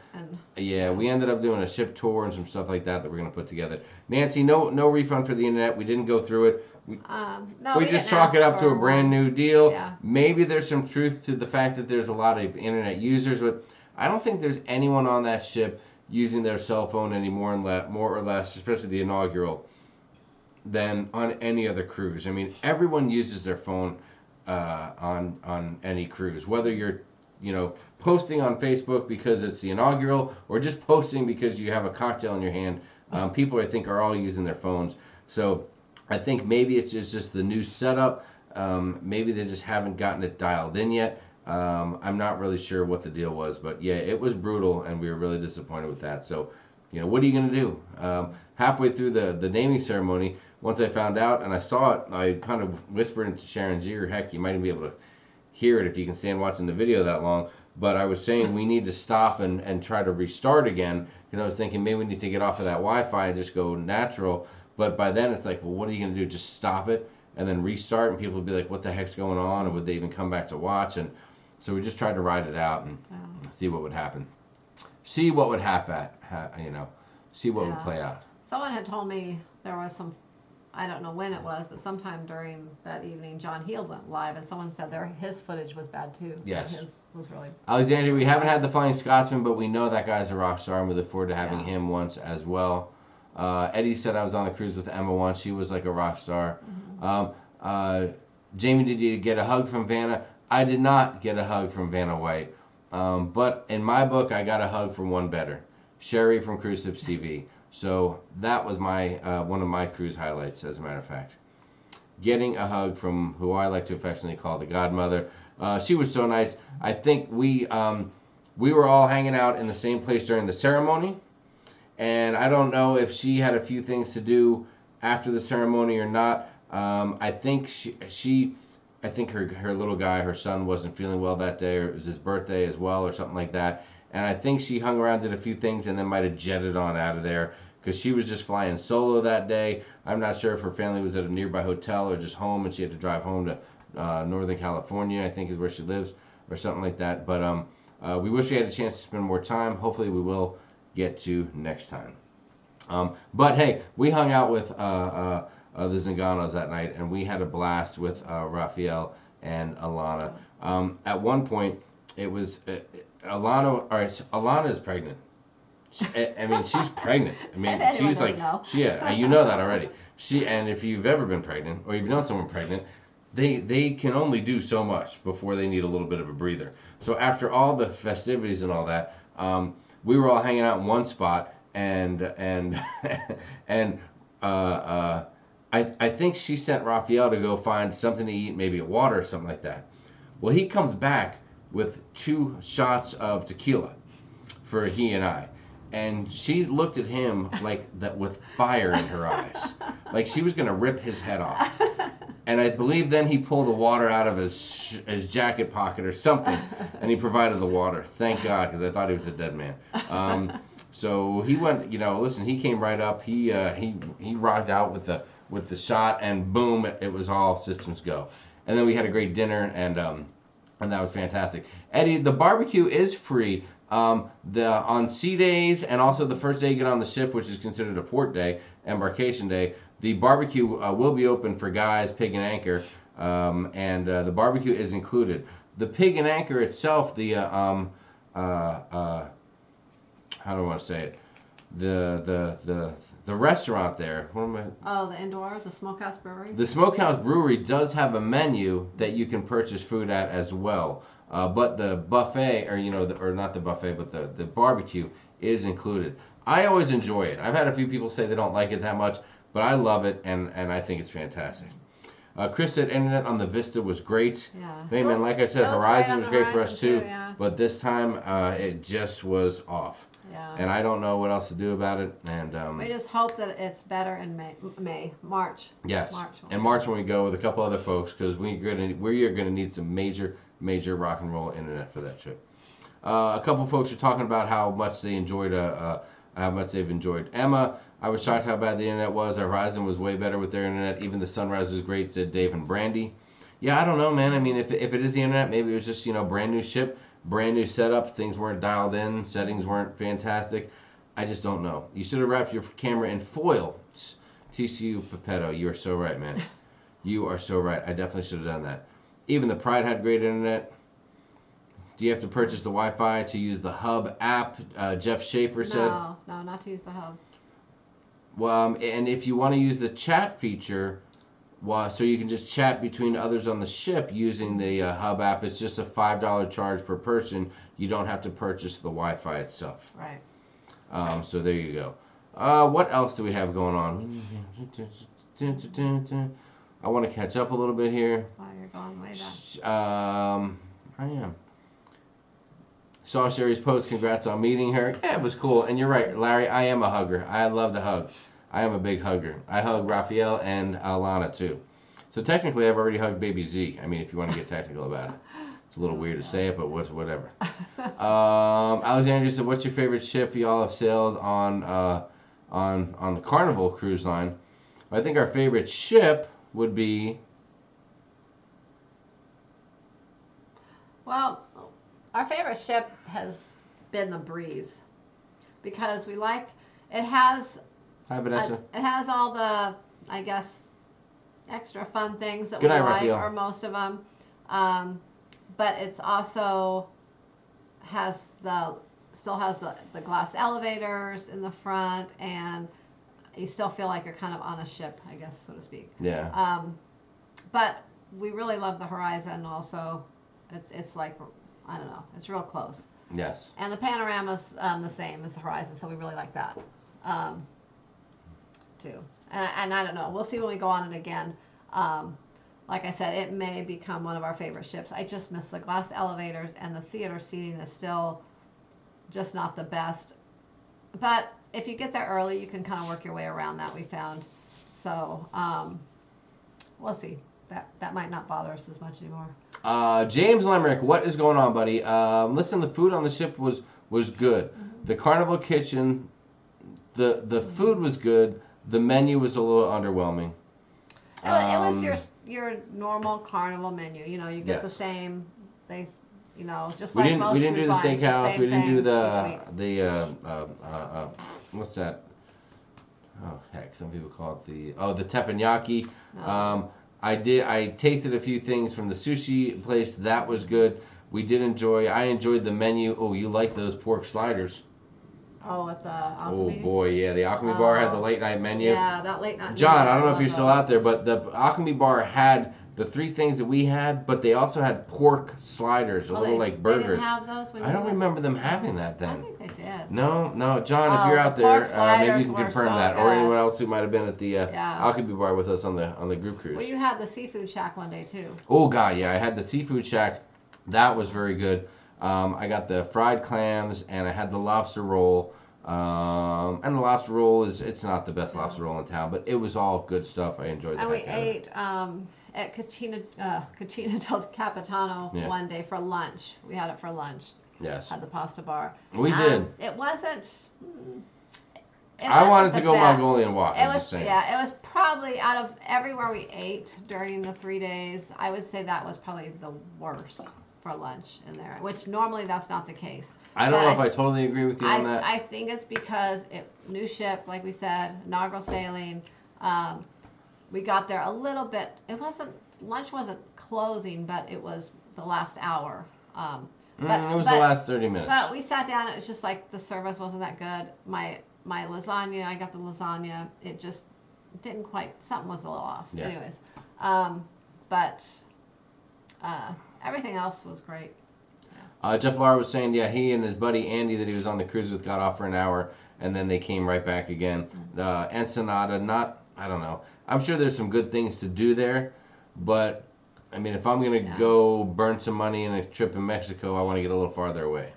Yeah, we ended up doing a ship tour and some stuff like that we're going to put together. Nancy, no refund for the internet. We didn't go through it. No, We we just didn't chalk it ask up to a for brand one. new deal. Yeah. Maybe there's some truth to the fact that there's a lot of internet users, but I don't think there's anyone on that ship using their cell phone anymore, more or less, especially the inaugural, than on any other cruise. I mean, everyone uses their phone on any cruise, whether you're posting on Facebook because it's the inaugural or just posting because you have a cocktail in your hand. People, I think, are all using their phones. So I think maybe it's just the new setup. Maybe they just haven't gotten it dialed in yet. I'm not really sure what the deal was, but yeah, it was brutal, and we were really disappointed with that. So, what are you going to do? Halfway through the naming ceremony, once I found out and I saw it, I kind of whispered into Sharon's ear, heck, you might even be able to hear it if you can stand watching the video that long. But I was saying we need to stop and try to restart again, because I was thinking maybe we need to get off of that Wi-Fi and just go natural. But by then it's like, well, what are you going to do? Just stop it and then restart, and people would be like, what the heck's going on? Or would they even come back to watch? And so we just tried to ride it out and see what would happen. See what would happen, see what would play out. Someone had told me there was some, I don't know when it was, but sometime during that evening, John Heel went live, and someone said his footage was bad too. Yes. His was really. Alexandria, we haven't had the Flying Scotsman, but we know that guy's a rock star, and we look forward to having Yeah. him once as well. Eddie said I was on a cruise with Emma once. She was like a rock star. Jamie, did you get a hug from Vanna? I did not get a hug from Vanna White. But in my book, I got a hug from one better, Sherry from Cruise Tips TV. So that was my one of my cruise highlights, as a matter of fact. Getting a hug from who I like to affectionately call the godmother. She was so nice. I think we were all hanging out in the same place during the ceremony. And I don't know if she had a few things to do after the ceremony or not. I think I think her little guy, her son, wasn't feeling well that day, or it was his birthday as well, or something like that. And I think she hung around, did a few things, and then might have jetted on out of there, because she was just flying solo that day. I'm not sure if her family was at a nearby hotel or just home, and she had to drive home to Northern California, I think is where she lives, or something like that. But we wish we had a chance to spend more time. Hopefully we will get to next time. But hey, we hung out with the Zanganos that night, and we had a blast with Raphael and Alana. At one point, it was Alana is pregnant. I mean, she's pregnant. I mean, she's like, you know that already. And if you've ever been pregnant, or you've known someone pregnant, they can only do so much before they need a little bit of a breather. So after all the festivities and all that, we were all hanging out in one spot, and I think she sent Raphael to go find something to eat, maybe a water or something like that. Well, he comes back with 2 shots of tequila for he and I. And she looked at him like that with fire in her eyes. Like she was going to rip his head off. And I believe then he pulled the water out of his jacket pocket or something, and he provided the water. Thank God, because I thought he was a dead man. So he went, listen, he came right up. He rocked out with the shot, and boom, it was all systems go. And then we had a great dinner, and that was fantastic. Eddie, the barbecue is free. On sea days, and also the first day you get on the ship, which is considered a port day, embarkation day, the barbecue will be open for guys, pig and anchor, and the barbecue is included. The pig and anchor itself, the how do I want to say it? The restaurant there. The indoor, the Smokehouse Brewery. The Smokehouse Brewery does have a menu that you can purchase food at as well. But the buffet, or not the buffet, but the barbecue is included. I always enjoy it. I've had a few people say they don't like it that much, but I love it, and I think it's fantastic. Chris said internet on the Vista was great. Yeah. Hey, man, like I said, Horizon was great for us too, yeah. but this time it just was off. Yeah. And I don't know what else to do about it. And we just hope that it's better in March. Yes, March. in March when we go with a couple other folks, because we are gonna need some major rock and roll internet for that trip. A couple folks are talking about how much they enjoyed how much they've enjoyed Emma. I was shocked how bad the internet was. Horizon was way better with their internet. Even the sunrise was great, said Dave and Brandy. Yeah, I don't know, man. I mean, if it is the internet, maybe it was just brand new ship. brand new setup. Things weren't dialed in. Settings weren't fantastic. I just don't know. You should have wrapped your camera in foil. TCU Pepetto, you are so right, man. You are so right. I definitely should have done that. Even the Pride had great internet. Do you have to purchase the Wi-Fi to use the Hub app? Jeff Schaefer said. No, not to use the Hub. Well, and if you want to use the chat feature, so you can just chat between others on the ship using the Hub app, it's just a $5 charge per person. You don't have to purchase the Wi-Fi itself. Right. So there you go. What else do we have going on? I want to catch up a little bit here. Oh, you're going way back. I am. Saw Sherry's post. Congrats on meeting her. Yeah, it was cool. And you're right, Larry. I am a hugger. I love to hug. I am a big hugger. I hug Raphael and Alana too. So technically, I've already hugged Baby Z. I mean, if you want to get technical about it. It's a little weird to say it, but whatever. Alexandria said, "What's your favorite ship y'all have sailed on the Carnival cruise line?" I think our favorite ship would be. Well, our favorite ship has been the Breeze because we like it. Has Hi, Vanessa. it has all the, I guess, extra fun things that Good we night, like, Raphael. or most of them. But it's also still has the glass elevators in the front, and you still feel like you're kind of on a ship, I guess, so to speak. Yeah. But we really love the Horizon also. It's like, I don't know, it's real close. Yes. And the Panorama's the same as the Horizon, so we really like that too. And I don't know, we'll see when we go on it again. Like I said, it may become one of our favorite ships. I just miss the glass elevators, and the theater seating is still just not the best. But if you get there early, you can kind of work your way around that, we found. So we'll see. That might not bother us as much anymore. James Lemerick, what is going on, buddy? Listen, the food on the ship was good. Mm-hmm. The Carnival Kitchen, the food was good. The menu was a little underwhelming. It was your normal Carnival menu. You know, you get the Yes. same. Just We like didn't most we didn't do cruise the lines, steakhouse. same We didn't do thing each the what's that? Oh heck, some people call it the teppanyaki. No. I tasted a few things from the sushi place. That was good. I enjoyed the menu. Oh, you like those pork sliders? Oh, at the Alchemy? Oh boy, yeah. The Alchemy Bar had the late night menu. Yeah, that late night. John, menu, I don't know if love you're still those. out there, but the Alchemy Bar had the three things that we had, but they also had pork sliders, Oh, little like They burgers. didn't have those when I you don't went? remember them having that I then. think they did. No, John, if Oh, you're the out there, pork maybe sliders you can were confirm so that, or good. anyone else who might have been at the Yeah. Alchemy Bar with us on the group cruise. Well, you had the seafood shack one day too. Oh god, yeah, I had the seafood shack. That was very good. I got the fried clams and I had the lobster roll. And the lobster roll it's not the best lobster roll in town, but it was all good stuff. I enjoyed that. And we ate at Cucina del Capitano one day for lunch. We had it for lunch. Yes. Had the pasta bar. We did. It wasn't. I wanted to the go best. Mongolian walk. It I'm was just saying. yeah. It was probably out of everywhere we ate during the 3 days. I would say that was probably the worst for lunch in there. Which normally that's not the case. I don't know if I totally agree with you on that. I think it's because new ship, like we said, inaugural sailing. We got there a little bit. Lunch wasn't closing, but it was the last hour. It was the last 30 minutes. But we sat down. It was just like the service wasn't that good. My lasagna, I got the lasagna. It just didn't quite. Something was a little off. Yeah. Anyways, but everything else was great. Jeff Lara was saying, yeah, he and his buddy Andy that he was on the cruise with got off for an hour, and then they came right back again. Ensenada, I don't know. I'm sure there's some good things to do there, but, I mean, if I'm going to go burn some money in a trip in Mexico, I want to get a little farther away.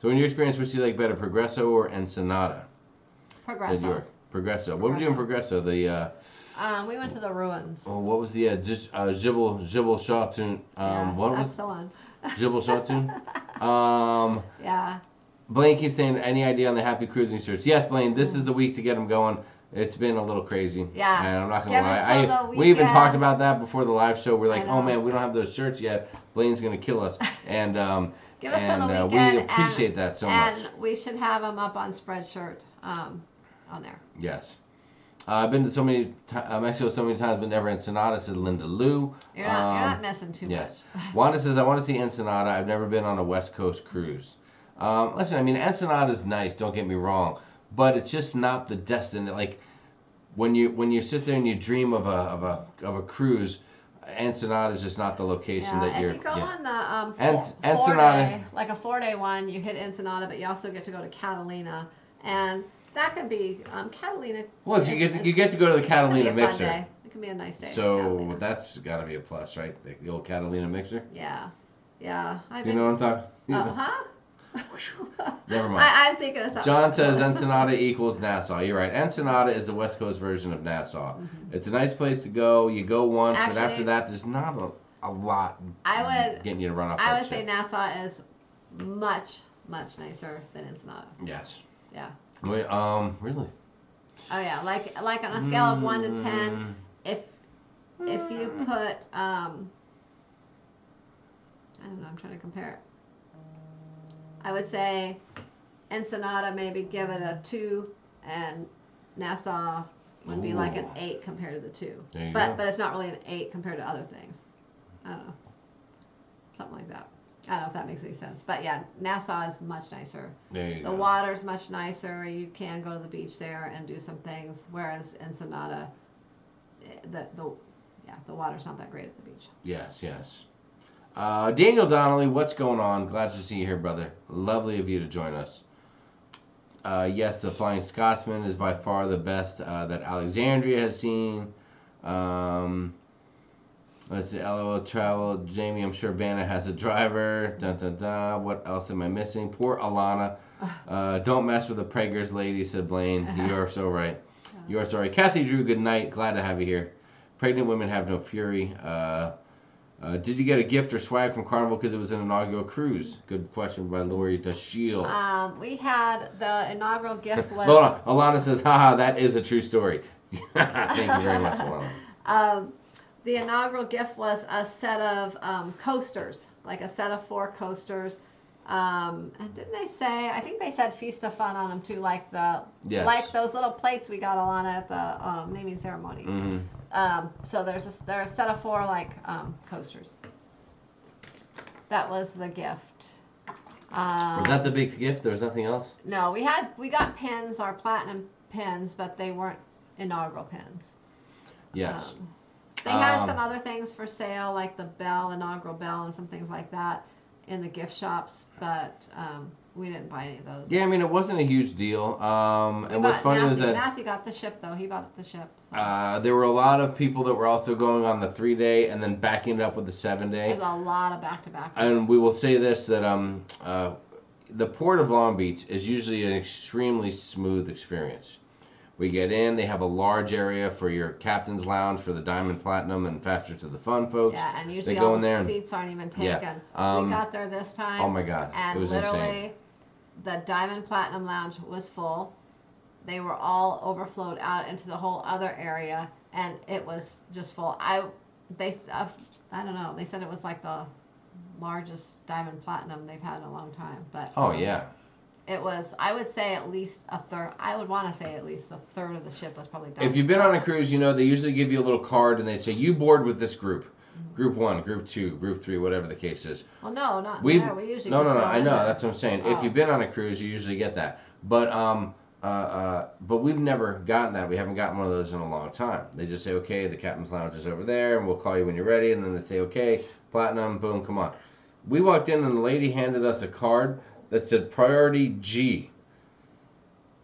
So in your experience, which do you like better, Progresso or Ensenada? Progresso. Progresso. What did we do in Progresso? We went to the ruins. Oh, what was the Jibble Shawtoon? What was that's the one. Jibble Shawtoon? Yeah. Blaine keeps saying, any idea on the Happy Cruising shirts? Yes, Blaine, this is the week to get them going. It's been a little crazy. Yeah. And I'm not going to Give us till lie. the We even weekend. talked about that before the live show. We're like, I oh know. man, we don't have those shirts yet. Blaine's going to kill us. And Give us till the And weekend. we appreciate that so much. And we should have them up on Spreadshirt on there. Yes. I've been to so many Mexico so many times, but never Ensenada, said Linda Lou. You're not missing too Yes. much. Wanda says, I want to see Ensenada. I've never been on a West Coast cruise. Listen, I mean, Ensenada's nice, don't get me wrong, but it's just not the destination. Like, when you sit there and you dream of a cruise, Ensenada is just not the location that you're. If you go on the Ensenada, like a 4-day one, you hit Ensenada, but you also get to go to Catalina, and that could be Catalina. well, if you get to go to the Catalina mixer, day. It can be a nice day. so Catalina. that's got to be a plus, right? The old Catalina mixer. Yeah. You know what I'm talking? Huh? Never mind. I'm thinking of something. John says Ensenada equals Nassau. You're right. Ensenada is the West Coast version of Nassau. Mm-hmm. It's a nice place to go. You go once, but after that, there's not a lot getting you to run off I that would say ship. Nassau is much nicer than Ensenada. Yes. Yeah. Wait, really? Oh yeah, like on a scale of 1 to 10, if you put I don't know, I'm trying to compare it. I would say Ensenada, maybe give it a 2, and Nassau would be like an 8 compared to the 2. There you but go. But it's not really an 8 compared to other things. I don't know, something like that. I don't know if that makes any sense, but yeah, Nassau is much nicer. There you go. The water's much nicer. You can go to the beach there and do some things, whereas Ensenada, the water's not that great at the beach. Yes. Daniel Donnelly, what's going on? Glad to see you here, brother. Lovely of you to join us. Yes, the Flying Scotsman is by far the best that Alexandria has seen. Let's see, LOL Travel. Jamie, I'm sure Vanna has a driver. Dun, dun, dun. What else am I missing? Poor Alana. Don't mess with the Preggers lady, said Blaine. You are so right. You are so right. Kathy Drew, good night. Glad to have you here. Pregnant women have no fury. Did you get a gift or swag from Carnival because it was an inaugural cruise? Good question by Lori DeShiel. We had the inaugural gift was... Hold on. Alana says, haha, that is a true story. Thank you very much, Alana. The inaugural gift was a set of coasters, like a set of 4 coasters. And didn't they say? I think they said Feast of Fun on them too, like like those little plates we got Alana at the naming ceremony. Mm-hmm. So there's a set of 4 like coasters. That was the gift. Was that the big gift? There was nothing else? No, we got pins, our platinum pins, but they weren't inaugural pins. Yes. They had some other things for sale, like the inaugural bell, and some things like that in the gift shops, but we didn't buy any of those. Yeah, I mean, it wasn't a huge deal. And what's funny is that Matthew got the ship, though. He bought the ship. So. There were a lot of people that were also going on the 3-day and then backing it up with the 7-day. There's a lot of back-to-back. And we will say this, that the Port of Long Beach is usually an extremely smooth experience. We get in, they have a large area for your captain's lounge for the Diamond Platinum and Faster to the Fun folks. Yeah, and usually they go all in there the seats aren't even taken. Yeah. We got there this time. Oh my God, and it was literally, insane. The Diamond Platinum Lounge was full. They were all overflowed out into the whole other area, and it was just full. I don't know. They said it was like the largest Diamond Platinum they've had in a long time. But oh yeah. It was, I would say at least a third. I would want to say at least a third of the ship was probably done. If you've been on a cruise, you know they usually give you a little card and they say you board with this group, group 1, group 2, group 3, whatever the case is. Well, no, not there. We usually no. just go I in know there. that's what I'm saying. If you've been on a cruise, you usually get that. But we've never gotten that. We haven't gotten one of those in a long time. They just say, okay, the captain's lounge is over there, and we'll call you when you're ready. And then they say, okay, platinum, boom, come on. We walked in and the lady handed us a card that said priority G.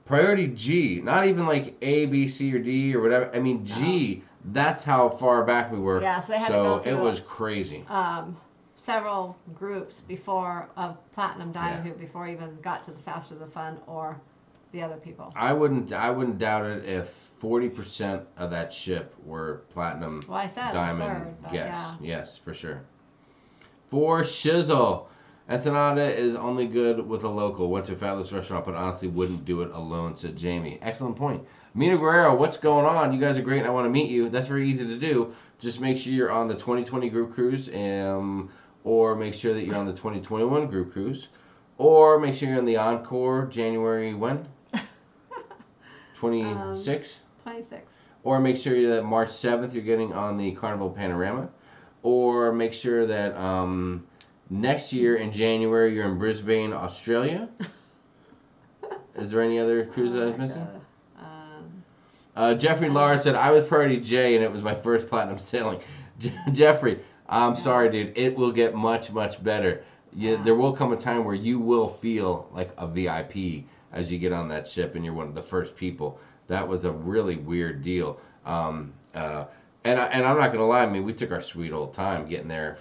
Priority G, not even like A, B, C, or D or whatever. I mean G. That's how far back we were. Yeah, so they had to go through it was crazy. Several groups before of Platinum Diamond Yeah. who before even got to the Faster the Fun or the other people. I wouldn't doubt it if 40% of that ship were Platinum Well, I said Diamond a third, but guests. Yes, for sure. For Shizzle. Ensenada is only good with a local. Went to a fabulous restaurant, but honestly wouldn't do it alone, said Jamie. Excellent point. Mina Guerrero, what's going on? You guys are great and I want to meet you. That's very easy to do. Just make sure you're on the 2020 group cruise. or make sure that you're on the 2021 group cruise, or make sure you're on the Encore January when? 26? 26. Or make sure that March 7th you're getting on the Carnival Panorama, or make sure that next year in January you're in Brisbane, Australia. Is there any other cruise that I was missing? Jeffrey Lars said, I was priority J and it was my first platinum sailing. Jeffrey, I'm sorry, dude. It will get much, much better. There will come a time where you will feel like a VIP as you get on that ship and you're one of the first people. That was a really weird deal. And I'm not going to lie, I mean, we took our sweet old time getting there.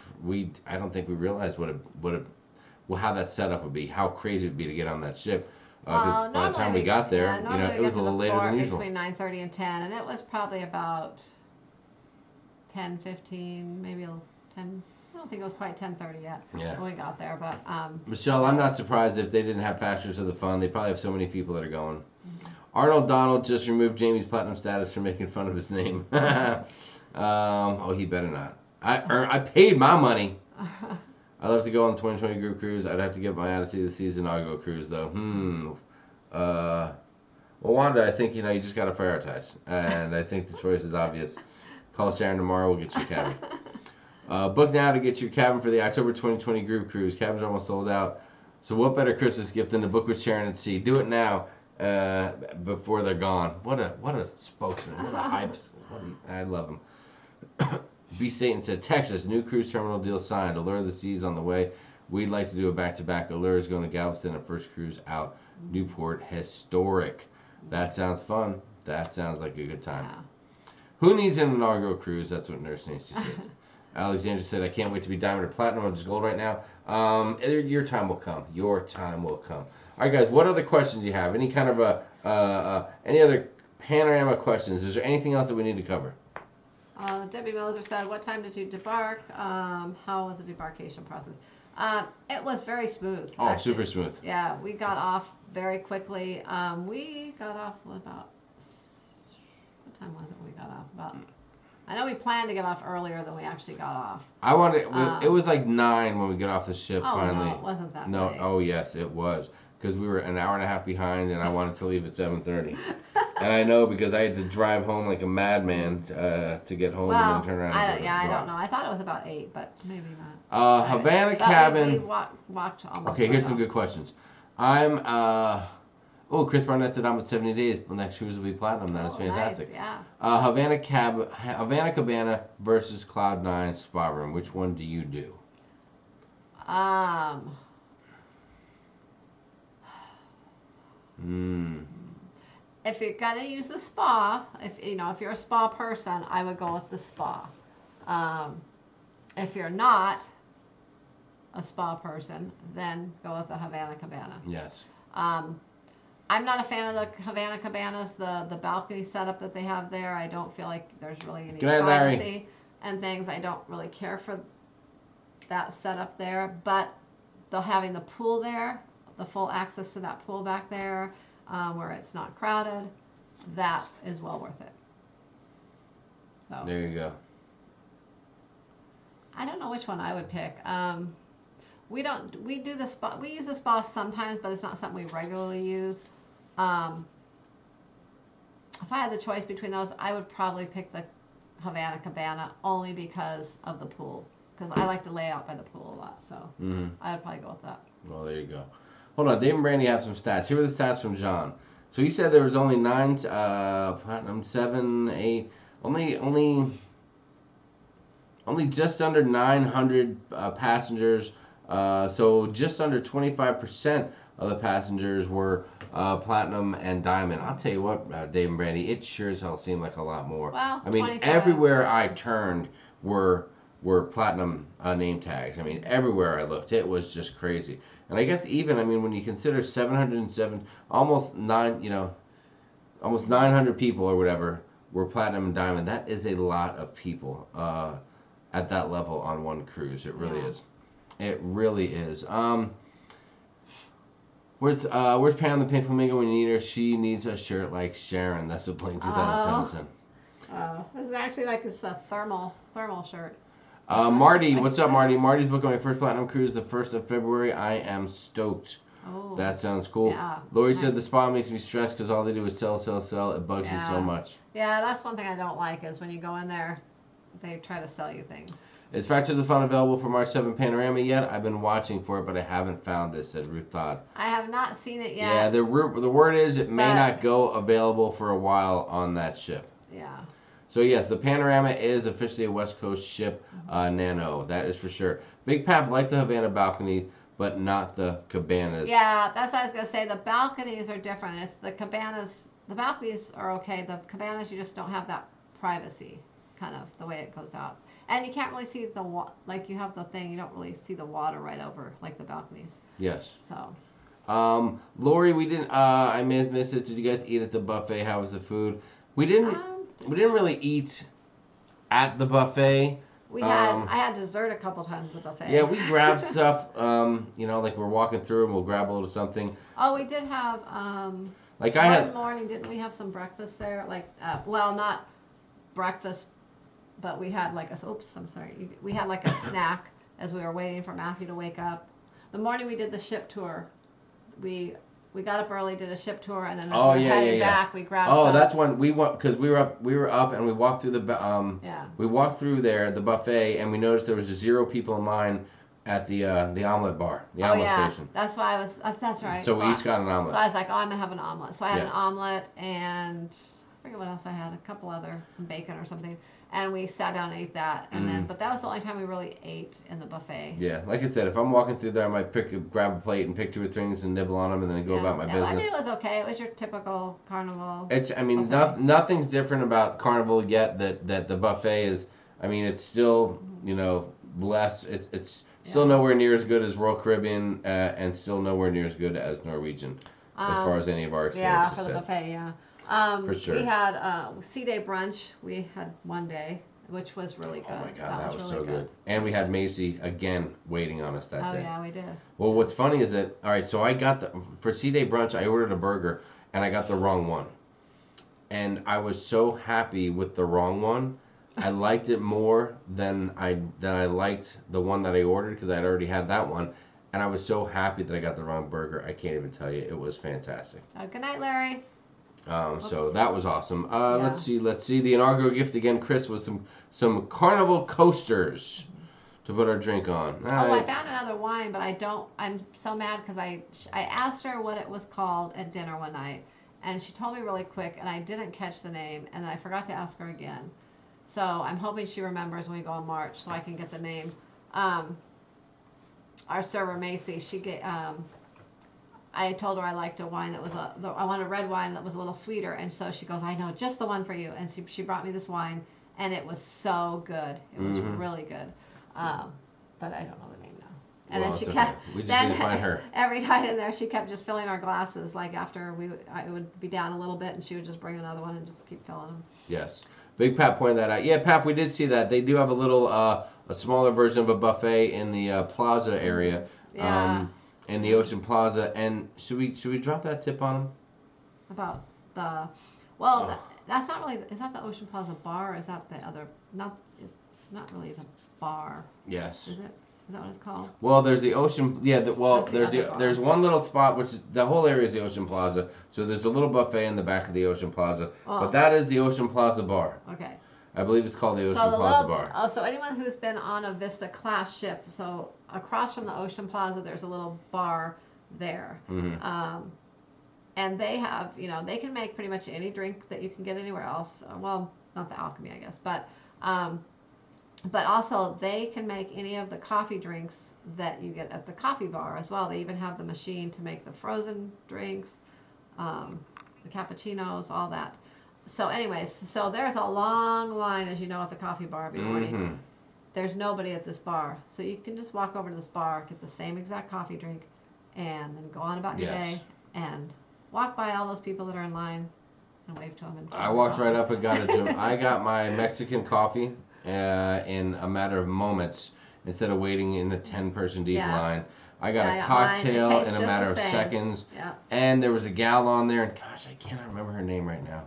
I don't think we realized how that setup would be, how crazy it would be to get on that ship. Because by the time we got there, it was a little later than usual. Between 9:30 and 10, and it was probably about 10:15, maybe 10. I don't think it was quite 10:30 yet when we got there. But Michelle, I'm not surprised if they didn't have Fasters of the Fun. They probably have so many people that are going. Mm-hmm. Arnold Donald just removed Jamie's platinum status for making fun of his name. He better not. I paid my money. I'd love to go on the 2020 group cruise. I'd have to get my Odyssey of the Seas inaugural cruise, though. Well, Wanda, I think, you just got to prioritize. And I think the choice is obvious. Call Sharon tomorrow. We'll get you a cabin. Book now to get your cabin for the October 2020 group cruise. Cabins are almost sold out. So what better Christmas gift than to book with Sharon at Sea? Do it now before they're gone. What a spokesman. What a hype. I love him. B. Satan said, Texas, new cruise terminal deal signed. Allure of the Seas on the way. We'd like to do a back-to-back. Allure is going to Galveston and first cruise out. Newport, historic. That sounds fun. That sounds like a good time. Yeah. Who needs an inaugural cruise? That's what Nurse Nancy said. Alexandra said, I can't wait to be diamond or platinum or just gold right now. Your time will come. Your time will come. All right, guys, what other questions do you have? Any kind of any other panorama questions? Is there anything else that we need to cover? Debbie Moser said, what time did you debark? How was the debarkation process? It was very smooth. Oh, actually. Super smooth. Yeah, we got off very quickly. We got off about, what time was it we got off? I know we planned to get off earlier than we actually got off. It was like 9 when we got off the ship finally. No, it wasn't that No, late. oh yes, it was. Because we were an hour and a half behind and I wanted to leave at 7:30. And I know because I had to drive home like a madman to get home and then turn around. I don't know. I thought it was about 8, but maybe not. Havana cabin. We walked almost. Okay, here's some good questions. Chris Barnett said I'm at 70 days. The next cruise will be platinum. That is fantastic. Nice, yeah. Havana Cabana versus Cloud 9 spa room. Which one do you do? If you're gonna use the spa, if you're a spa person, I would go with the spa. If you're not a spa person, then go with the Havana Cabana. Yes. I'm not a fan of the Havana Cabanas, the balcony setup that they have there. I don't feel like there's really any privacy and things. I don't really care for that setup there, but having the pool there, the full access to that pool back there, where it's not crowded, that is well worth it. So there you go. I don't know which one I would pick. We use the spa sometimes, but it's not something we regularly use. If I had the choice between those, I would probably pick the Havana Cabana only because of the pool. Because I like to lay out by the pool a lot, so I would probably go with that. Well, there you go. Hold on, Dave and Brandy have some stats. Here are the stats from John. So he said there was only 9 platinum, 7, 8, only just under 900 passengers. So just under 25% of the passengers were platinum and diamond. I'll tell you what, Dave and Brandy, it sure as hell seemed like a lot more. Well, I mean, 25. everywhere I turned were platinum name tags. I mean, everywhere I looked, it was just crazy. And I guess even, when you consider 707, almost 900 people or whatever were platinum and diamond, that is a lot of people at that level on one cruise. It really is. It really is. Where's Pam the Pink Flamingo when you need her? She needs a shirt like Sharon. That's a Blink 2007. Oh, this is actually like a thermal shirt. Marty, what's up, Marty? Marty's booking my first platinum cruise the 1st of February. I am stoked. Oh. That sounds cool. Yeah, Lori nice. said the spa makes me stressed because all they do is sell, sell, sell. It bugs me so much. Yeah, that's one thing I don't like is when you go in there, they try to sell you things. Is Factor the Fun available for March 7 Panorama yet? I've been watching for it, but I haven't found this, said Ruth Todd. I have not seen it yet. Yeah, the word is it may not go available for a while on that ship. Yeah. So yes, the Panorama is officially a West Coast ship, Nano. That is for sure. Big Pap liked the Havana balconies, but not the cabanas. Yeah, that's what I was gonna say. The balconies are different. It's the cabanas. The balconies are okay. The cabanas, you just don't have that privacy, kind of the way it goes out, and you can't really see like you have the thing. You don't really see the water right over like the balconies. Yes. So. Lori, we didn't. I may have missed it. Did you guys eat at the buffet? How was the food? We didn't. We didn't really eat at the buffet. I had dessert a couple times at the buffet. Yeah, we grabbed stuff. Like we're walking through and we'll grab a little something. Oh, we did have. Like one morning, didn't we have some breakfast there? Like, well, not breakfast, but we had like we had like a snack as we were waiting for Matthew to wake up. The morning we did the ship tour, we got up early, did a ship tour, and then as we were heading back, we grabbed. Oh, that's when we went because we were up and we walked through we walked through there the buffet and we noticed there was 0 people in line at the omelet bar, the omelet station. That's why I was. That's right. So we each got an omelet. So I was like, oh, I'm gonna have an omelet. So I had an omelet and I forget what else I had. A couple some bacon or something. And we sat down and ate that, and but that was the only time we really ate in the buffet. Yeah, like I said, if I'm walking through there, I might grab a plate and pick 2 or 3 things and nibble on them, and then go about my business. I mean, it was okay. It was your typical carnival. Nothing's different about Carnival yet. That the buffet is. I mean, it's still less. It's still nowhere near as good as Royal Caribbean, and still nowhere near as good as Norwegian, as far as any of our experiences. Yeah, for the buffet, yeah. For sure. We had sea day brunch. We had one day, which was really good. Oh my God, that was really so good. And we had Macy again waiting on us that day. Oh yeah, we did. Well, what's funny is that so I got for sea day brunch, I ordered a burger and I got the wrong one, and I was so happy with the wrong one. I liked it more than I liked the one that I ordered because I'd already had that one, and I was so happy that I got the wrong burger. I can't even tell you, it was fantastic. Good night, Larry. So that was awesome. Let's see. The inaugural gift again, Chris, was some Carnival coasters to put our drink on. I found another wine, but I'm so mad because I asked her what it was called at dinner one night, and she told me really quick, and I didn't catch the name, and then I forgot to ask her again. So I'm hoping she remembers when we go in March, so I can get the name. Our server Macy, I told her I liked a wine that was I want a red wine that was a little sweeter, and so she goes, I know just the one for you, and she brought me this wine, and it was so good. It was really good, but I don't know the name now. And then she kept. We just need to find her. Every night in there, she kept just filling our glasses. Like after I would be down a little bit, and she would just bring another one and just keep filling them. Yes, Big Pap pointed that out. Yeah, Pap, we did see that. They do have a little a smaller version of a buffet in the plaza area. Yeah. In the Ocean Plaza, and should we drop that tip on them? About the that's not really. Is that the Ocean Plaza bar? Or is that the other? It's not really the bar. Yes. Is it? Is that what it's called? Well, there's the Ocean. Yeah. There's there's one little spot which the whole area is the Ocean Plaza. So there's a little buffet in the back of the Ocean Plaza, but that is the Ocean Plaza bar. Okay. I believe it's called the Ocean Plaza bar. Oh, so anyone who's been on a Vista class ship, so across from the Ocean Plaza, there's a little bar there. And they have, they can make pretty much any drink that you can get anywhere else. Well, not the Alchemy, I guess, but also they can make any of the coffee drinks that you get at the coffee bar as well. They even have the machine to make the frozen drinks, the cappuccinos, all that. So anyways, so there's a long line, as you know, at the coffee bar every morning. There's nobody at this bar. So you can just walk over to this bar, get the same exact coffee drink, and then go on about your day and walk by all those people that are in line and wave to them. And I walked right up and I got my Mexican coffee in a matter of moments instead of waiting in a 10-person deep line. I got a cocktail in a matter of seconds. Yeah. And there was a gal on there, and gosh, I cannot remember her name right now.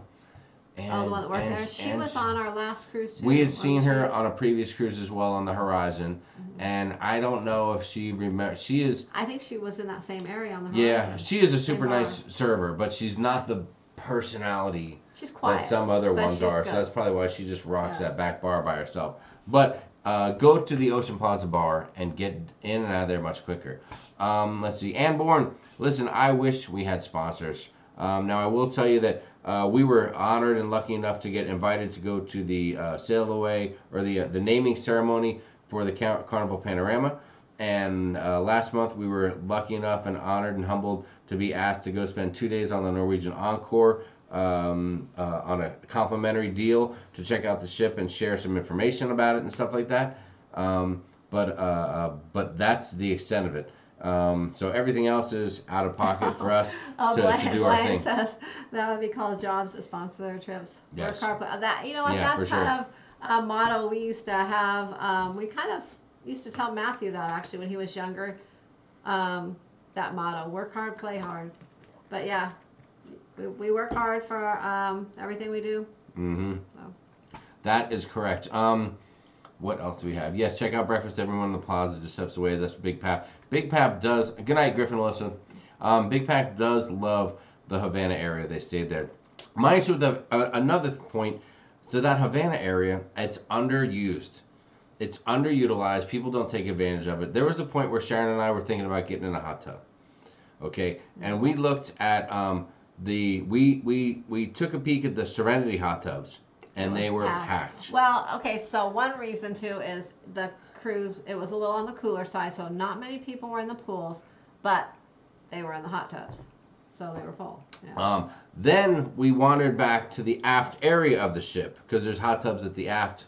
Oh, the one that worked and- there. She and was on our last cruise too. We had wasn't seen her she? on a previous cruise as well on the Horizon, and I don't know if she remember. She is, I think she was in that same area on the yeah, horizon. she is a Same super bar. nice server, but she's not the personality She's quiet. that some other but ones she's are. good. So that's probably why she just rocks Yeah. that back bar by herself. But go to the Ocean Plaza bar and get in and out of there much quicker. Let's see. Ann Bourne, listen, I wish we had sponsors. Now, I will tell you that we were honored and lucky enough to get invited to go to the sail away or the naming ceremony for the Carnival Panorama. And last month we were lucky enough and honored and humbled to be asked to go spend 2 days on the Norwegian Encore on a complimentary deal to check out the ship and share some information about it and stuff like that. But that's the extent of it. So everything else is out of pocket for us to do our thing. Says that would be called jobs that sponsor their trips. Yes. That, you know what, Yeah, that's for sure. kind of a motto we used to have. We kind of used to tell Matthew that actually when he was younger. That motto: work hard, play hard. But yeah, we work hard for everything we do. Mm-hmm. So. That is correct. What else do we have? Yes, check out Breakfast Everyone in the Plaza just steps away. That's Big Pap. Big Pap does. Good night, Griffin. Listen, Big Pap does love the Havana area. They stayed there. Mind you, another point. So that Havana area, it's underused. It's underutilized. People don't take advantage of it. There was a point where Sharon and I were thinking about getting in a hot tub. Okay, and we looked at we took a peek at the Serenity hot tubs, and they were packed. Well, okay, so one reason too is the cruise, it was a little on the cooler side, so not many people were in the pools, but they were in the hot tubs, so they were full. Yeah. Then we wandered back to the aft area of the ship because there's hot tubs at the aft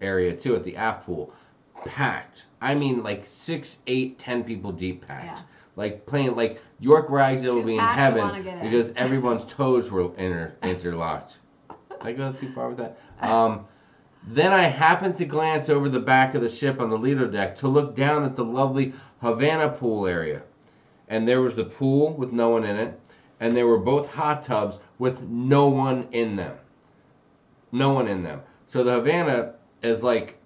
area too, at the aft pool, packed. I mean, like 6, 8, 10 people deep packed. Yeah. Like playing like York Ragsdale would be in packed, you wanna heaven get in. because everyone's toes were interlocked. Did I go too far with that? Then I happened to glance over the back of the ship on the Lido deck to look down at the lovely Havana pool area. And there was the pool with no one in it, and there were both hot tubs with no one in them. No one in them. So the Havana is like,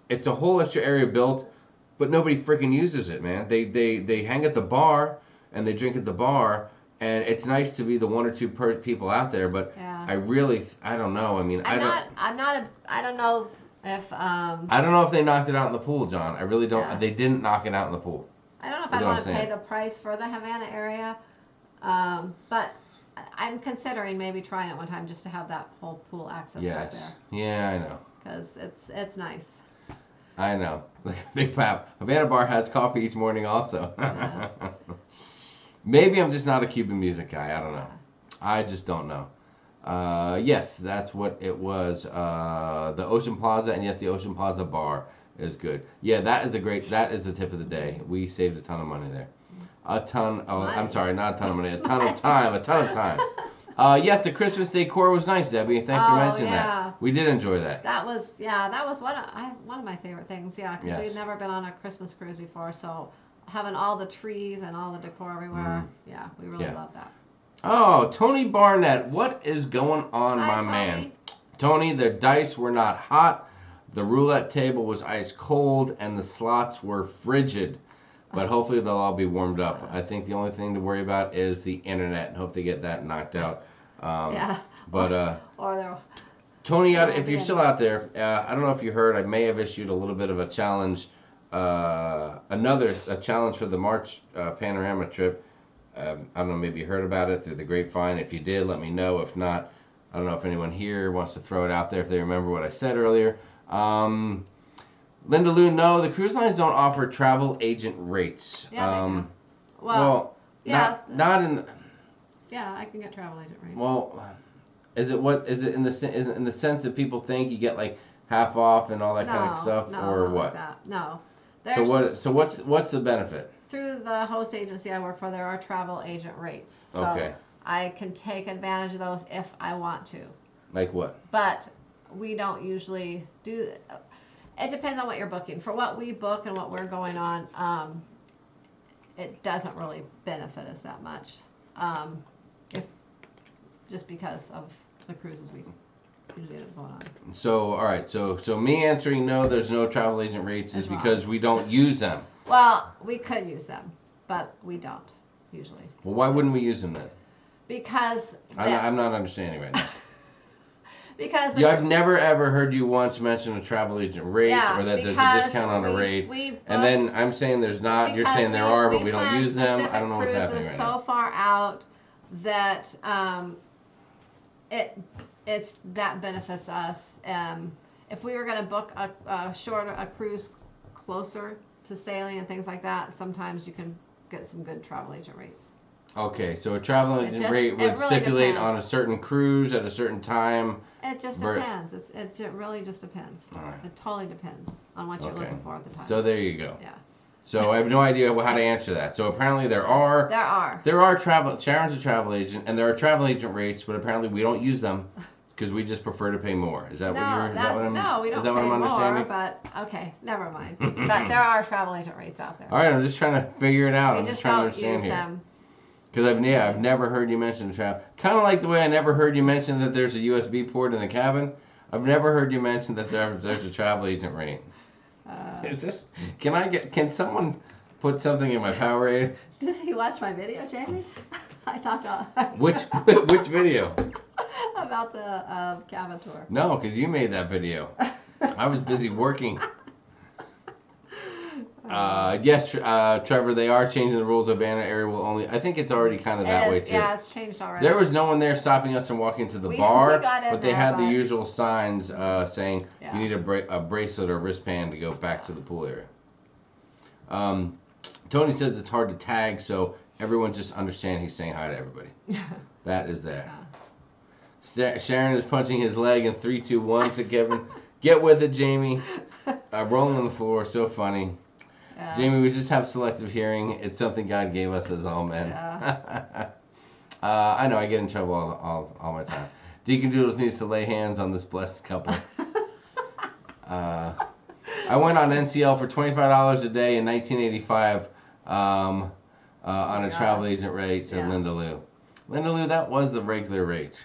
it's a whole extra area built, but nobody freaking uses it, man. They hang at the bar, and they drink at the bar, and it's nice to be the 1 or 2 people out there, but Yeah. I don't know. I mean, I don't know if don't know if they knocked it out in the pool, John. I really don't. Yeah. They didn't knock it out in the pool. I don't know if That's I what want to I'm pay saying. the price for the Havana area, but I'm considering maybe trying it one time just to have that whole pool access right Yes. there Yeah, I know. because it's nice. I know. Big Pap. Havana Bar has coffee each morning also. Yeah. Maybe I'm just not a Cuban music guy. I don't know. I just don't know. Yes, that's what it was. The Ocean Plaza, and yes, the Ocean Plaza Bar is good. Yeah, that is the tip of the day. We saved a ton of money there. I'm sorry, not a ton of money. A ton of time. Yes, the Christmas decor was nice, Debbie. Thanks for mentioning yeah. that. We did enjoy that. That was one of my favorite things. Yeah, because Yes. we'd never been on a Christmas cruise before, so having all the trees and all the decor everywhere. Yeah, we really loved that. Oh, Tony Barnett, what is going on, Hi, my Tony. man? Tony, the dice were not hot, the roulette table was ice cold, and the slots were frigid. But hopefully they'll all be warmed up. I think the only thing to worry about is the internet, and hope they get that knocked out. Yeah. But Or they're Tony, Yeah, if you're yeah. still out there, I don't know if you heard, I may have issued a little bit of a challenge, a challenge for the March Panorama trip. I don't know, maybe you heard about it through the grapevine. If you did, let me know. If not, I don't know if anyone here wants to throw it out there if they remember what I said earlier. Linda Lou, no, the cruise lines don't offer travel agent rates. Yeah, they do. Well, yeah, not in the, yeah, I can get travel agent rates. well, is it in the sense that people think you get like half off and all that kind of stuff, no, or not what? Like that. No. So what's the benefit? Through the host agency I work for, there are travel agent rates. So Okay. I can take advantage of those if I want to. Like what? But we don't usually do. It depends on what you're booking. For what we book and what we're going on, it doesn't really benefit us that much. If just because of the cruises we usually end up going on. So, all right. So me answering no, there's no travel agent rates is That's wrong. because we don't use them. Well, we could use them, but we don't usually. Well, why wouldn't we use them then? Because I'm not understanding right now. because Yeah, I've never ever heard you once mention a travel agent rate Yeah, or that there's a because discount on a rate. we And then I'm saying there's not. You're saying there are, but we don't plan use them. I specific don't know what's happening cruises right so now. far out that it's that benefits us. If we were going to book a cruise closer to sailing and things like that, sometimes you can get some good travel agent rates. Okay, so a travel agent rate it would really stipulate depends. on a certain cruise at a certain time. It just Ver- depends. It really just depends. All right. It totally depends on what you're Okay. looking for at the time. So there you go. Yeah. So I have no idea how to answer that. So apparently there are There are. travel. Sharon's a travel agent, and there are travel agent rates, but apparently we don't use them because we just prefer to pay more. Is that what you're? No, we don't Is that what pay I'm understanding? more, but okay, never mind. But there are travel agent rates out there. All right, I'm just trying to figure it out. We I'm just trying to don't understand use here. them. Because I've never heard you mention travel. Kind of like the way I never heard you mention that there's a USB port in the cabin. I've never heard you mention that there's a travel agent rate. Is this? Can someone put something in my Powerade? Did you watch my video, Jamie? I talked Which video? about the cabin tour. No, because you made that video. I was busy working. Yes, Trevor, they are changing the rules. Abandoned area will only. I think it's already kind of that way too. Yeah, it's changed already. There was no one there stopping us from walking to the We bar, got in but they there, had the but- usual signs saying Yeah. you need a bracelet or wristband to go back to the pool area. Tony says it's hard to tag, so everyone just understand he's saying hi to everybody. That is there. Sharon is punching his leg in 3, 2, 1. So Kevin, get with it, Jamie. Rolling on the floor, so funny. Yeah. Jamie, we just have selective hearing. It's something God gave us as all men. Yeah. I know I get in trouble all my time. Deacon Doodles needs to lay hands on this blessed couple. I went on NCL for $25 a day in 1985 on a travel agent rate, said Yeah. Linda Lou. Linda Lou, that was the regular rate.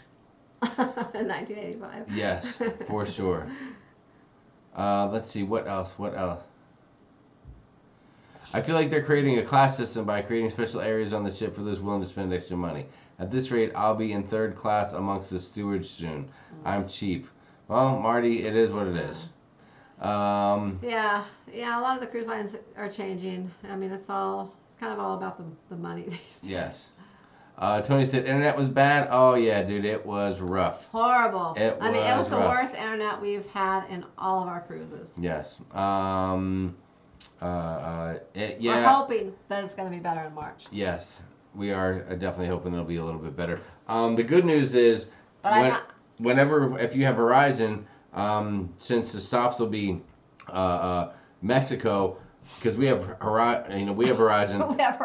In 1985. Yes, for sure. Let's see, what else? I feel like they're creating a class system by creating special areas on the ship for those willing to spend extra money. At this rate, I'll be in third class amongst the stewards soon. I'm cheap. Well, Marty, it is what it is. Yeah, a lot of the cruise lines are changing. I mean, it's kind of all about the money these days. Yes. Tony said internet was bad. Oh yeah, dude, it was rough. Horrible. It I mean, it was the rough. worst internet we've had in all of our cruises. Yes. We're Yeah. hoping that it's going to be better in March. Yes, we are definitely hoping it'll be a little bit better. The good news is, But I'm not. if you have Verizon, since the stops will be Mexico, because we have Verizon. We have Horizon. We have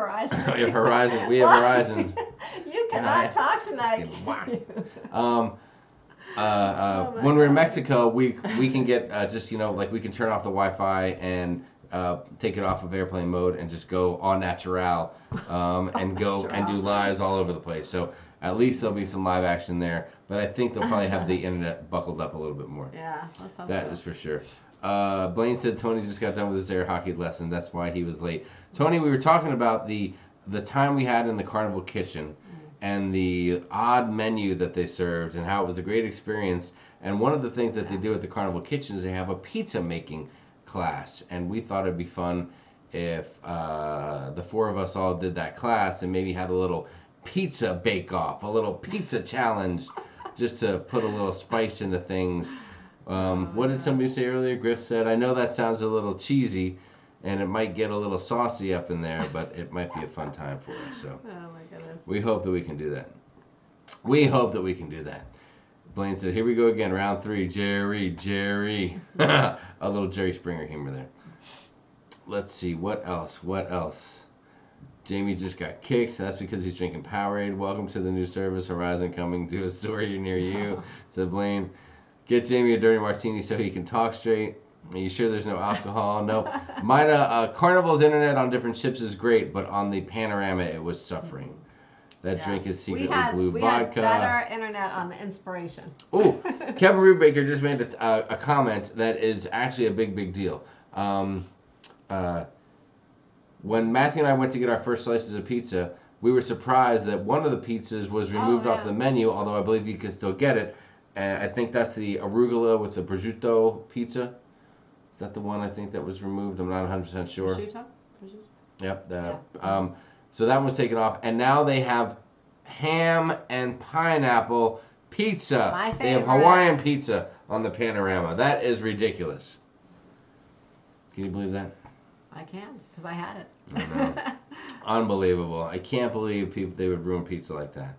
Horizon. We have Horizon. You cannot talk tonight. When we're in Mexico, we can get just like we can turn off the Wi-Fi and take it off of airplane mode and just go au natural and go and do lives all over the place. So at least there'll be some live action there. But I think they'll probably have the internet buckled up a little bit more. Yeah, let's hope That so. is for sure. Blaine said Tony just got done with his air hockey lesson. That's why he was late. Tony, we were talking about the time we had in the Carnival Kitchen and the odd menu that they served and how it was a great experience. And one of the things that they do at the Carnival Kitchen is they have a pizza making class. And we thought it'd be fun if the four of us all did that class and maybe had a little pizza bake-off, a little pizza challenge, just to put a little spice into things. What did somebody say earlier? Griff said, I know that sounds a little cheesy, and it might get a little saucy up in there, but it might be a fun time for us. So Oh my goodness. we hope that we can do that. We hope that we can do that. Blaine said, here we go again, round 3. Jerry. A little Jerry Springer humor there. Let's see, what else? Jamie just got kicked, so that's because he's drinking Powerade. Welcome to the new service, Horizon coming to a store near you, said Blaine. Get Jamie a dirty martini so he can talk straight. Are you sure there's no alcohol? No. Carnival's internet on different ships is great, but on the Panorama it was suffering. That Yeah. drink is secretly we blue had vodka. better internet on the inspiration. Oh, Kevin Rubaker just made a comment that is actually a big deal. When Matthew and I went to get our first slices of pizza, we were surprised that one of the pizzas was removed off the menu, although I believe you can still get it. And I think that's the arugula with the prosciutto pizza. Is that the one I think that was removed? I'm not 100% sure. Prosciutto? Yep. Yeah. So that one was taken off, and now they have ham and pineapple pizza. My favorite. They have Hawaiian pizza on the Panorama. That is ridiculous. Can you believe that? I can, because I had it. I know. Unbelievable. I can't believe they would ruin pizza like that.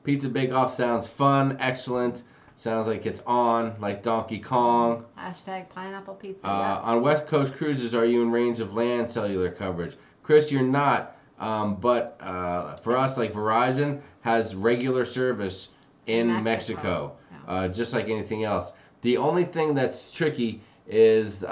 Pizza Bake Off sounds fun, excellent. Sounds like it's on, like Donkey Kong. Hashtag pineapple pizza. On West Coast cruises, are you in range of land cellular coverage? Chris, you're not. But for us, like Verizon has regular service in Mexico, just like anything else. The only thing that's tricky is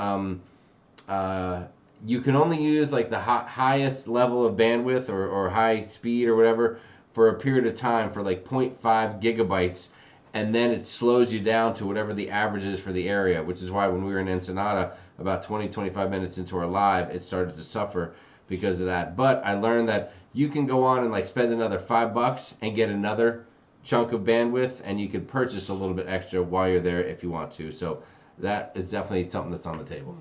you can only use like the highest level of bandwidth or high speed or whatever for a period of time for like 0.5 gigabytes, and then it slows you down to whatever the average is for the area, which is why when we were in Ensenada, about 20-25 minutes into our live, it started to suffer because of that. But I learned that you can go on and like spend another $5 and get another chunk of bandwidth, and you could purchase a little bit extra while you're there if you want to. So that is definitely something that's on the table.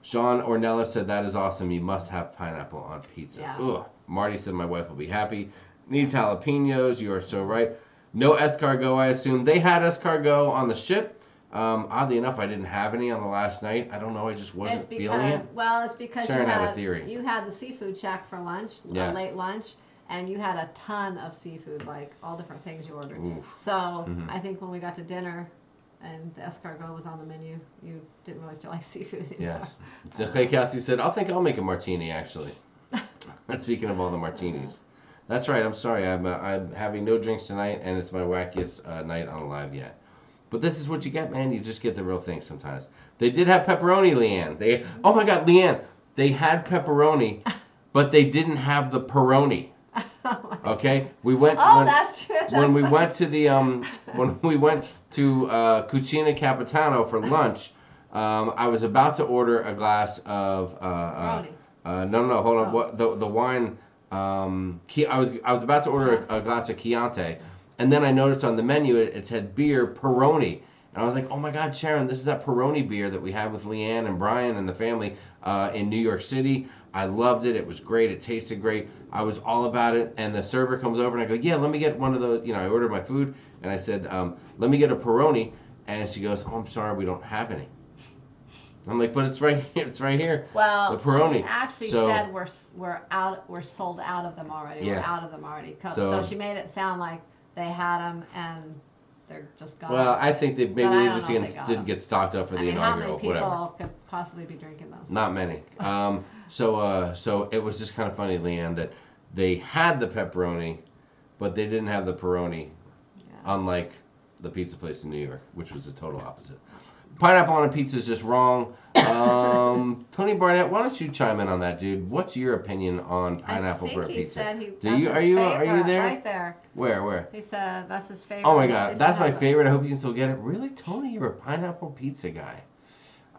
Sean Ornella said, that is awesome. You must have pineapple on pizza. Yeah. Ugh. Marty said, my wife will be happy. Needs jalapenos. You are so right. No escargot, I assume. They had escargot on the ship. Oddly enough, I didn't have any on the last night. I don't know. I just wasn't feeling it. Well, it's because Sharon had a theory. You had the seafood shack for lunch, Yes. a late lunch, and you had a ton of seafood, like all different things you ordered. Oof. So I think when we got to dinner and the escargot was on the menu, you didn't really feel like seafood anymore. Yes. So Clay Kelsey said, I'll make a martini, actually. Speaking of all the martinis. That's right. I'm sorry. I'm having no drinks tonight, and it's my wackiest night on live yet. But this is what you get, man. You just get the real thing sometimes. They did have pepperoni, Leanne. Oh my God, Leanne. They had pepperoni, but they didn't have the Peroni. Okay, we went. That's true. When we went to the Cucina Capitano for lunch, I was about to order a glass of Peroni. No, hold on. What the wine? I was about to order a glass of Chianti, and then I noticed on the menu it said beer Peroni, and I was like, oh my God, Sharon, this is that Peroni beer that we had with Leanne and Brian and the family in New York City. I loved it. It was great. It tasted great. I was all about it. And the server comes over and I go, yeah, let me get one of those. You know, I ordered my food and I said, let me get a Peroni. And she goes, oh, I'm sorry, we don't have any. I'm like, but it's right here. It's right here. Well, the Peroni. she actually said we're sold out of them already. Yeah. We're out of them already. So she made it sound like they had them and they're just gone. Well, I think they didn't get stocked up for the inaugural. How many people whatever. could possibly be drinking those? Not many. So it was just kind of funny, Leanne, that they had the pepperoni, but they didn't have the Peroni, unlike the pizza place in New York, which was the total opposite. Pineapple on a pizza is just wrong. Tony Barnett, why don't you chime in on that, dude? What's your opinion on pineapple for a pizza? I think he said are you there? Right there. Where? He said that's his favorite. Oh my God, that's my favorite. I hope you can still get it. Really, Tony, you're a pineapple pizza guy.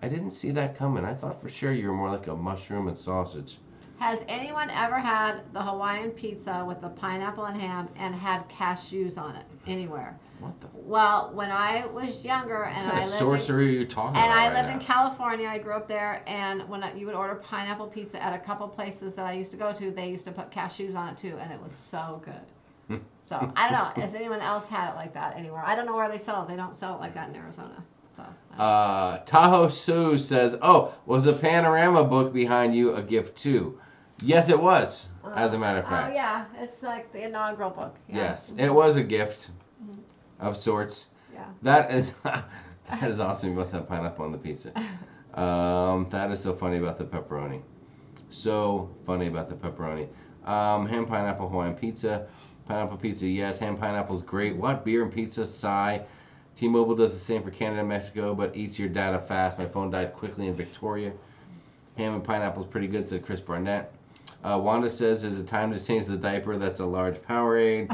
I didn't see that coming. I thought for sure you were more like a mushroom and sausage. Has anyone ever had the Hawaiian pizza with the pineapple and ham and had cashews on it anywhere? What the? Well, when I was younger and What kind of sorcery are you talking about? And I right lived now? in California. I grew up there, and when you would order pineapple pizza at a couple places that I used to go to, they used to put cashews on it too, and it was so good. So I don't know. Has anyone else had it like that anywhere? I don't know where they sell it. They don't sell it like that in Arizona. So. Tahoe Sue says, "Oh, was the Panorama book behind you a gift too?" Yes, it was. As a matter of fact. Oh yeah, it's like the inaugural book. Yeah. Yes, it was a gift of sorts. Yeah. That is awesome. You must have pineapple on the pizza. That is so funny about the pepperoni. So funny about the pepperoni. Ham pineapple Hawaiian pizza. Pineapple pizza, yes. Ham pineapple's great. What? Beer and pizza? Sigh. T-Mobile does the same for Canada and Mexico, but eats your data fast. My phone died quickly in Victoria. Ham and pineapple's pretty good, said Chris Barnett. Wanda says, is it time to change the diaper? That's a large Powerade.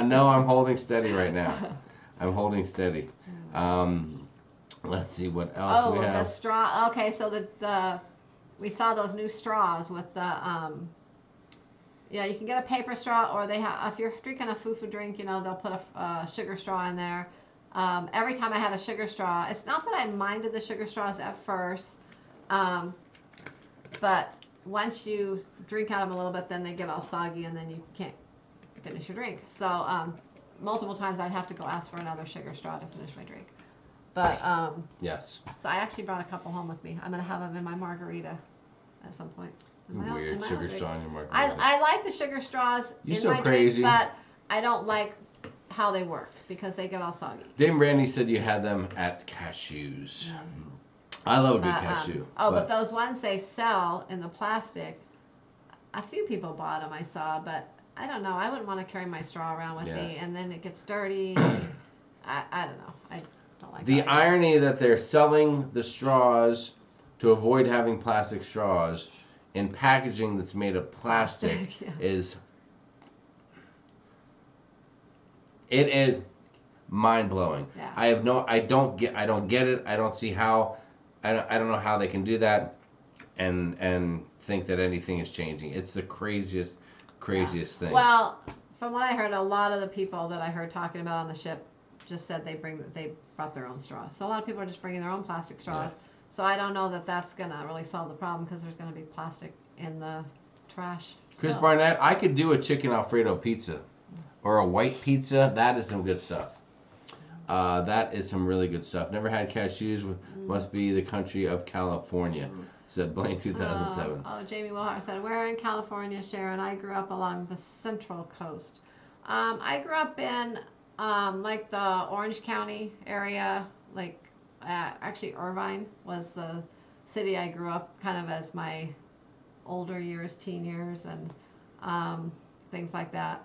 No, I'm holding steady right now. I'm holding steady. Let's see what else we Oh, have. the straw. Okay, so we saw those new straws with the yeah, you can get a paper straw, or they have, if you're drinking a fufu drink, you know, they'll put a sugar straw in there. Every time I had a sugar straw, it's not that I minded the sugar straws at first, but once you drink out of them a little bit, then they get all soggy, and then you can't finish your drink. So multiple times I'd have to go ask for another sugar straw to finish my drink. But Yes. so I actually brought a couple home with me. I'm gonna have them in my margarita at some point. Weird sugar straw in your margarita. I like the sugar straws You in so my crazy. drink, but I don't like how they work because they get all soggy. Dame Brandy said you had them at Cashews. I love a good cashew. But those ones they sell in the plastic, a few people bought them I saw, but I don't know. I wouldn't want to carry my straw around with me, and then it gets dirty. I don't know. I don't like the that irony that they're selling the straws to avoid having plastic straws in packaging that's made of plastic is mind-blowing. Yeah. I don't get it. I don't see how. I don't know how they can do that and think that anything is changing. It's the craziest thing. Well, from what I heard, a lot of the people that I heard talking about on the ship just said they brought their own straws. So a lot of people are just bringing their own plastic straws. Yeah. So I don't know that that's gonna really solve the problem because there's gonna be plastic in the trash. Chris still. Barnett, I could do a chicken Alfredo pizza or a white pizza. That is some good stuff. That is some really good stuff. Never had cashews. Must be the country of California. Said Blaine 2007. Jamie Wilhart said, where in California, Sharon? I grew up along the Central Coast. I grew up in like the Orange County area, like actually Irvine was the city I grew up kind of as my older years, teen years, and things like that.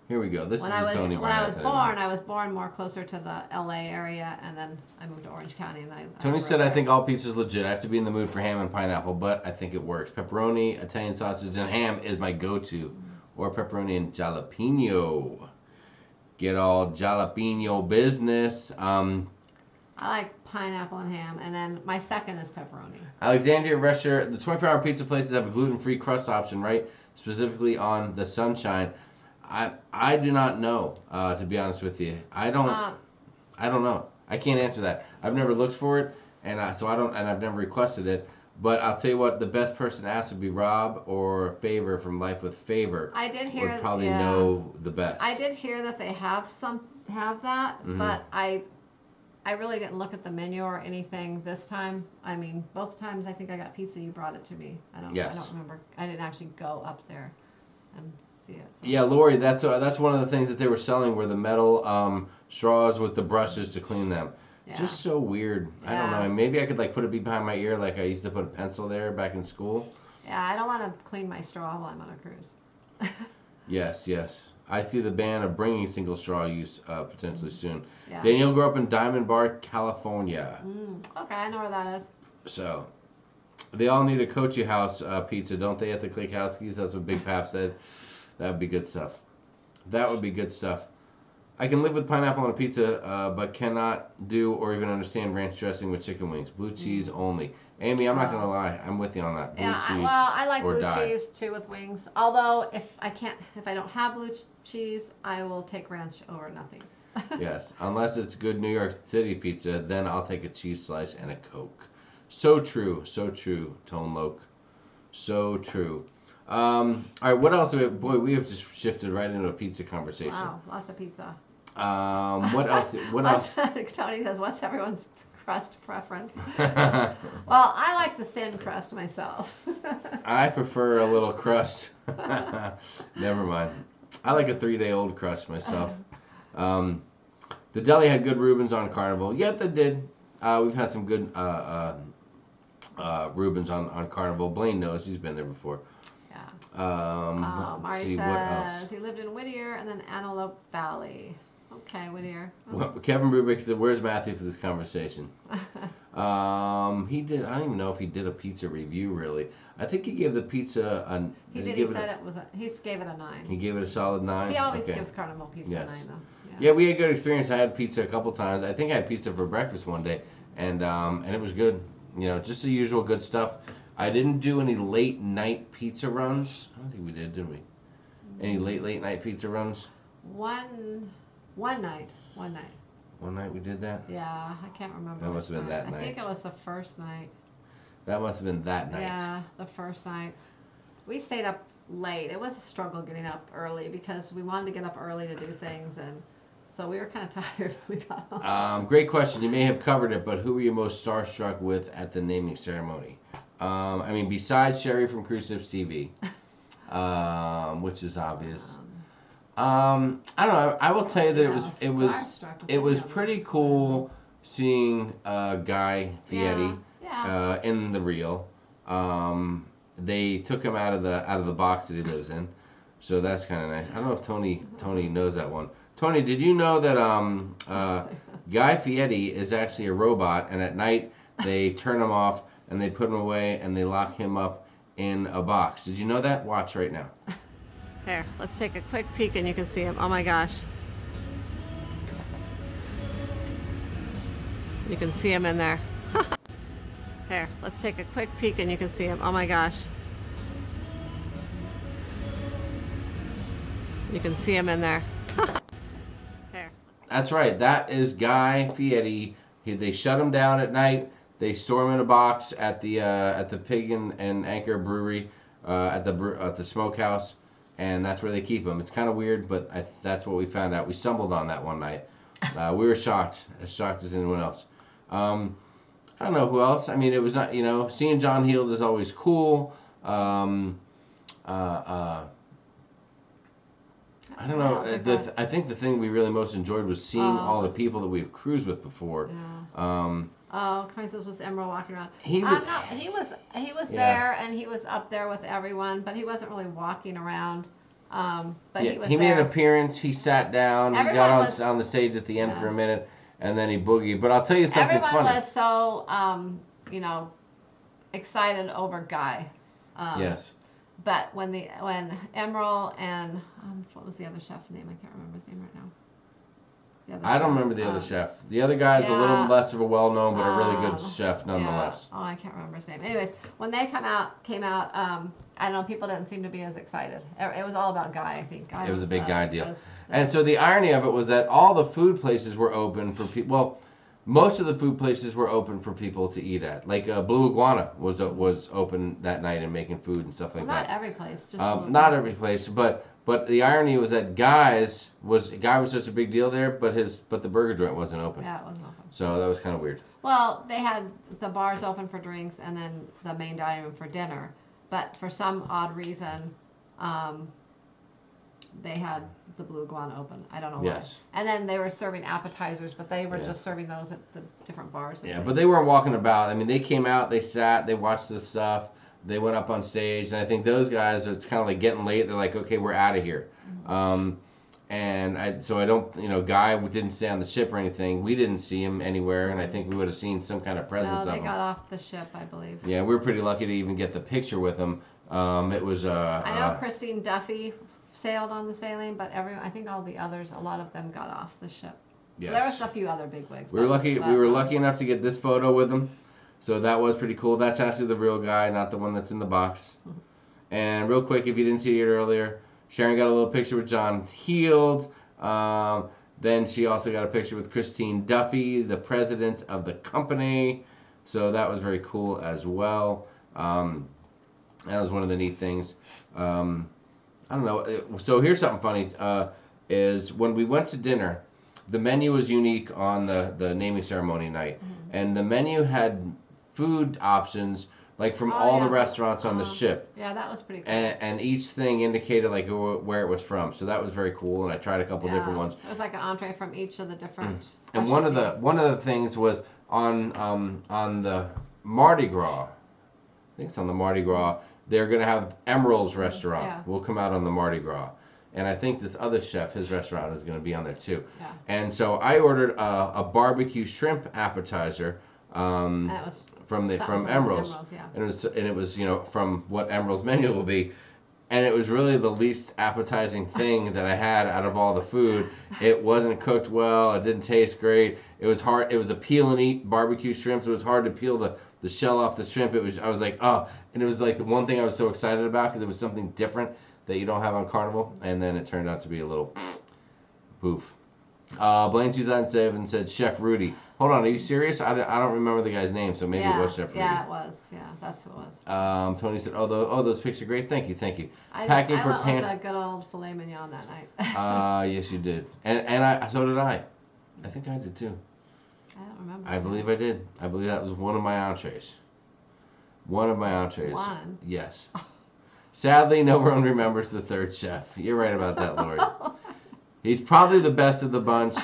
Here we go. This When is I the was Tony when I Barnett. was born more closer to the LA area, and then I moved to Orange County. And Tony grew said, up I there. think all pizza's legit. I have to be in the mood for ham and pineapple, but I think it works. Pepperoni, Italian sausage, and ham is my go-to. Or pepperoni and jalapeno. Get all jalapeno business. I like pineapple and ham, and then my second is pepperoni. Alexandria Rescher, the 24-hour pizza places have a gluten-free crust option, right? Specifically on the Sunshine. I do not know, to be honest with you. I don't know. I can't answer that. I've never looked for it, and I've never requested it. But I'll tell you what, the best person to ask would be Rob or Favor from Life with Favor. I did hear would probably know the best. I did hear that they have that, but I really didn't look at the menu or anything this time. I mean, both times I think I got pizza, you brought it to me. I don't remember. I didn't actually go up there and see it. So. Yeah, Lori, that's one of the things that they were selling were the metal straws with the brushes to clean them. Yeah. Just so weird. Yeah. I don't know. Maybe I could like put it behind my ear like I used to put a pencil there back in school. Yeah, I don't want to clean my straw while I'm on a cruise. Yes. I see the ban of bringing single straw use potentially soon. Yeah. Danielle grew up in Diamond Bar, California. Okay, I know where that is. So, they all need a Kochi House pizza, don't they, at the Klikowskis? That's what Big Pap said. That would be good stuff. I can live with pineapple on a pizza, but cannot do or even understand ranch dressing with chicken wings. Blue cheese only. Amy, I'm not going to lie. I'm with you on that. Blue cheese I like blue die. cheese too with wings. Although if I don't have blue cheese, I will take ranch over nothing. Yes, unless it's good New York City pizza, then I'll take a cheese slice and a Coke. So true, Tone Loke. So true. All right, what else? Boy, we have just shifted right into a pizza conversation. Wow, lots of pizza. What else? What else? Tony says, what's everyone's crust preference? Well, I like the thin crust myself. I prefer a little crust. Never mind. I like a 3-day-old crust myself. The deli had good Reubens on Carnival. Yeah, they did. We've had some good Reubens on Carnival. Blaine knows. He's been there before. Let's Mari see, says what else? he lived in Whittier and then Antelope Valley. Okay, Whittier. Well, Kevin Rubik said, where's Matthew for this conversation? He did. I don't even know if he did a pizza review really. I think he gave the pizza a. He did. He said it was. He gave it a 9. He gave it a solid 9. He always Okay. gives Carnival Pizza Yes. a 9 though. Yeah, we had a good experience. I had pizza a couple times. I think I had pizza for breakfast one day, and it was good. You know, just the usual good stuff. I didn't do any late night pizza runs. I don't think we did we? Any late night pizza runs? One night. One night we did that. Yeah, I can't remember. That must have been that I think night. it was the first night. That must have been that night. Yeah, the first night. We stayed up late. It was a struggle getting up early because we wanted to get up early to do things, and so we were kind of tired when we got home. Great question. You may have covered it, but who were you most starstruck with at the naming ceremony? I mean, besides Sherry from Cruise Ships TV, which is obvious. I don't know. I will tell you that it was pretty cool seeing Guy Fieri in the reel. They took him out of the box that he lives in, so that's kind of nice. I don't know if Tony knows that one. Tony, did you know that Guy Fieri is actually a robot, and at night they turn him off and they put him away and they lock him up in a box? Did you know that? Watch right now. Here, let's take a quick peek and you can see him. Oh my gosh. You can see him in there. Here, let's take a quick peek and you can see him. Oh my gosh. You can see him in there. Here. That's right. That is Guy Fieri. They shut him down at night. They store him in a box at the Pig and Anchor Brewery, at the smokehouse, and that's where they keep him. It's kind of weird, but that's what we found out. We stumbled on that one night. We were shocked as anyone else. I don't know who else. I mean, it was not, seeing John Heald is always cool. I don't know. I think the thing we really most enjoyed was seeing all the people that we've cruised with before. Yeah. Crisis was Emerald walking around. He was there and he was up there with everyone, but he wasn't really walking around. But he was he there. made an appearance. He sat down. Everyone he got was, on the stage at the end for a minute, and then he boogied. But I'll tell you something everyone funny. was so excited over Guy. Yes. But when Emerald and what was the other chef's name? I can't remember his name right now. I don't remember the other chef. The other guy's a little less of a well-known, but a really good chef nonetheless. Yeah. Oh, I can't remember his name. Anyways, when they came out, I don't know, people didn't seem to be as excited. It was all about Guy, I think. It was a big Guy deal. And so the irony of it was that all the food places were open for people. Well, most of the food places were open for people to eat at. Like Blue Iguana was open that night and making food and stuff like that. Not every place. Just not every place, but the irony was that Guy was such a big deal there, but the burger joint wasn't open. Yeah, it wasn't open. So that was kind of weird. Well, they had the bars open for drinks and then the main dining room for dinner, but for some odd reason, they had the Blue Iguana open. I don't know why. Yes. And then they were serving appetizers, but they were just serving those at the different bars. Yeah, but they weren't walking about. I mean, they came out, they sat, they watched this stuff. They went up on stage, and I think those guys, it's kind of like getting late. They're like, okay, we're out of here. Guy didn't stay on the ship or anything. We didn't see him anywhere, and I think we would have seen some kind of presence of him. No, they got off the ship, I believe. Yeah, we were pretty lucky to even get the picture with him. It was. I know Christine Duffy sailed on the Sailing, but I think all the others, a lot of them got off the ship. Yes. There was a few other bigwigs. We were lucky. We were lucky enough to get this photo with him. So that was pretty cool. That's actually the real Guy, not the one that's in the box. And real quick, if you didn't see it earlier, Sharon got a little picture with John Heald. Then she also got a picture with Christine Duffy, the president of the company. So that was very cool as well. That was one of the neat things. I don't know. So here's something funny. Is when we went to dinner, the menu was unique on the naming ceremony night. And the menu had food options like from all the restaurants on the ship. Yeah, that was pretty cool. And each thing indicated like where it was from. So that was very cool, and I tried a couple different ones. It was like an entree from each of the different And one of the things was on the Mardi Gras. I think it's on the Mardi Gras. They're going to have Emerald's restaurant. Yeah. Will come out on the Mardi Gras. And I think this other chef, his restaurant is going to be on there too. Yeah. And so I ordered a barbecue shrimp appetizer And it was from something Emerald's, yeah. and it was from what Emerald's menu will be, and it was really the least appetizing thing that I had out of all the food. It wasn't cooked well. It didn't taste great. It was hard. It was a peel and eat barbecue shrimp. So it was hard to peel the shell off the shrimp. I was like, oh, and it was like the one thing I was so excited about because it was something different that you don't have on Carnival, and then it turned out to be a little poof. Blaine 2007 said Chef Rudy. Hold on, are you serious? I don't remember the guy's name, so maybe it was Chef Rudy. Yeah, it was. Yeah, that's who it was. Tony said, those pictures are great. Thank you. I went with a good old filet mignon that night. Yes, you did, and so did I. I think I did too. I don't remember. I believe I did. I believe that was one of my entrees. One of my entrees. One? Yes. Sadly, no one remembers the third chef. You're right about that, Lori. He's probably the best of the bunch,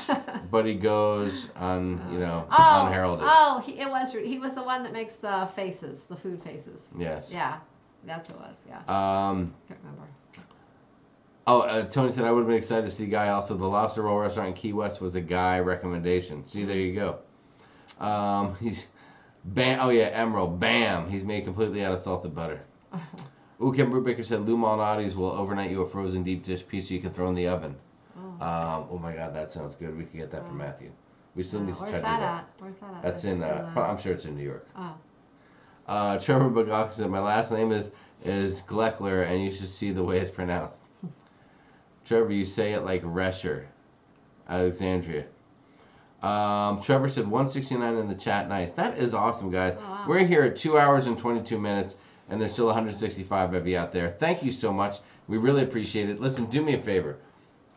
but he goes unheralded. He was the one that makes the faces, the food faces. Yes. Yeah, that's what it was. Yeah. Can't remember. Tony said I would have been excited to see Guy. Also, the Lobster Roll restaurant in Key West was a Guy recommendation. See, there you go. He's bam. Oh yeah, Emerald. Bam. He's made completely out of salted butter. Ooh, Kim Brubaker said Lou Malnati's will overnight you a frozen deep dish pizza you can throw in the oven. Oh my God, that sounds good. We could get that from Matthew. We still need to try to do that. Where's that at? That's in. I'm sure it's in New York. Oh. Trevor Bagok said my last name is Gleckler, and you should see the way it's pronounced. Trevor, you say it like Resher, Alexandria. Trevor said 169 in the chat. Nice. That is awesome, guys. Oh, wow. We're here at 2 hours and 22 minutes, and there's still 165 of you out there. Thank you so much. We really appreciate it. Listen, do me a favor.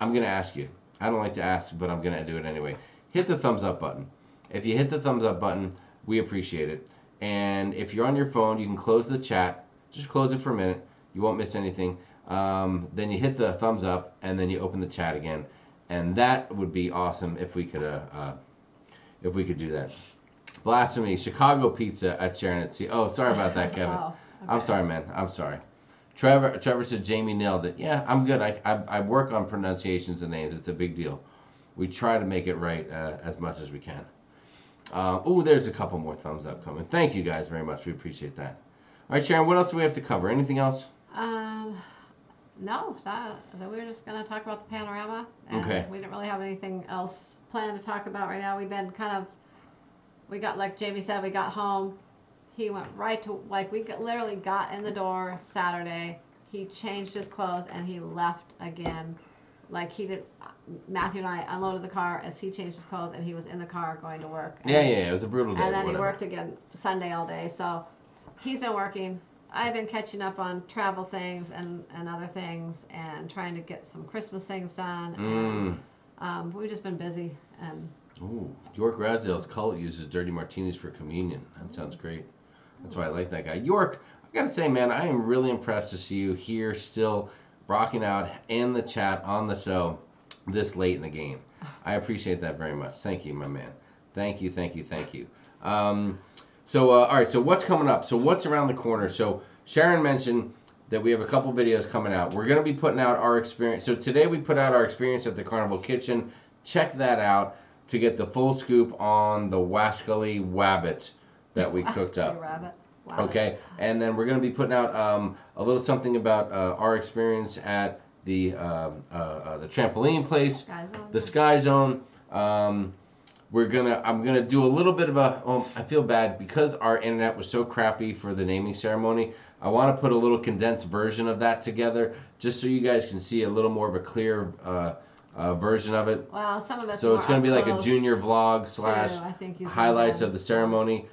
I'm going to ask you. I don't like to ask, but I'm going to do it anyway. Hit the thumbs up button. If you hit the thumbs up button, we appreciate it. And if you're on your phone, you can close the chat. Just close it for a minute. You won't miss anything. Then you hit the thumbs up, and then you open the chat again. And that would be awesome if we could do that. Blasphemy. Chicago pizza at Sharonatsea. Oh, sorry about that, Kevin. Oh, okay. I'm sorry, man. I'm sorry. Trevor said Jamie nailed it. Yeah, I'm good. I work on pronunciations of names. It's a big deal. We try to make it right as much as we can. There's a couple more thumbs up coming. Thank you guys very much. We appreciate that. All right, Sharon, what else do we have to cover? Anything else? No. We were just going to talk about the panorama. And okay. We didn't really have anything else planned to talk about right now. We've been like Jamie said, we got home. He went right to, literally got in the door Saturday. He changed his clothes and he left again. Matthew and I unloaded the car as he changed his clothes and he was in the car going to work. It was a brutal day. And then he worked again Sunday all day. So he's been working. I've been catching up on travel things and other things and trying to get some Christmas things done. And we've just been busy. And York Razdale's cult uses dirty martinis for communion. That sounds great. That's why I like that guy. York, I gotta say, man, I am really impressed to see you here still rocking out in the chat on the show this late in the game. I appreciate that very much. Thank you, my man. Thank you. All right, so what's coming up? So what's around the corner? So Sharon mentioned that we have a couple videos coming out. We're going to be putting out our experience. So today we put out our experience at the Carnival Kitchen. Check that out to get the full scoop on the Wascally Wabbit that we cooked up. Rabbit. Wow. Okay, and then we're going to be putting out a little something about our experience at the trampoline place, the Sky Zone. I'm gonna do a little bit of I feel bad because our internet was so crappy for the naming ceremony. I want to put a little condensed version of that together, just so you guys can see a little more of a clear version of it. Well, some of it's so it's going to be like a junior vlog / highlights of the ceremony.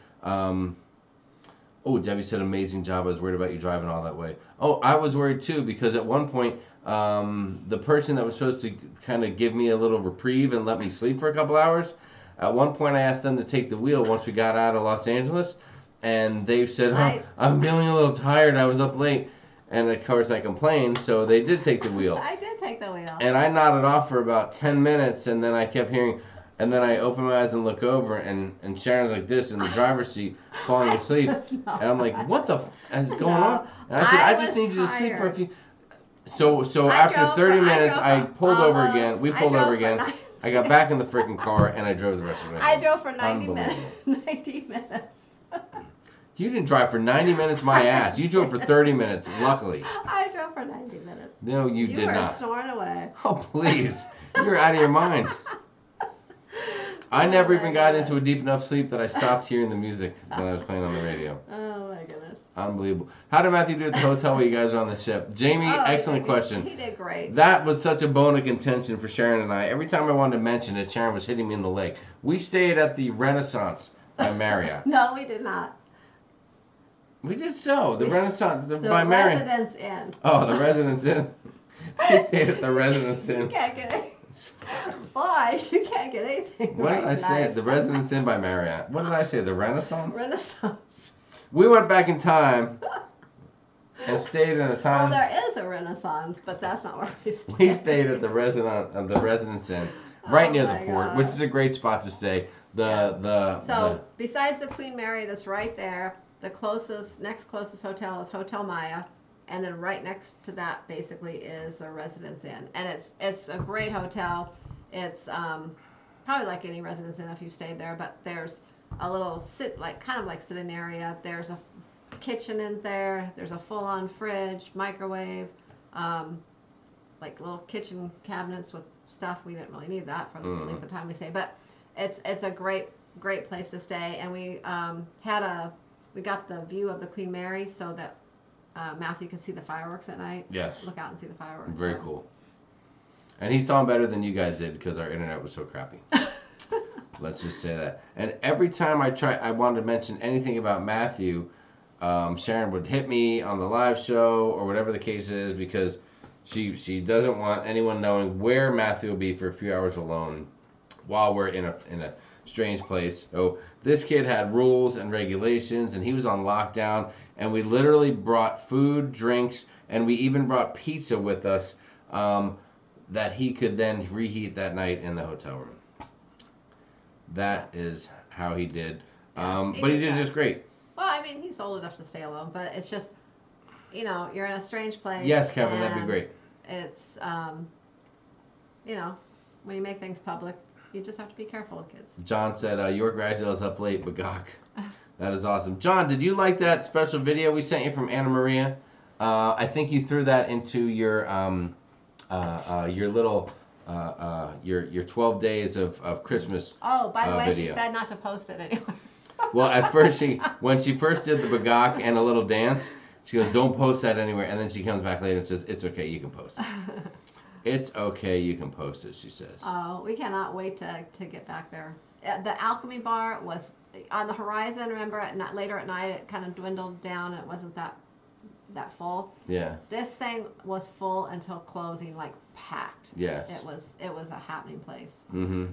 Debbie said amazing job. I was worried about you driving all that way. I was worried too because at one point the person that was supposed to kind of give me a little reprieve and let me sleep for a couple hours, at one point I asked them to take the wheel once we got out of Los Angeles, and they said, I'm feeling a little tired. I was up late. And of course I complained, so they did take the wheel. I did take the wheel. And I nodded off for about 10 minutes, and then I kept hearing, and then I opened my eyes and look over, and Sharon's like this in the driver's seat, falling asleep. And I'm like, what the is going on? And I said, I just need you to sleep for a few. So after 30 minutes, I pulled over again. We pulled over again. I got back in the freaking car and I drove the rest of the way. I drove for 90 Unbelievable. minutes. 90 minutes. You didn't drive for 90 minutes, my ass. You drove for 30 minutes, luckily. I drove for 90 minutes. No, you did were not. snoring away. Oh, please. You're out of your mind. I never even got into a deep enough sleep that I stopped hearing the music when I was playing on the radio. Oh my goodness. Unbelievable. How did Matthew do at the hotel while you guys were on the ship? Jamie, excellent question. He did great. That was such a bone of contention for Sharon and I. Every time I wanted to mention it, Sharon was hitting me in the leg. We stayed at the Renaissance by Marriott. No, we did not. We did so. The Renaissance The by Marriott. Residence Inn. Oh, the Residence Inn. We stayed at the Residence Inn. You can't get it. Boy, you can't get anything What right did I tonight. say? The Residence Inn by Marriott. What did I say? The Renaissance? Renaissance. We went back in time and stayed in a Well, time. there is a Renaissance, but that's not where we stayed. We stayed at the Residence Inn, right near the my port, God. which is a great spot to stay. So, besides the Queen Mary that's right there, the next closest hotel is Hotel Maya, and then right next to that basically is the Residence Inn, and it's a great hotel. It's probably like any Residence Inn if you stayed there, but there's a little kind of like sitting area. There's a kitchen in there. There's a full-on fridge, microwave, like little kitchen cabinets with stuff. We didn't really need that for the length of time we stayed, but it's a great place to stay. And we we got the view of the Queen Mary so that Matthew could see the fireworks at night. Yes. Look out and see the fireworks. Very cool. And he saw them better than you guys did because our internet was so crappy. Let's just say that. And every time I wanted to mention anything about Matthew, Sharon would hit me on the live show or whatever the case is because she doesn't want anyone knowing where Matthew will be for a few hours alone while we're in a strange place. So this kid had rules and regulations and he was on lockdown, and we literally brought food, drinks, and we even brought pizza with us that he could then reheat that night in the hotel room. That is how he did. But he did just great. Well, I mean, he's old enough to stay alone, but it's just, you're in a strange place. Yes, Kevin, that'd be great. It's, when you make things public, you just have to be careful with kids. John said, York Ragsdale is up late, but gawk. That is awesome. John, did you like that special video we sent you from Anna Maria? I think you threw that into your little, your 12 days of Christmas Oh, by the way, video. she said not to post it anyway. Well, at first when she first did the bagak and a little dance, she goes, "Don't post that anywhere." And then she comes back later and says, "It's okay, you can post it." It's okay, you can post it, she says. Oh, we cannot wait to get back there. The Alchemy Bar was on the horizon. Remember, later at night, it kind of dwindled down and it wasn't that full. Yeah. This thing was full until closing, like packed. Yes. It was a happening place. Mm-hmm.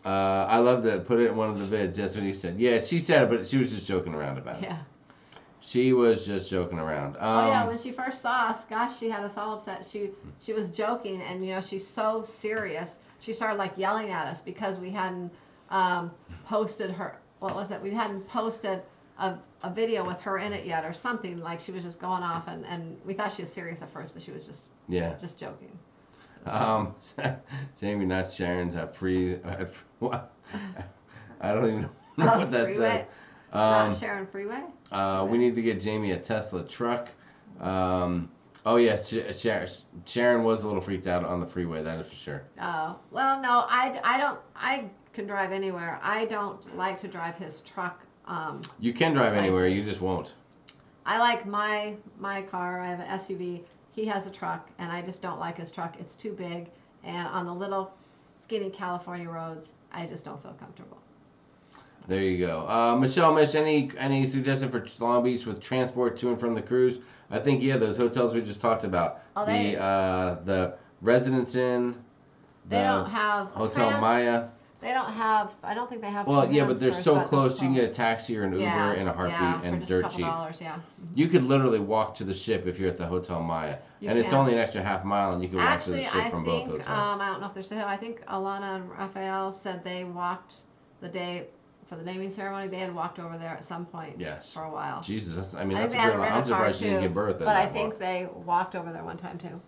I love that. Put it in one of the vids. That's what he said. Yeah, she said it, but she was just joking around about it. Yeah. She was just joking around. Oh yeah, when she first saw us, gosh, she had us all upset. She was joking, and she's so serious. She started like yelling at us because we hadn't posted her. What was it? We hadn't posted a video with her in it yet, or something. Like she was just going off, and we thought she was serious at first, but she was just joking. Jamie, not Sharon's free. What? I don't even know what that Freeway? says. Not Sharon Freeway. We need to get Jamie a Tesla truck. Oh yeah, Sharon was a little freaked out on the freeway. That is for sure. Oh well, no, I don't. I can drive anywhere. I don't like to drive his truck. You can drive anywhere. You just won't. I like my car. I have an SUV. He has a truck, and I just don't like his truck. It's too big, and on the little skinny California roads, I just don't feel comfortable. There you go. Michelle, Mish, any suggestion for Long Beach with transport to and from the cruise? I think those hotels we just talked about. Oh, The Residence Inn. They don't have Hotel Maya. They don't have. I don't think they have. Well, yeah, but they're transfers, so but close. You can close. get a taxi or an Uber in a heartbeat and for just dirt a couple cheap. dollars, yeah. You could literally walk to the ship if you're at the Hotel Maya, and it's can. only an extra half mile, and you can walk to the Actually, ship from both hotels. I don't know if they're still. I think Alana and Raphael said they walked the day for the naming ceremony, they had walked over there at some point. Yes. For a while. Jesus, I that's think a they had great a one. I'm rental car surprised she didn't too, give birth in but I that think bar. they walked over there one time too.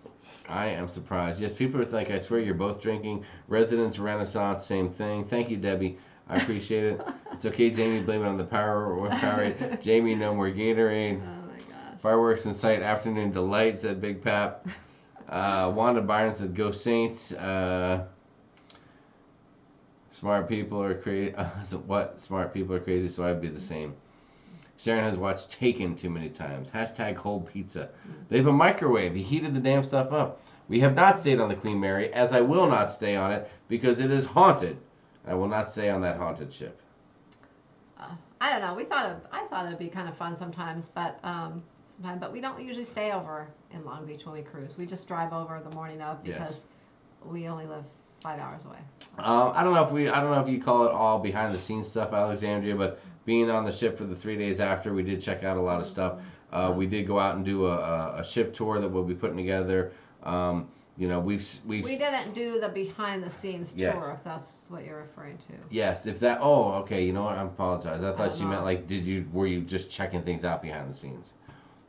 I am surprised. Yes, people are like, I swear you're both drinking. Residence Renaissance, same thing. Thank you, Debbie. I appreciate it. It's okay, Jamie. Blame it on the Powerade. Jamie, no more Gatorade. Oh my gosh. Fireworks in sight. Afternoon delight, said Big Pap. Wanda Byron said, go Saints. Smart people are crazy. What? Smart people are crazy, so I'd be the same. Sharon has watched Taken too many times. Hashtag cold pizza. They have a microwave. He heated the damn stuff up. We have not stayed on the Queen Mary, as I will not stay on it, because it is haunted. I will not stay on that haunted ship. I don't know. I thought it'd be kind of fun sometimes, but we don't usually stay over in Long Beach when we cruise. We just drive over the morning of because we only live 5 hours away. I don't know if you call it all behind the scenes stuff, Alexandria, but being on the ship for the 3 days after, we did check out a lot of stuff. We did go out and do a ship tour that we'll be putting together. You know, we didn't do the behind the scenes tour, if that's what you're referring to. Yes, if that. Oh, okay. You know what? I apologize. I thought she know. meant like, were you just checking things out behind the scenes?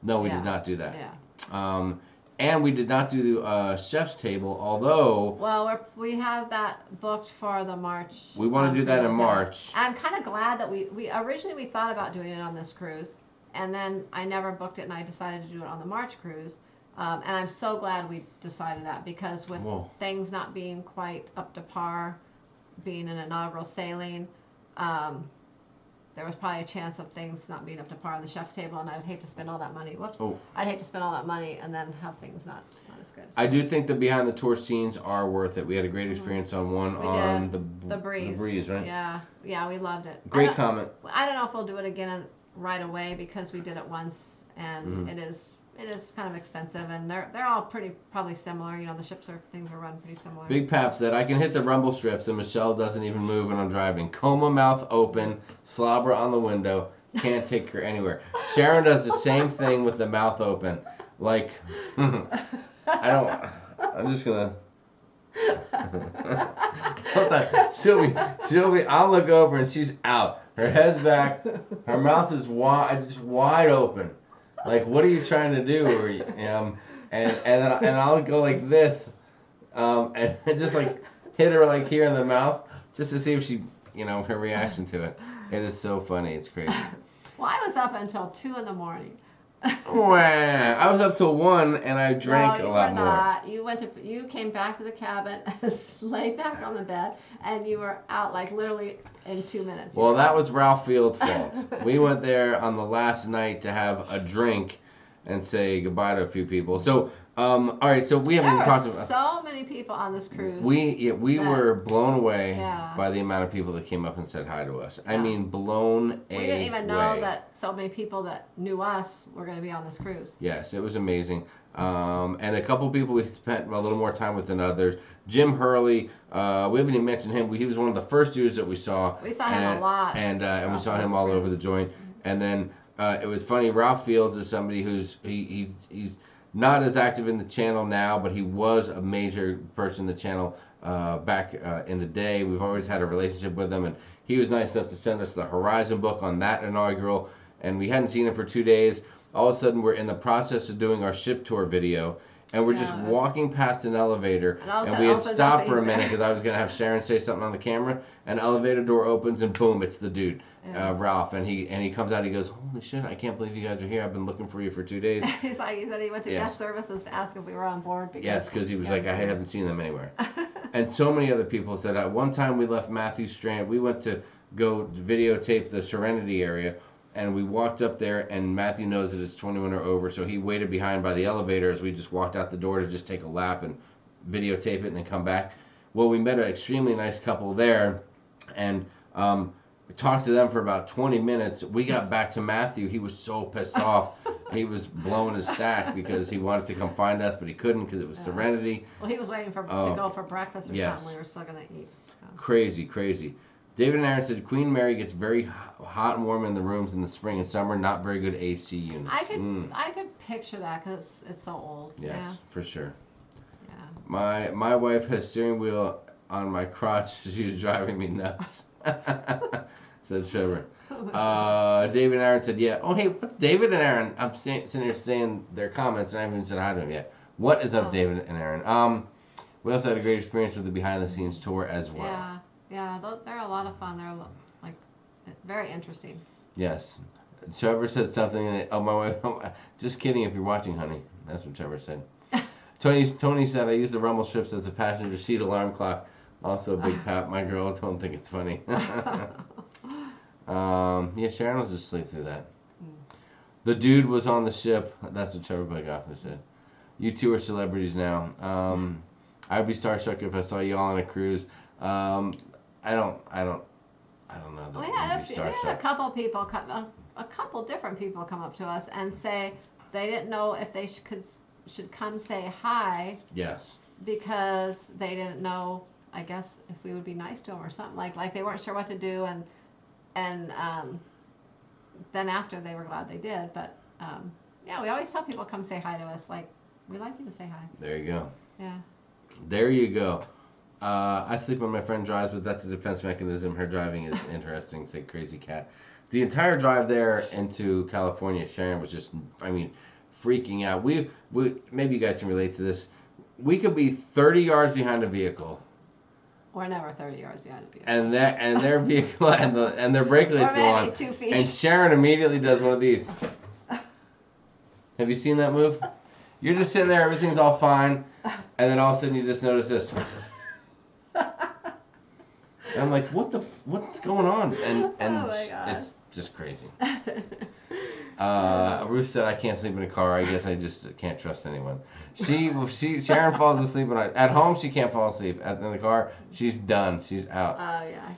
No, we did not do that. Yeah. And we did not do chef's table, although. Well, we have that booked for the March. We want to do that in March. I'm kind of glad that we originally thought about doing it on this cruise, and then I never booked it, and I decided to do it on the March cruise. And I'm so glad we decided that, because with things not being quite up to par, being an inaugural sailing, there was probably a chance of things not being up to par on the chef's table, and I'd hate to spend all that money. I'd hate to spend all that money and then have things not as good. I do think the behind the tour scenes are worth it. We had a great experience on one on the breeze. The breeze, right? Yeah, we loved it. Great comment. I don't know if we'll do it again right away, because we did it once, and it is kind of expensive, and they're all probably similar. You know, the things are run pretty similar. Big Pap said, I can hit the rumble strips and Michelle doesn't even move when I'm driving. Coma mouth open, slobber on the window, can't take her anywhere. Sharon does the same thing with the mouth open. Like, I'm just gonna. She'll be, I'll look over and she's out. Her head's back, her mouth is just wide open. Like, what are you trying to do? And I'll go like this, and just like hit her like here in the mouth, just to see if she, her reaction to it. It is so funny. It's crazy. Well, I was up until 2 in the morning. I was up till 1 and I drank a lot more. Not. You came back to the cabin and laid back on the bed, and you were out like literally in 2 minutes. Well, that was Ralph Field's fault. We went there on the last night to have a drink and say goodbye to a few people. So, all right. So we haven't even talked about. So many people on this cruise. We were blown away by the amount of people that came up and said hi to us. I mean, blown away. We didn't even know that so many people that knew us were going to be on this cruise. Yes, it was amazing. And a couple people we spent a little more time with than others. Jim Hurley, we haven't even mentioned him. He was one of the first dudes that we saw. We saw him a lot. And we saw him all over the joint. And then it was funny. Ralph Fields is somebody who's he's not as active in the channel now, but he was a major person in the channel back in the day. We've always had a relationship with him, and he was nice enough to send us the Horizon book on that inaugural, and we hadn't seen him for 2 days. All of a sudden, we're in the process of doing our ship tour video, and we're just walking past an elevator, and we had stopped for a minute because I was going to have Sharon say something on the camera, and elevator door opens, and boom, it's the dude. Ralph, and he comes out. He goes, "Holy shit! I can't believe you guys are here. I've been looking for you for 2 days." He said he went to guest services to ask if we were on board. Because he was like, I haven't seen them anywhere. And so many other people said that. One time we left Matthew Strand. We went to go videotape the Serenity area, and we walked up there, and Matthew knows that it's 21 or over, so he waited behind by the elevator as we just walked out the door to just take a lap and videotape it and then come back. Well, we met an extremely nice couple there, and we talked to them for about 20 minutes. We got back to Matthew. He was so pissed off. He was blowing his stack because he wanted to come find us, but he couldn't because it was Serenity. Well, he was waiting to go for breakfast or something. We were still going to eat. So. Crazy. David and Aaron said Queen Mary gets very hot and warm in the rooms in the spring and summer. Not very good AC units. I could picture that because it's so old. Yes, for sure. Yeah. My wife has steering wheel on my crotch. She's driving me nuts. said Trevor. David and Aaron said, yeah. Oh, hey, what's David and Aaron? I'm sitting here saying their comments, and I haven't even said hi to them yet. What is up, David and Aaron? We also had a great experience with the behind-the-scenes tour as well. Yeah, they're a lot of fun. They're like very interesting. Yes. Trevor said something. Oh, my wife. Just kidding. If you're watching, honey, that's what Trevor said. Tony said I use the rumble strips as a passenger seat alarm clock. Also, a big pat. My girl don't think it's funny. Yeah, Sharon will just sleep through that. The dude was on the ship. That's what Trevor Bugoff said. You two are celebrities now. I'd be starstruck if I saw you all on a cruise. I don't know that We you'd had be a couple people a couple different people come up to us and say they didn't know if they should come say hi. Yes. Because they didn't know, I guess, if we would be nice to them or something. Like they weren't sure what to do, and then after they were glad they did. But yeah, we always tell people come say hi to us. Like, we like you to say hi. There you go. Yeah. There you go. I sleep when my friend drives, but that's a defense mechanism. Her driving is interesting. Say crazy cat. The entire drive there into California, Sharon was just, freaking out. We maybe you guys can relate to this. We could be 30 yards behind a vehicle. We're never 30 yards behind a vehicle. And their vehicle and their brake lights go on. 2 feet. And Sharon immediately does one of these. Have you seen that move? You're just sitting there, everything's all fine, and then all of a sudden you just notice this. And I'm like, what's going on? And oh my God. It's just crazy. Ruth said, I can't sleep in a car. I guess I just can't trust anyone. Sharon falls asleep at home. She can't fall asleep. In the car, she's done. She's out. Oh yeah.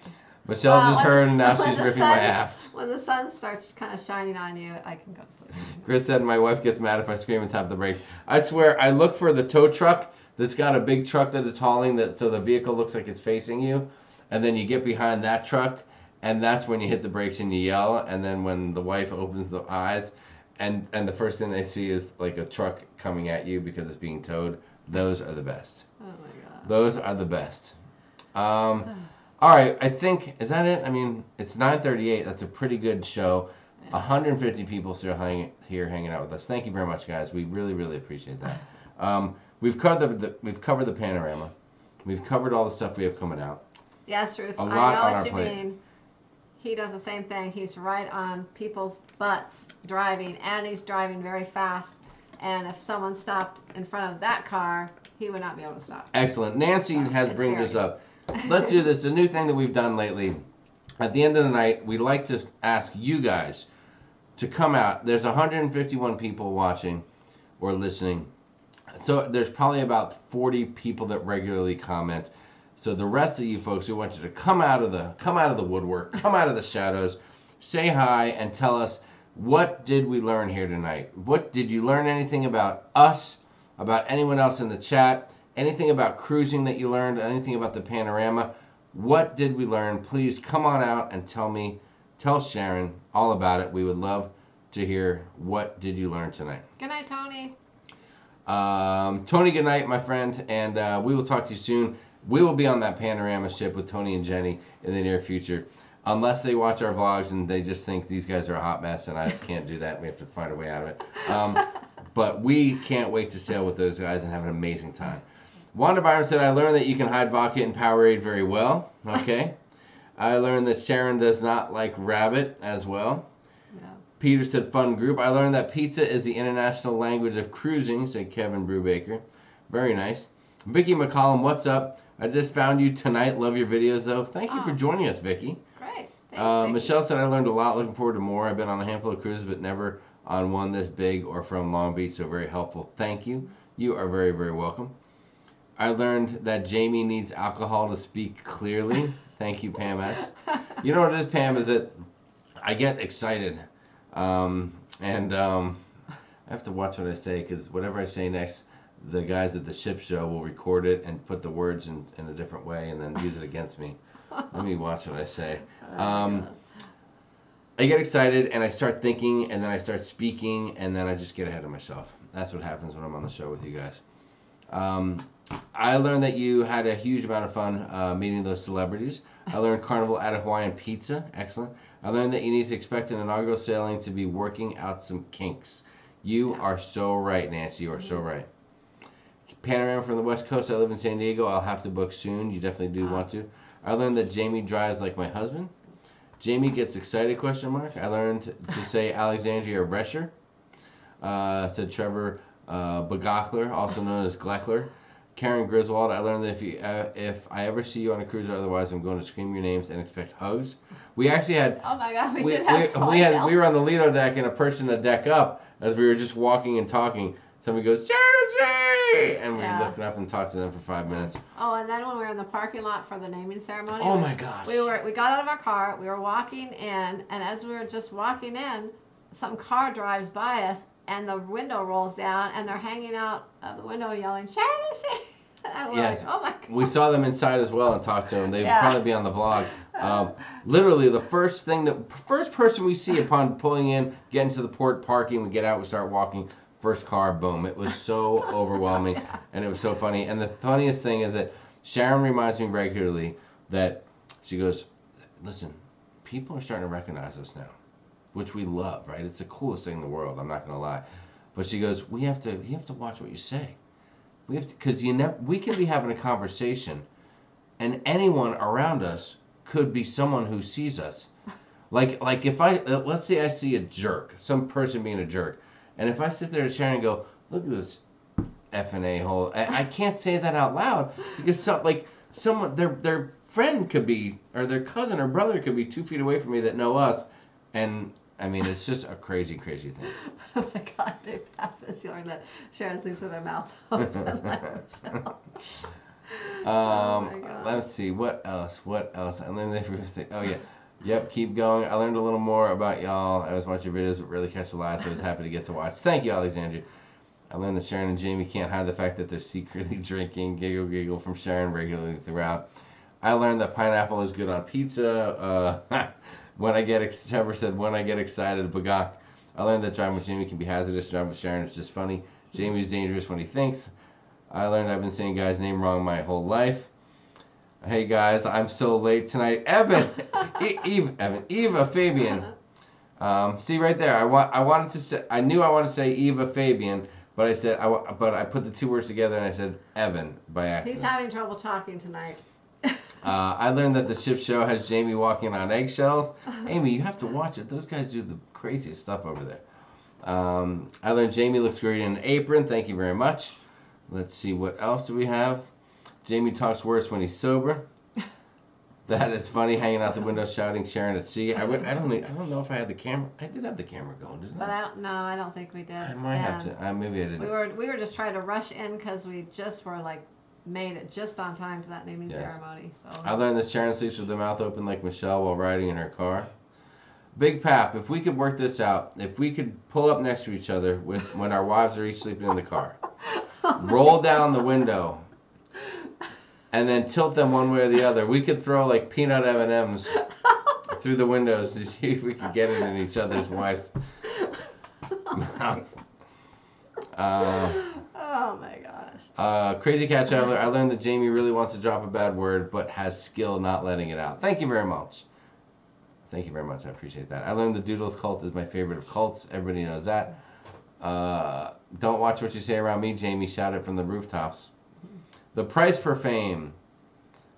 Michelle just heard, and now she's ripping my aft. When the sun starts kind of shining on you, I can go to sleep. Chris said, my wife gets mad if I scream and tap the brakes. I swear, I look for the tow truck that's got a big truck that is hauling that, so the vehicle looks like it's facing you, and then you get behind that truck, and that's when you hit the brakes and you yell, and then when the wife opens the eyes, and the first thing they see is like a truck coming at you because it's being towed. Those are the best. Oh my God. Those are the best. All right, I think, is that it? It's 9:38. That's a pretty good show. 150 people still hanging out with us. Thank you very much, guys. We really, really appreciate that. We've covered the panorama. We've covered all the stuff we have coming out. Yes, Ruth. A lot I know on what our you plate. mean. He does the same thing. He's right on people's butts driving, and he's driving very fast. And if someone stopped in front of that car, he would not be able to stop. Excellent. Nancy brings scary. this up. Let's do this. A new thing that we've done lately. At the end of the night, we like to ask you guys to come out. There's 151 people watching or listening. So there's probably about 40 people that regularly comment. So the rest of you folks, we want you to come out of the woodwork, come out of the shadows, say hi, and tell us, what did we learn here tonight? What did you learn? Anything about us? About anyone else in the chat? Anything about cruising that you learned? Anything about the panorama? What did we learn? Please come on out and tell Sharon all about it. We would love to hear, what did you learn tonight? Good night, Tony. Tony, good night, my friend, and we will talk to you soon. We will be on that panorama ship with Tony and Jenny in the near future, unless they watch our vlogs and they just think these guys are a hot mess, and I can't do that. We have to find a way out of it. But we can't wait to sail with those guys and have an amazing time. Wanda Byron said, I learned that you can hide vodka in Powerade very well. Okay. I learned that Sharon does not like rabbit as well. Yeah. Peter said, fun group. I learned that pizza is the international language of cruising, said Kevin Brubaker. Very nice. Vicky McCollum, what's up? I just found you tonight. Love your videos, though. Thank you for joining us, Vicky. Great. Thanks, Vicky. Michelle said, I learned a lot. Looking forward to more. I've been on a handful of cruises, but never on one this big or from Long Beach, so very helpful. Thank you. You are very, very welcome. I learned that Jamie needs alcohol to speak clearly. Thank you, Pam S. You know what it is, Pam, is that I get excited. I have to watch what I say, because whatever I say next, the guys at the ship show will record it and put the words in a different way and then use it against me. Let me watch what I say. I get excited and I start thinking and then I start speaking and then I just get ahead of myself. That's what happens when I'm on the show with you guys. I learned that you had a huge amount of fun meeting those celebrities. I learned Carnival at Hawaiian pizza. Excellent. I learned that you need to expect an inaugural sailing to be working out some kinks. You are so right, Nancy. You are so right. Panorama from the West Coast. I live in San Diego. I'll have to book soon. You definitely do want to. I learned that Jamie drives like my husband. Jamie gets excited, question mark. I learned to say Alexandria Rescher. Said Trevor Bagachler, also known as Gleckler. Karen Griswold, I learned that if I ever see you on a cruise or otherwise, I'm going to scream your names and expect hugs. We actually had... Oh my God, we did have we were on the Lido deck and a person a deck up as we were just walking and talking. Somebody goes, Sharon! And we were looking up and talked to them for 5 minutes. Oh, and then when we were in the parking lot for the naming ceremony. Oh my gosh. We got out of our car, we were walking in, and as we were just walking in, some car drives by us, and the window rolls down, and they're hanging out of the window yelling, Sharonatsea! And we're like, oh my God. We saw them inside as well and talked to them. They'd probably be on the vlog. Literally, the first person we see upon pulling in, getting to the port, parking, we get out, we start walking, first car, boom. It was so overwhelming, and it was so funny. And the funniest thing is that Sharon reminds me regularly that she goes, listen, people are starting to recognize us now, which we love, right? It's the coolest thing in the world, I'm not going to lie. But she goes, you have to watch what you say. We have to, because we could be having a conversation, and anyone around us could be someone who sees us. Like if let's say I see a jerk, some person being a jerk, and if I sit there to Sharon and go, look at this effing a-hole, I can't say that out loud because someone their friend could be, or their cousin or brother could be 2 feet away from me that know us, and I mean, it's just a crazy, crazy thing. Oh my God, Big Pap says she learned that Sharon sleeps with her mouth open. Let's see, what else? And then they say, oh yeah, yep, keep going. I learned a little more about y'all. I was watching your videos, but really catch the last. I was happy to get to watch. Thank you, Alexandria. I learned that Sharon and Jamie can't hide the fact that they're secretly drinking. Giggle, giggle from Sharon regularly throughout. I learned that pineapple is good on pizza. Trevor said, when I get excited, Bagak. I learned that driving with Jamie can be hazardous. Driving with Sharon is just funny. Jamie's dangerous when he thinks. I learned I've been saying guys' name wrong my whole life. Hey guys, I'm so late tonight. Eva Fabian. See right there. I knew I wanted to say Eva Fabian, but I put the 2 words together and I said Evan by accident. He's having trouble talking tonight. I learned that the ship show has Jamie walking on eggshells. Amy, you have to watch it. Those guys do the craziest stuff over there. I learned Jamie looks great in an apron. Thank you very much. Let's see, what else do we have? Jamie talks worse when he's sober. That is funny, hanging out the window shouting Sharon at sea. I don't know if I had the camera. I did have the camera going, didn't I? But I don't think we did. I might have to. Maybe I didn't. We were just trying to rush in because we just were made it just on time to that naming ceremony. So I learned that Sharon sleeps with her mouth open like Michelle while riding in her car. Big Pap, if we could work this out, if we could pull up next to each other when our wives are each sleeping in the car, roll down the window, and then tilt them one way or the other, we could throw peanut M&Ms through the windows to see if we could get it in each other's wives' mouth. Oh my gosh. Crazy Cat Traveler, I learned that Jamie really wants to drop a bad word, but has skill not letting it out. Thank you very much. Thank you very much. I appreciate that. I learned the Doodles cult is my favorite of cults. Everybody knows that. Don't watch what you say around me, Jamie. Shout it from the rooftops. The price for fame.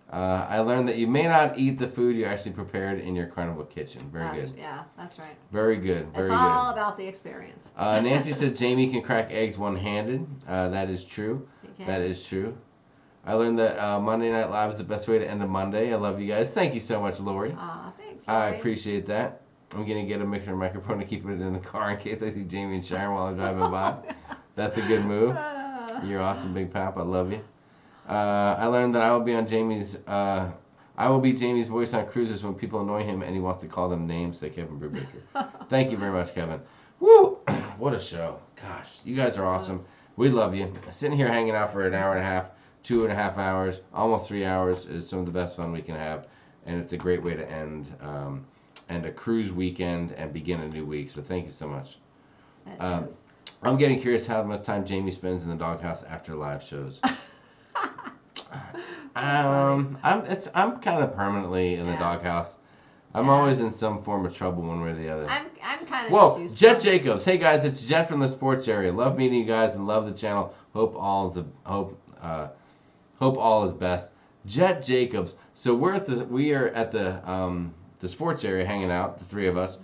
I learned that you may not eat the food you actually prepared in your Carnival Kitchen. Very good. Yeah, that's right. Very good. Very good. It's all about the experience. Nancy said Jamie can crack eggs one-handed. That is true. That is true. I learned that Monday Night Live is the best way to end a Monday. I love you guys. Thank you so much, Lori. Thanks, Lori. I appreciate that. I'm going to get a mixer microphone to keep it in the car in case I see Jamie and Sharon while I'm driving by. That's a good move. You're awesome, Big Pap. I love you. I learned that I will be Jamie's voice on cruises when people annoy him and he wants to call them names. Say Kevin Brubaker. Thank you very much, Kevin. Woo! What a show. Gosh, you guys are awesome. We love you. Sitting here hanging out for an hour and a half, 2.5 hours, almost 3 hours is some of the best fun we can have. And it's a great way to end a cruise weekend and begin a new week. So thank you so much. I'm getting curious how much time Jamie spends in the doghouse after live shows. I'm kind of permanently in the doghouse. I'm always in some form of trouble one way or the other. I'm kind of Whoa, used Jet to it. Jacobs. Hey guys, it's Jet from the sports area. Love meeting you guys and love the channel. Hope all is best. Jet Jacobs. So we are at the sports area hanging out, the three of us,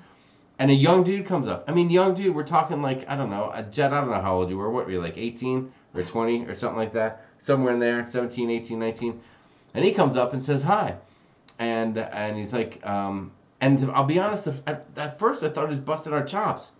and a young dude comes up. I mean, young dude. We're talking like I don't know, Jet. I don't know how old you were. What were you like, 18 or 20 or something like that? Somewhere in there, 17, 18, 19. And he comes up and says hi. And he's like, and I'll be honest, at first I thought he was busting our chops.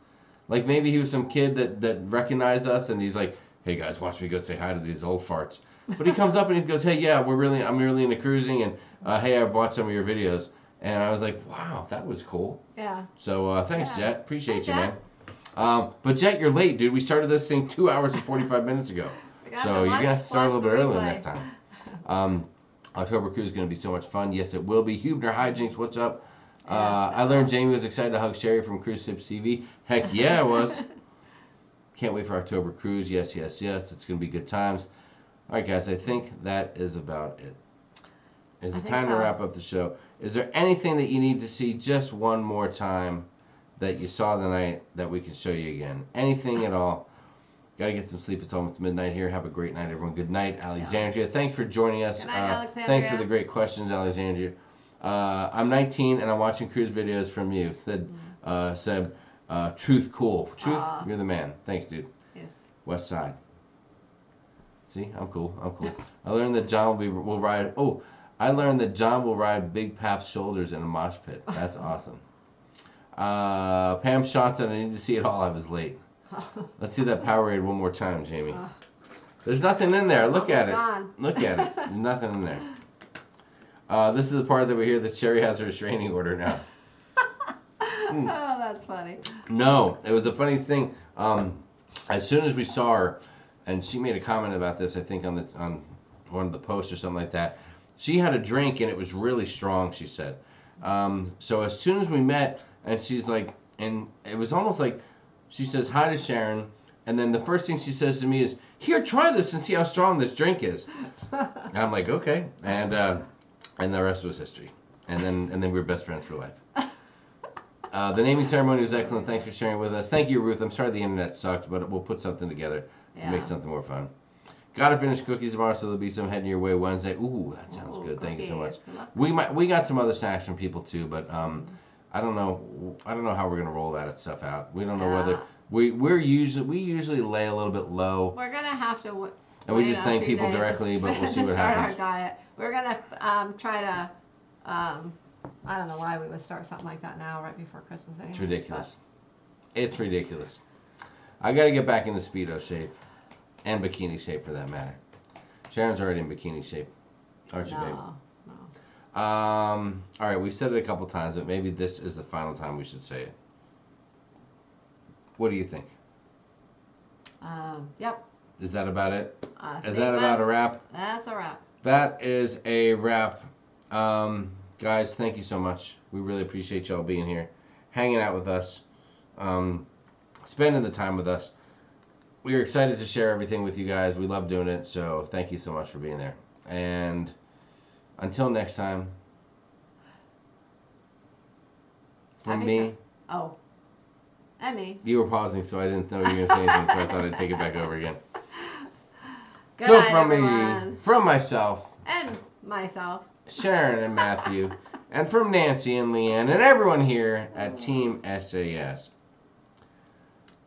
Like maybe he was some kid that recognized us and he's like, hey guys, watch me go say hi to these old farts. But he comes up and he goes, hey, yeah, I'm really into cruising and hey, I've watched some of your videos. And I was like, wow, that was cool. Yeah. So thanks, Jet. Appreciate Hey, you, Jet. man. But Jet, you're late, dude. We started this thing 2 hours and 45 minutes ago. So you're going to have to start a little bit earlier next time. October cruise is going to be so much fun. Yes, it will be. Hubner Hijinks, what's up? I learned Jamie was excited to hug Sherry from Cruise Tips TV. Heck yeah, I was. Can't wait for October cruise. Yes, yes, yes. It's going to be good times. All right, guys, I think that is about it. Is it time to wrap up the show? Is there anything that you need to see just one more time that you saw tonight that we can show you again? Anything at all? Gotta get some sleep. It's almost midnight here. Have a great night, everyone. Good night, Alexandria. Thanks for joining us. Good night, Alexandria. Thanks for the great questions, Alexandria. I'm 19 and I'm watching cruise videos from you. Said Truth cool. Truth, you're the man. Thanks, dude. Yes. West Side. See, I'm cool. I'm cool. I learned that John will ride. Oh, I learned that John will ride Big Pap's shoulders in a mosh pit. That's awesome. Pam Shonson, I need to see it all. I was late. Let's see that Powerade one more time, Jamie. There's nothing in there. Look at it. Gone. Look at it. There's nothing in there. This is the part that we hear that Sherry has a restraining order now. Oh, that's funny. No, it was a funny thing. As soon as we saw her, and she made a comment about this, I think on one of the posts or something like that. She had a drink and it was really strong, she said. So as soon as we met, and she's like, and it was almost like she says hi to Sharon, and then the first thing she says to me is, "Here, try this and see how strong this drink is." And I'm like, okay, and the rest was history. And then we were best friends for life. The naming ceremony was excellent. Thanks for sharing with us. Thank you, Ruth. I'm sorry the internet sucked, but we'll put something together to make something more fun. Gotta finish cookies tomorrow, so there'll be some heading your way Wednesday. Ooh, that sounds good. Thank you so much. We got some other snacks from people too, but I don't know how we're gonna roll that stuff out. We don't know whether we usually lay a little bit low. We're gonna have to. And we just thank people directly, but we'll see what happens. Start our diet. We're gonna try to. I don't know why we would start something like that now, right before Christmas. Anyways, it's ridiculous. It's ridiculous. I got to get back into Speedo shape. And bikini shape, for that matter. Sharon's already in bikini shape. Aren't you, babe? No. All right, we've said it a couple times, but maybe this is the final time we should say it. What do you think? Yep. Is that about it? I Is think that about a wrap? That's a wrap. That is a wrap. Guys, thank you so much. We really appreciate y'all being here, hanging out with us, spending the time with us. We are excited to share everything with you guys. We love doing it, so thank you so much for being there. And until next time, from me. And me. You were pausing, so I didn't know you were going to say anything, so I thought I'd take it back over again. Good So night, from everyone. me, from myself, And myself. Sharon and Matthew, and from Nancy and Leanne, and everyone here at Team SAS.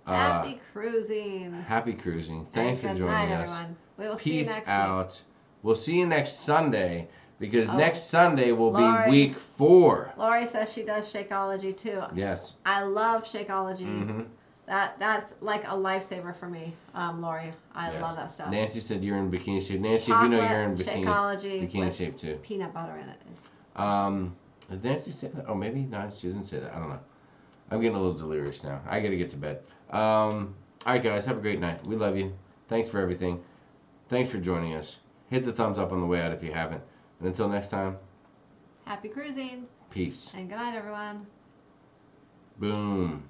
Happy cruising. Happy cruising. Thanks for Good joining night, us. everyone. We will see you Peace next out. week. We'll see you next Sunday, because next Sunday will Lori. be week 4. Lori says she does Shakeology too. Yes. I love Shakeology. Mm-hmm. That's like a lifesaver for me, Lori. I Yes. love that stuff. Nancy said you're in bikini shape. Nancy, Chocolate, if you know you're in Shakeology bikini with shape too. peanut butter in it. Did Nancy say that? Oh, maybe no, she didn't say that. I don't know. I'm getting a little delirious now. I gotta get to bed. All right, guys, have a great night. We love you. Thanks for everything. Thanks for joining us. Hit the thumbs up on the way out if you haven't. And until next time, Happy cruising. peace. And good night, everyone. Boom.